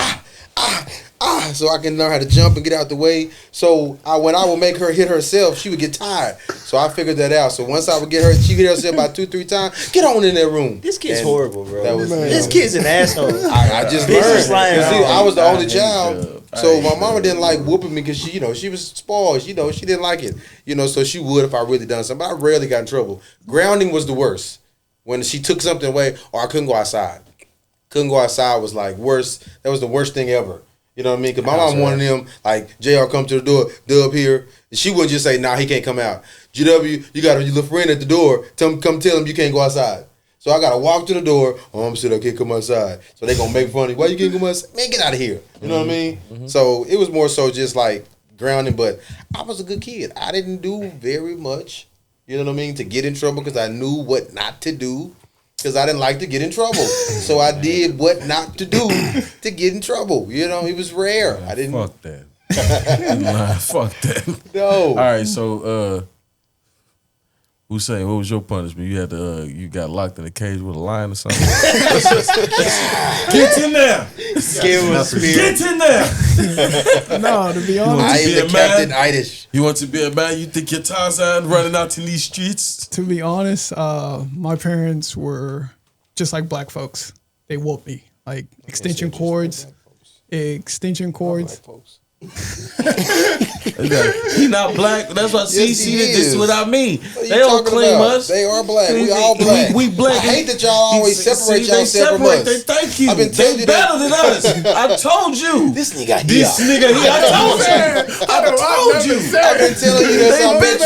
E: so I can learn how to jump and get out the way. So when I would make her hit herself, she would get tired. So I figured that out. So once I would get her, she hit herself about 2-3 times. Get on in that room.
D: This kid's horrible, bro.
E: This
D: kid's an asshole.
E: I just learned. I was the only child. So my mama didn't like whooping me because she was spoiled. She didn't like it. So she would if I really done something. But I rarely got in trouble. Grounding was the worst. When she took something away or I couldn't go outside. Couldn't go outside was like worst. That was the worst thing ever. You know what I mean? Because my mom wanted them, like, JR come to the door, Dub here. And she wouldn't just say, nah, he can't come out. GW, you got a little friend at the door. Come tell him you can't go outside. So I got to walk to the door. Oh, I'm sitting, I can't come outside. So they going to make fun of me. Why you can't come outside? Man, get out of here. You know what I mean? Mm-hmm. So it was more so just like grounding. But I was a good kid. I didn't do very much, you know what I mean, to get in trouble because I knew what not to do. Because I didn't like to get in trouble. So I did what not to do to get in trouble. It was rare. I didn't.
G: Fuck that. Fuck that.
E: No.
G: All right, so Hussein, what was your punishment? You had to you got locked in a cage with a lion or something? Get in there. Get in there.
B: No, to be honest.
E: I am the Captain Idish.
G: You want to be a man? You think you're Tarzan running out in these streets?
B: To be honest, my parents were just like black folks. They whooped me. Like extension cords.
G: He not black. That's what
E: Yes,
G: see this is what I mean. They don't claim us.
E: They are black. We all black.
G: We black.
E: I hate that y'all always separate yourself from us.
G: Thank you.
E: I've been telling you
G: better than us. I told you.
E: This nigga here.
G: I told you.
E: I've been telling you this. I bet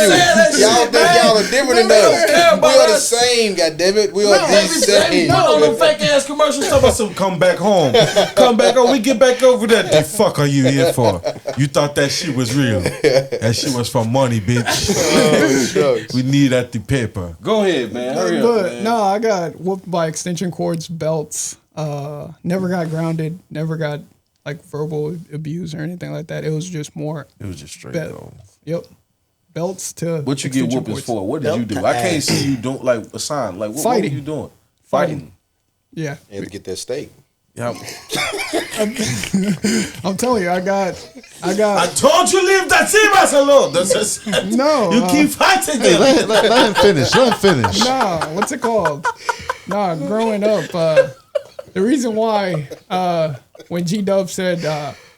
E: you. Y'all think y'all are different than us. We are the same. goddammit. We are the same.
G: Put on them fake ass commercials. Talk about some come back home. Come back home. We get back over there. The fuck are you here for? You thought that shit was real. That shit was for money, bitch. We need that the paper.
A: Go ahead, man. Hurry up, man.
B: No, I got whooped by extension cords, belts. Never got grounded. Never got like verbal abuse or anything like that. It was just more.
G: It was just straight though.
B: Yep. Belts to.
A: What you get whoopings for? What did you do? I can't see you don't like a sign. Like what were you doing? Fighting.
B: Yeah.
E: You had to get that steak.
G: Yeah.
B: I'm telling you, I got.
G: I told you leave that Simas alone.
B: No.
G: You keep fighting.
C: Hey, let him finish. Let him finish.
B: Nah, what's it called? Nah, growing up, the reason why when G-Dub said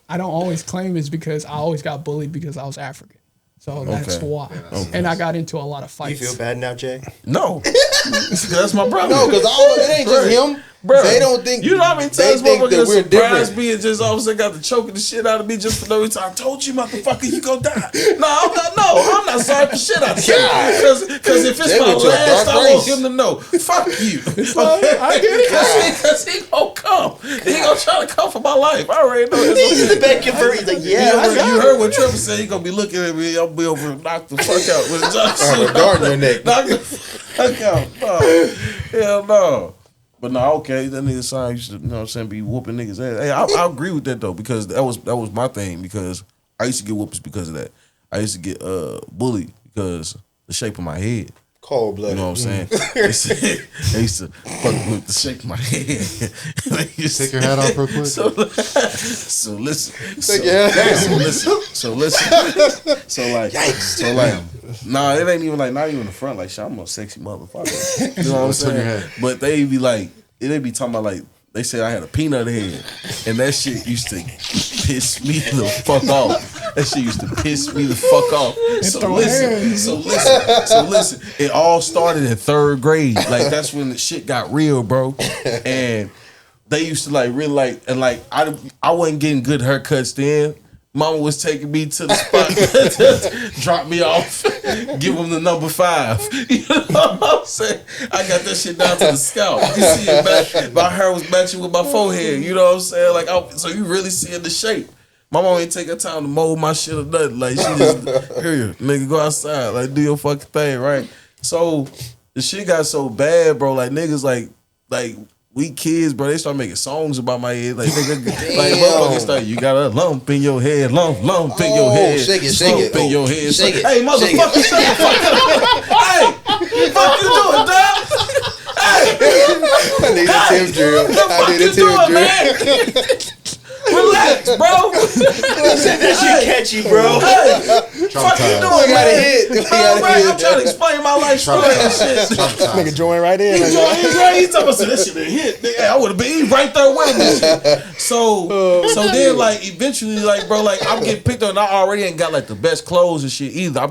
B: I don't always claim is because I always got bullied because I was African. So that's why. Okay. And I got into a lot of fights.
D: You feel bad now, Jay?
G: No. That's my brother.
E: No, because it ain't just him.
G: Bro,
E: they don't think
G: you know how many times
E: motherfuckers
G: surprised me and just all of a sudden got to choking the shit out of me just for no reason. I told you, motherfucker, you gonna die. I'm not sorry for shit I said. Because if it's my last, I want him to know. Fuck you.
B: Okay? I get it.
G: Because he gonna come. He gonna try to come for my life. I already know.
D: He's in the back of He's like,
G: you heard what Trevor said. He gonna be looking at me. I'll be over and knock the fuck out with a
E: a dart in your neck.
G: Knock the fuck out. No. Hell no. But no, okay, that nigga sign used to, you know what I'm saying, be whooping niggas ass. Hey, I agree with that though, because that was my thing, because I used to get whoopings because of that. I used to get bullied because the shape of my head.
E: Cold blooded.
G: You know what I'm saying? They used to fuck with the shape of my head.
C: Take your hat off real quick.
G: So listen.
E: Take your hat off.
G: So listen. So like, nah, it ain't even like, not even the front. Like, shit, I'm a sexy motherfucker. You know what I'm saying? But they be like, they be talking about like, they said I had a peanut head, and that shit used to piss me the fuck off. That shit used to piss me the fuck off. So listen. It all started in 3rd grade. Like that's when the shit got real, bro. And they used to like really like, and like I wasn't getting good haircuts then. Mama was taking me to the spot, drop me off, give them the number 5. You know what I'm saying? I got that shit down to the scalp. You see it back. My hair was matching with my forehead. You know what I'm saying? Like, so you really seeing the shape. My mom ain't take her time to mold my shit or nothing. Like, she just, here, nigga, go outside. Like, do your fucking thing, right? So, the shit got so bad, bro. Like, niggas, like, we kids, bro, they start making songs about my head. Like, nigga, like, motherfuckers start, you got a lump in your head, lump in your head.
E: Shake it.
G: In your head.
E: Shake it.
G: Hey, motherfucker, shut the fuck up. Hey, fuck you doing, dog?
E: I need a tip drill.
G: I need a tip drill. Relax, bro.
D: That shit catchy, bro.
G: Hey, fuck you doing,
E: We got a hit.
G: I'm trying to explain my life story and shit.
F: Nigga join right in.
G: He's talking about that shit been hit. Nigga, I would have been right there with him. So then like eventually like bro like I'm getting picked up and I already ain't got like the best clothes and shit either. I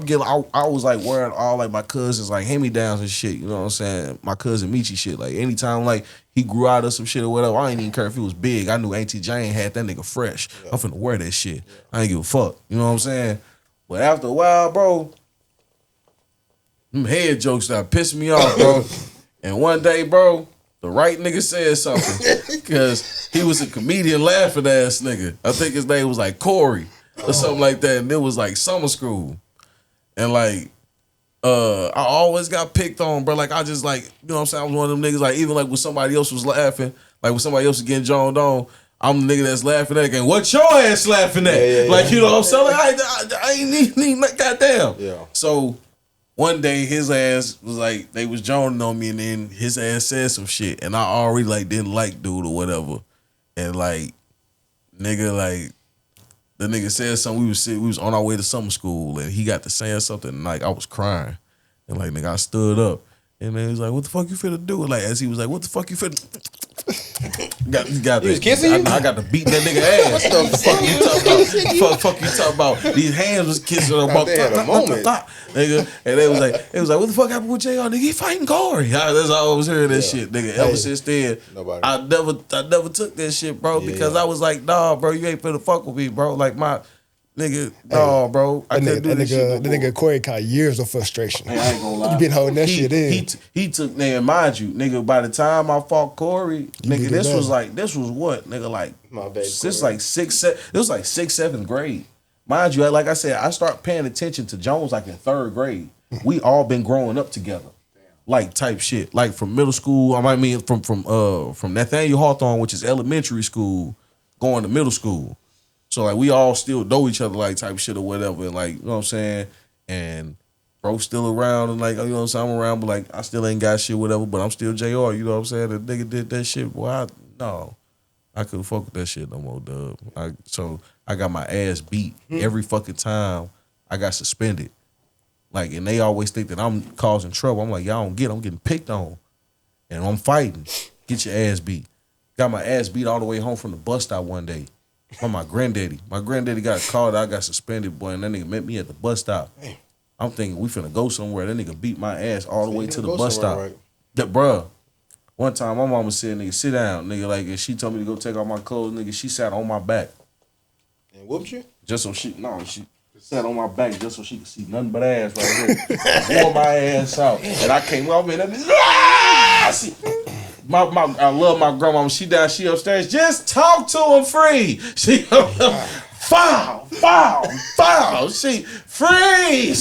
G: was like wearing all like my cousins like hand me downs and shit. You know what I'm saying? My cousin Michi shit. Like anytime like he grew out of some shit or whatever, I ain't even care if it was big. I knew Auntie Jane had that nigga fresh. Yeah. I'm finna wear that shit. I ain't give a fuck. You know what I'm saying? But after a while, bro, them head jokes started pissing me off, bro. And one day, bro, the right nigga said something. Because he was a comedian laughing ass nigga. I think his name was like Corey or something like that. And it was like summer school. And like, I always got picked on, bro. Like I just like, you know what I'm saying? I was one of them niggas, like even like when somebody else was laughing, like when somebody else was getting joned on, I'm the nigga that's laughing at it again. What your ass laughing at? Yeah. Like, you know what I'm saying? Like, I ain't need goddamn. Yeah. So one day his ass was like, they was joning on me and then his ass said some shit and I already like didn't like dude or whatever. And like, nigga, like, the nigga said something. We was on our way to summer school, and he got to saying something, and like I was crying, and like nigga I stood up, and then he was like, "What the fuck you finna do?" And like as he was like, "What the fuck you finna?"
E: He was kissing you?
G: I got to beat that nigga ass. What the fuck you talking about? Fuck you talking about? These hands was kissing her.
E: They had a moment.
G: Nigga, and they was like, "What the fuck happened with JR? Nigga, he fighting Corey." That's all I was hearing that shit, nigga. Ever since then, I never took that shit, bro, because I was like, nah, bro, you ain't finna fuck with me, bro. Like Nigga, no, bro. I couldn't do this shit.
F: The nigga Corey caught years of frustration.
A: Hey, I ain't gonna lie.
F: You been holding that shit in.
G: He took, nigga, mind you, nigga, by the time I fought Corey, nigga, this was what? Nigga, like, this like 6th, 7th grade. Mind you, like I said, I start paying attention to Jones like in 3rd grade. We all been growing up together. Like type shit. Like from middle school, from Nathaniel Hawthorne, which is elementary school, going to middle school. So like we all still know each other like type shit or whatever. And like, you know what I'm saying? And bro still around and like, you know what I'm saying? I'm around, but like I still ain't got shit, whatever, but I'm still JR, you know what I'm saying? The nigga did that shit, boy. I couldn't fuck with that shit no more, dub. So I got my ass beat every fucking time I got suspended. Like, and they always think that I'm causing trouble. I'm like, y'all don't get it. I'm getting picked on. And I'm fighting. Get your ass beat. Got my ass beat all the way home from the bus stop one day. By my granddaddy. My granddaddy got called. I got suspended, boy, and that nigga met me at the bus stop. I'm thinking we finna go somewhere. That nigga beat my ass all the way to the bus stop. Right? Bruh. One time my mama said, nigga, sit down. Nigga, like, and she told me to go take off my clothes. Nigga, she sat on my back.
E: And whooped you?
G: Just so she sat on my back just so she could see nothing but ass right here. Wore my ass out. And I came over and I love my grandmama. She upstairs. Just talk to him free. She foul. She free.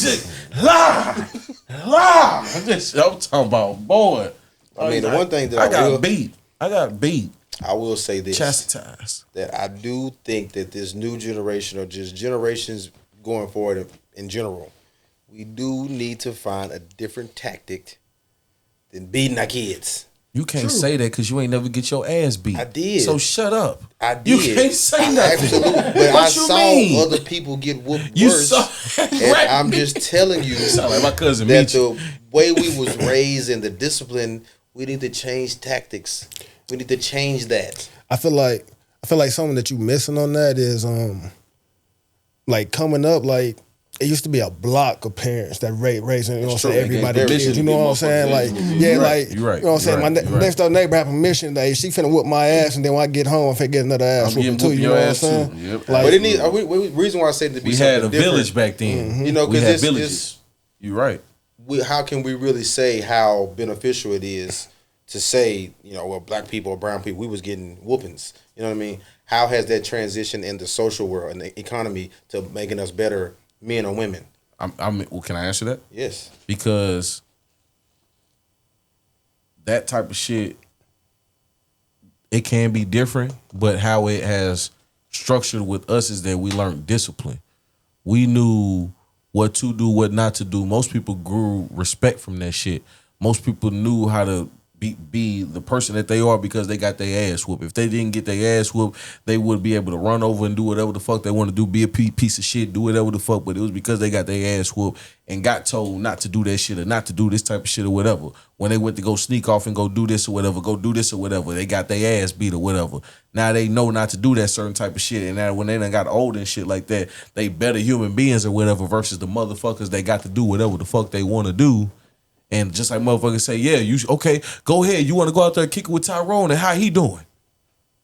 G: I'm talking about, boy.
E: I mean, the one thing that
G: I got beat.
E: I will say this.
G: Chastised.
E: That I do think that this new generation, or just generations going forward in general, we do need to find a different tactic than beating our kids.
G: You can't say that because you ain't never get your ass beat.
E: I did.
G: So shut up.
E: I did.
G: You can't say nothing.
E: Absolutely. But I saw other people get whooped worse. And I'm just telling you
G: sound like my cousin
E: that the way we was raised and the discipline, we need to change tactics. We need to change that.
F: I feel like something that you missing on that is like coming up, like it used to be a block of parents that raising, you know what I'm saying, everybody kids, you know what I'm saying? Like, yeah, like, you know what I'm saying? My next door neighbor had permission that she finna whoop my ass, and then when I get home, I finna get another ass whooping too, you know what I'm saying?
G: Yep.
E: Like, but it needs, reason why I said to be
G: we had a village back then.
E: Mm-hmm. You know, because
G: had villages. You're right.
E: How can we really say how beneficial it is to say, you know, well, black people or brown people, we was getting whoopings. You know what I mean? How has that transitioned in the social world and the economy to making us better men or women?
G: Well, can I answer that?
E: Yes.
G: Because that type of shit, it can be different, but how it has structured with us is that we learned discipline. We knew what to do, what not to do. Most people grew respect from that shit. Most people knew how to be the person that they are because they got their ass whooped. If they didn't get their ass whooped, they would be able to run over and do whatever the fuck they want to do, be a piece of shit, do whatever the fuck, but it was because they got their ass whooped and got told not to do that shit or not to do this type of shit or whatever. When they went to go sneak off and go do this or whatever, they got their ass beat or whatever. Now they know not to do that certain type of shit, and now when they done got old and shit like that, they better human beings or whatever versus the motherfuckers they got to do whatever the fuck they want to do. And just like motherfuckers say, yeah, you okay, go ahead. You want to go out there and kick it with Tyrone and how he doing?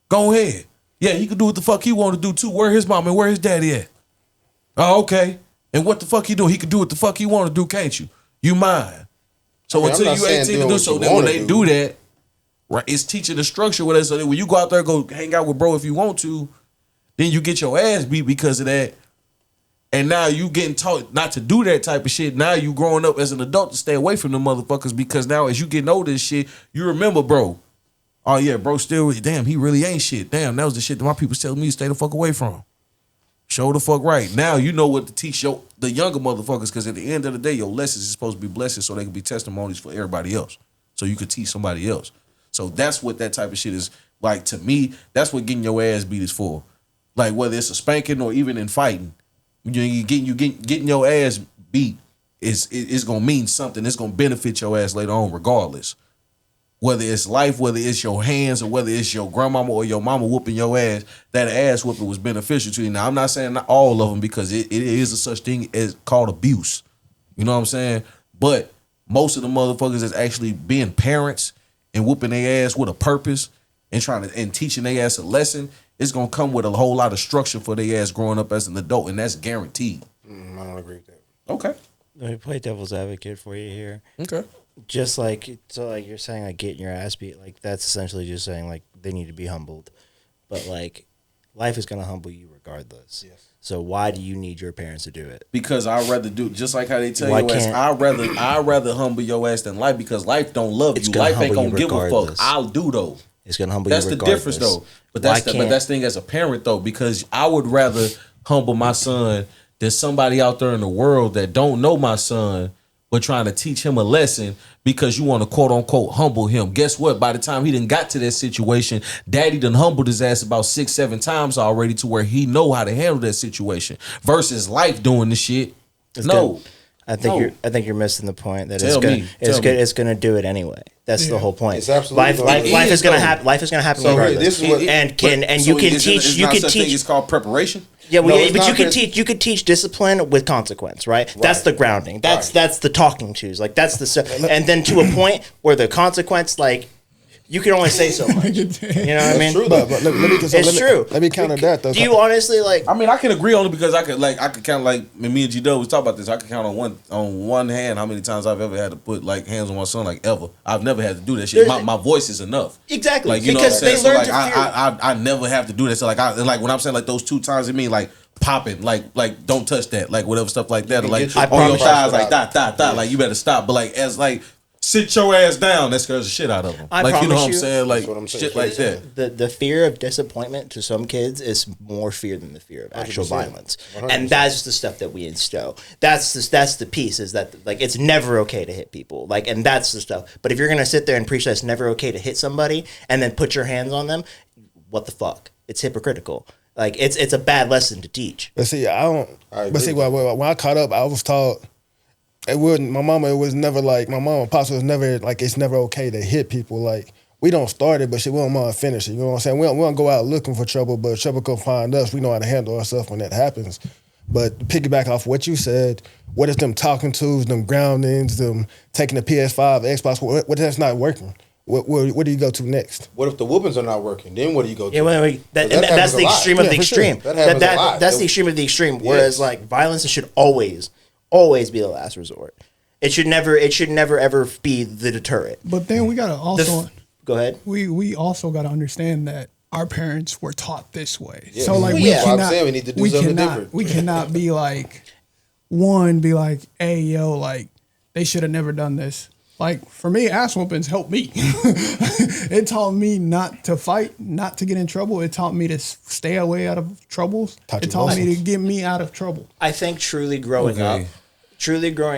G: Go ahead. Yeah, he can do what the fuck he want to do too. Where his mom and where his daddy at? Oh, okay. And what the fuck he doing? He can do what the fuck he want to do, can't you? You mine. So until you 18 to do so, then when they do that, right, it's teaching the structure with us. So that when you go out there, go hang out with bro if you want to, then you get your ass beat because of that. And now you getting taught not to do that type of shit. Now you growing up as an adult to stay away from them motherfuckers because now as you getting older and shit, you remember, bro. Oh yeah, bro, still, damn, he really ain't shit. Damn, that was the shit that my people telling me to stay the fuck away from. Show the fuck right. Now you know what to teach the younger motherfuckers because at the end of the day, your lessons is supposed to be blessings so they can be testimonies for everybody else. So you could teach somebody else. So that's what that type of shit is like to me. That's what getting your ass beat is for. Like whether it's a spanking or even in fighting. You getting your ass beat is gonna mean something. It's gonna benefit your ass later on, regardless. Whether it's life, whether it's your hands, or whether it's your grandmama or your mama whooping your ass, that ass whooping was beneficial to you. Now I'm not saying not all of them because it is a such thing as called abuse. You know what I'm saying? But most of the motherfuckers that's actually being parents and whooping their ass with a purpose and teaching their ass a lesson, it's gonna come with a whole lot of structure for their ass growing up as an adult, and that's guaranteed.
E: I don't agree with that.
G: Okay.
D: Let me play devil's advocate for you here.
G: Okay.
D: Just like you're saying, like getting your ass beat, like that's essentially just saying like they need to be humbled, but like life is gonna humble you regardless. Yes. So why do you need your parents to do it? Because
G: I'd rather do just like how they tell your ass. I'd rather humble your ass than life because life don't love you. Life ain't gonna give a fuck. I'll do though.
D: It's gonna humble
G: you.
D: That's
G: the difference though. But that's the thing as a parent though, because I would rather humble my son than somebody out there in the world that don't know my son but trying to teach him a lesson because you want to quote unquote humble him. Guess what? By the time he done got to that situation, daddy done humbled his ass about 6-7 times already to where he know how to handle that situation versus life doing the shit.
D: I think you're missing the point that it's gonna do it anyway. That's the whole point.
E: It's absolutely
D: life is gonna happen. Life is gonna happen regardless.
E: This is what,
D: you can teach.
G: It's called preparation.
D: Yeah, but you can teach discipline with consequence, right? That's the grounding. That's the talking tos. Like that's the stuff. And then to a point where the consequence, like you can only say so much. You know what I mean?
F: True, but it's
D: true.
F: Let me counter that though.
D: Do you honestly like?
G: I mean, I can agree on it because I could count like me and G Dub was talking about this. I could count on one hand how many times I've ever had to put like hands on my son. Like ever, I've never had to do that shit. My voice is enough.
D: Exactly.
G: Like you
D: because
G: know what I'm saying.
D: They learn
G: I never have to do that. So like when I'm saying like those 2 times, it mean like popping, like don't touch that, like whatever stuff like that, or like on your thighs, like dot, like you better stop. But like as like sit your ass down, that scares the shit out of them. Like you know what I'm saying, like shit like that.
D: The fear of disappointment to some kids is more fear than the fear of actual 100%. Violence, 100%. And that's the stuff that we instill. That's the piece is that like it's never okay to hit people, like, and that's the stuff. But if you're gonna sit there and preach that it's never okay to hit somebody and then put your hands on them, what the fuck? It's hypocritical. Like it's a bad lesson to teach.
F: But see, when I caught up, I was taught it wouldn't. My mama, it was never like my mama. Apostle was never like it's never okay to hit people. Like we don't start it, but shit, we don't mind finish it. You know what I'm saying? We don't go out looking for trouble, but trouble come find us. We know how to handle ourselves when that happens. But to piggyback off what you said, what is them talking tos, them groundings, them taking the PS5, Xbox? What if that's not working? Where do you go to next?
E: What if the whoopings are not working? Then what do you go to?
D: Yeah, that's the extreme of the extreme. That's the extreme of the extreme. Whereas like violence should always be the last resort. It should never ever be the deterrent.
B: But then we gotta also
D: go ahead.
B: We also gotta understand that our parents were taught this way.
E: Yeah.
B: So like
E: we need to do something different.
B: We cannot be like, hey yo, like they should have never done this. Like, for me, ass whoopings helped me. It taught me not to fight, not to get in trouble. It taught me to stay away out of troubles. It taught me to get me out of trouble.
D: I think truly growing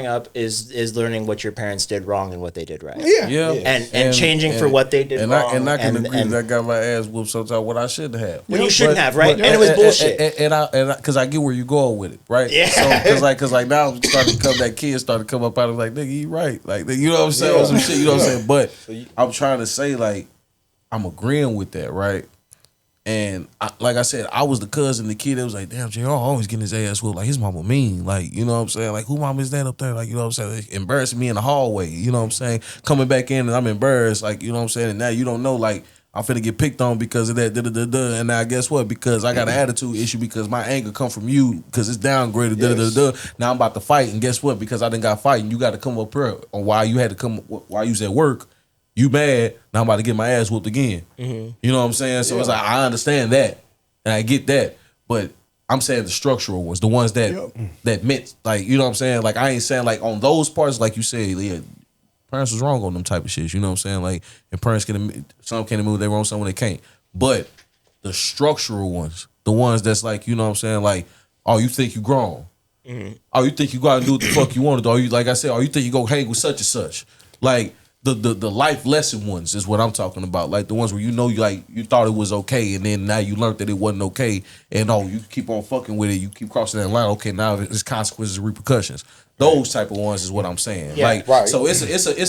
D: up is learning what your parents did wrong and what they did right.
B: Yeah.
D: And changing for what they did wrong.
G: And I can agree that I got my ass whooped sometimes what I shouldn't have.
D: When you shouldn't have, right? And it was bullshit.
G: And because I get where you're going with it, right? Yeah. So, because like now that kids started to come up out of like, nigga, you right. Like, you know what I'm saying? Yeah. Some shit, you know what I'm saying? But I'm trying to say, like, I'm agreeing with that, right? And like I said, I was the cousin, the kid that was like, damn, J.R. always getting his ass whooped. Like, his mama mean. Like, you know what I'm saying? Like, who mama is that up there? Like, you know what I'm saying? Like, embarrassing me in the hallway. You know what I'm saying? Coming back in and I'm embarrassed. Like, you know what I'm saying? And now you don't know, like, I'm finna get picked on because of that, And now guess what? Because I got an attitude issue because my anger come from you because it's downgraded, Now I'm about to fight. And guess what? Because I done got fighting, you got to come up here on why you had to come, while you was at work. You mad, now I'm about to get my ass whooped again. Mm-hmm. You know what I'm saying? So it's like, I understand that, and I get that, but I'm saying the structural ones, the ones that meant, like, you know what I'm saying? Like, I ain't saying, like, on those parts, like you said, yeah, parents was wrong on them type of shit, you know what I'm saying? Like, and parents some can admit they wrong, some when they can't. But the structural ones, the ones that's like, you know what I'm saying? Like, oh, you think you grown. Mm-hmm. Oh, you think you go out and do what the fuck you want to do. Or you, like I said, you think you go hang with such and such. Like, the life lesson ones is what I'm talking about. Like the ones where you thought it was okay and then now you learned that it wasn't okay and you keep on fucking with it, you keep crossing that line, okay, now there's consequences and repercussions. Those type of ones is what I'm saying. Yeah, like right. So it's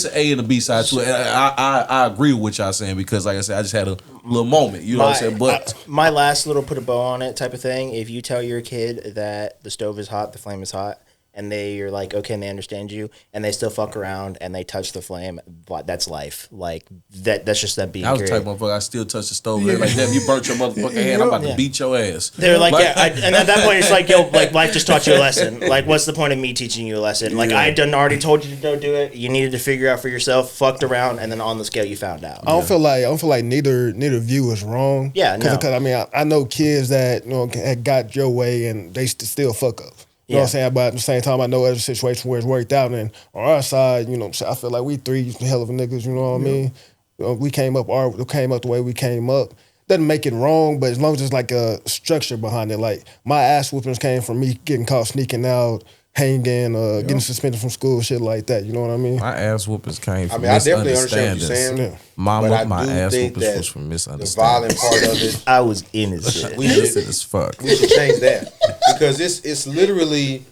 G: an A and a B side to it. And I agree with what y'all saying because like I said, I just had a little moment, you know what I'm saying? But
D: my last little put a bow on it type of thing, if you tell your kid that the stove is hot, the flame is hot, and you're like, okay, and they understand you, and they still fuck around and they touch the flame. But that's life. Like that's just that being.
G: I was the type of motherfucker. I still touch the stove. Like, damn, you burnt your motherfucking hand. I'm about to beat your ass.
D: They're like, and at that point, it's like, yo, like life just taught you a lesson. Like, what's the point of me teaching you a lesson? Like, I done already told you to go do it. You needed to figure out for yourself. Fucked around, and then on the scale, you found out.
F: I don't feel like neither view is wrong.
D: Yeah, no.
F: Because I mean, I know kids that had got your way and they still fuck up. You know what I'm saying? But at the same time, I know other situations where it's worked out. And on our side, I feel like we three hell of a niggas. You know what I mean? We came up the way we came up. Doesn't make it wrong, but as long as there's like a structure behind it, like my ass whoopings came from me getting caught sneaking out, hanging, getting suspended from school, shit like that. You know what I mean?
G: My ass whoopings came from
E: I definitely understand what you're saying.
F: Yeah.
G: My ass whoopings was from misunderstanding.
E: The violent part of it,
D: I was innocent.
G: Innocent as fuck.
E: We should change that because it's literally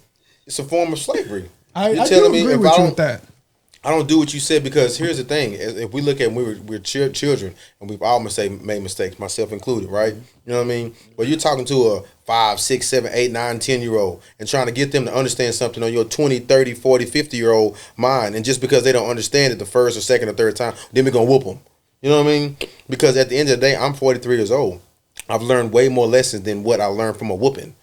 E: it's a form of slavery.
B: I do agree with you with that.
E: I don't do what you said because here's the thing: if we look at when we're children and we've all made mistakes, myself included, right? You know what I mean? But you're talking to a 5, 6, 7, 8, 9, 10-year-old and trying to get them to understand something on your 20, 30, 40, 50-year-old mind, and just because they don't understand it the first or second or third time, then we're gonna whoop them. You know what I mean? Because at the end of the day, I'm 43 years old. I've learned way more lessons than what I learned from a whooping.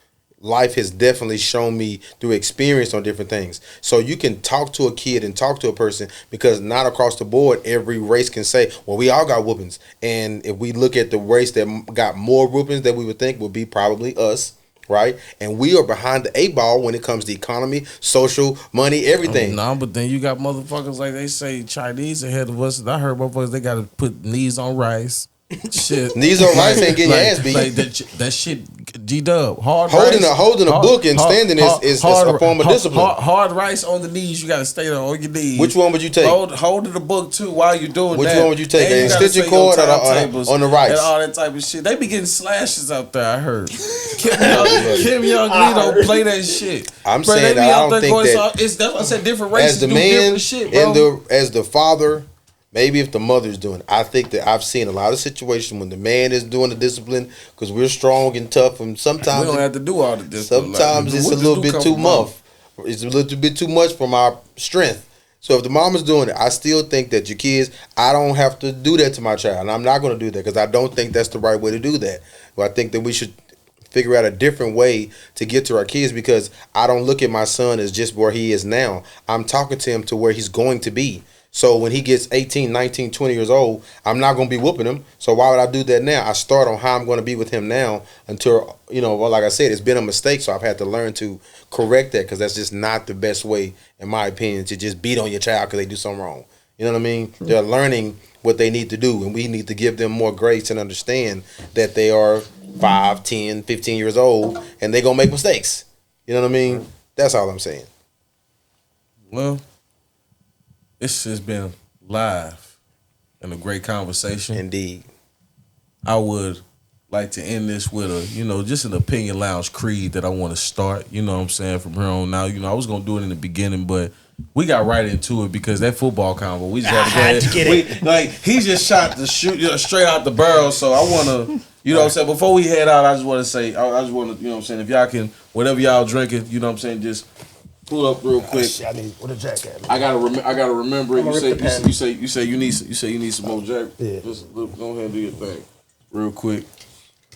E: Life has definitely shown me through experience on different things. So you can talk to a kid and talk to a person because not across the board, every race can say, well, we all got whoopings. And if we look at the race that got more whoopings than we would think would be probably us, right? And we are behind the 8 ball when it comes to economy, social, money, everything.
G: No, but then you got motherfuckers like they say Chinese ahead of us. I heard motherfuckers, they got to put knees on rice. Shit.
E: Knees on rice ain't getting your ass beat.
G: Like that shit, G-Dub. Hard
E: holding
G: rice,
E: a book and standing is a form of discipline.
G: Hard rice on the knees. You got to stay there on your knees.
E: Which one would you take?
G: Holding the book too while you're doing
E: Which
G: that.
E: one would you take? An extension cord on the rice?
G: And all that type of shit. They be getting slashes out there, I heard. Kim Young play that shit.
E: I'm saying that I don't think that.
G: That's what I said, different races
E: as the
G: do
E: man
G: different shit, bro.
E: as the father, maybe if the mother's doing it. I think that I've seen a lot of situations when the man is doing the discipline because we're strong and tough, and sometimes
G: we don't have to do all the discipline.
E: Sometimes it's a little bit too much. It's a little bit too much from our strength. So if the mama's doing it, I still think that your kids, I don't have to do that to my child, and I'm not going to do that because I don't think that's the right way to do that. But I think that we should figure out a different way to get to our kids because I don't look at my son as just where he is now. I'm talking to him to where he's going to be. So when he gets 18, 19, 20 years old, I'm not going to be whooping him. So why would I do that now? I start on how I'm going to be with him now until, like I said, it's been a mistake. So I've had to learn to correct that because that's just not the best way, in my opinion, to just beat on your child because they do something wrong. You know what I mean? They're learning what they need to do, and we need to give them more grace and understand that they are 5, 10, 15 years old, and they're going to make mistakes. You know what I mean? That's all I'm saying.
G: Well, this has been live and a great conversation.
E: Indeed.
G: I would like to end this with just an opinion lounge creed that I want to start. You know what I'm saying? From here on out. I was going to do it in the beginning, but we got right into it because that football combo, we just had to get it. He just shot the shoot straight out the barrel. So I want to, what I'm saying? Before we head out, I just want to say, if y'all can, whatever y'all drinking, just pull up real quick.
F: I need what a jack at.
G: I gotta remember it. You say you need some more jack.
F: Yeah.
G: Just go ahead and do your thing, real quick.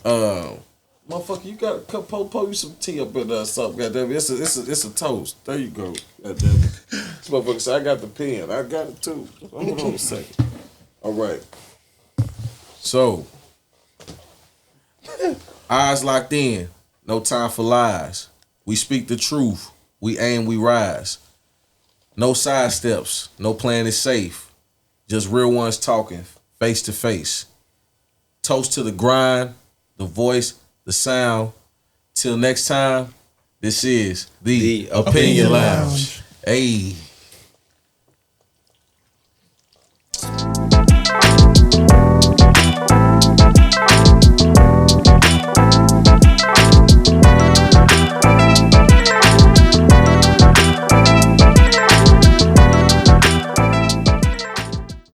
G: Motherfucker, you got to pour you some tea up in there or something. Goddamn it, it's a toast. There you go. Goddamn it. This motherfucker said, I got the pen. I got it too. Hold on a second. All right. So, eyes locked in. No time for lies. We speak the truth. We aim, we rise. No side steps. No plan is safe. Just real ones talking, face to face. Toast to the grind, the voice, the sound. Till next time, this is the Opinion Lounge. Hey.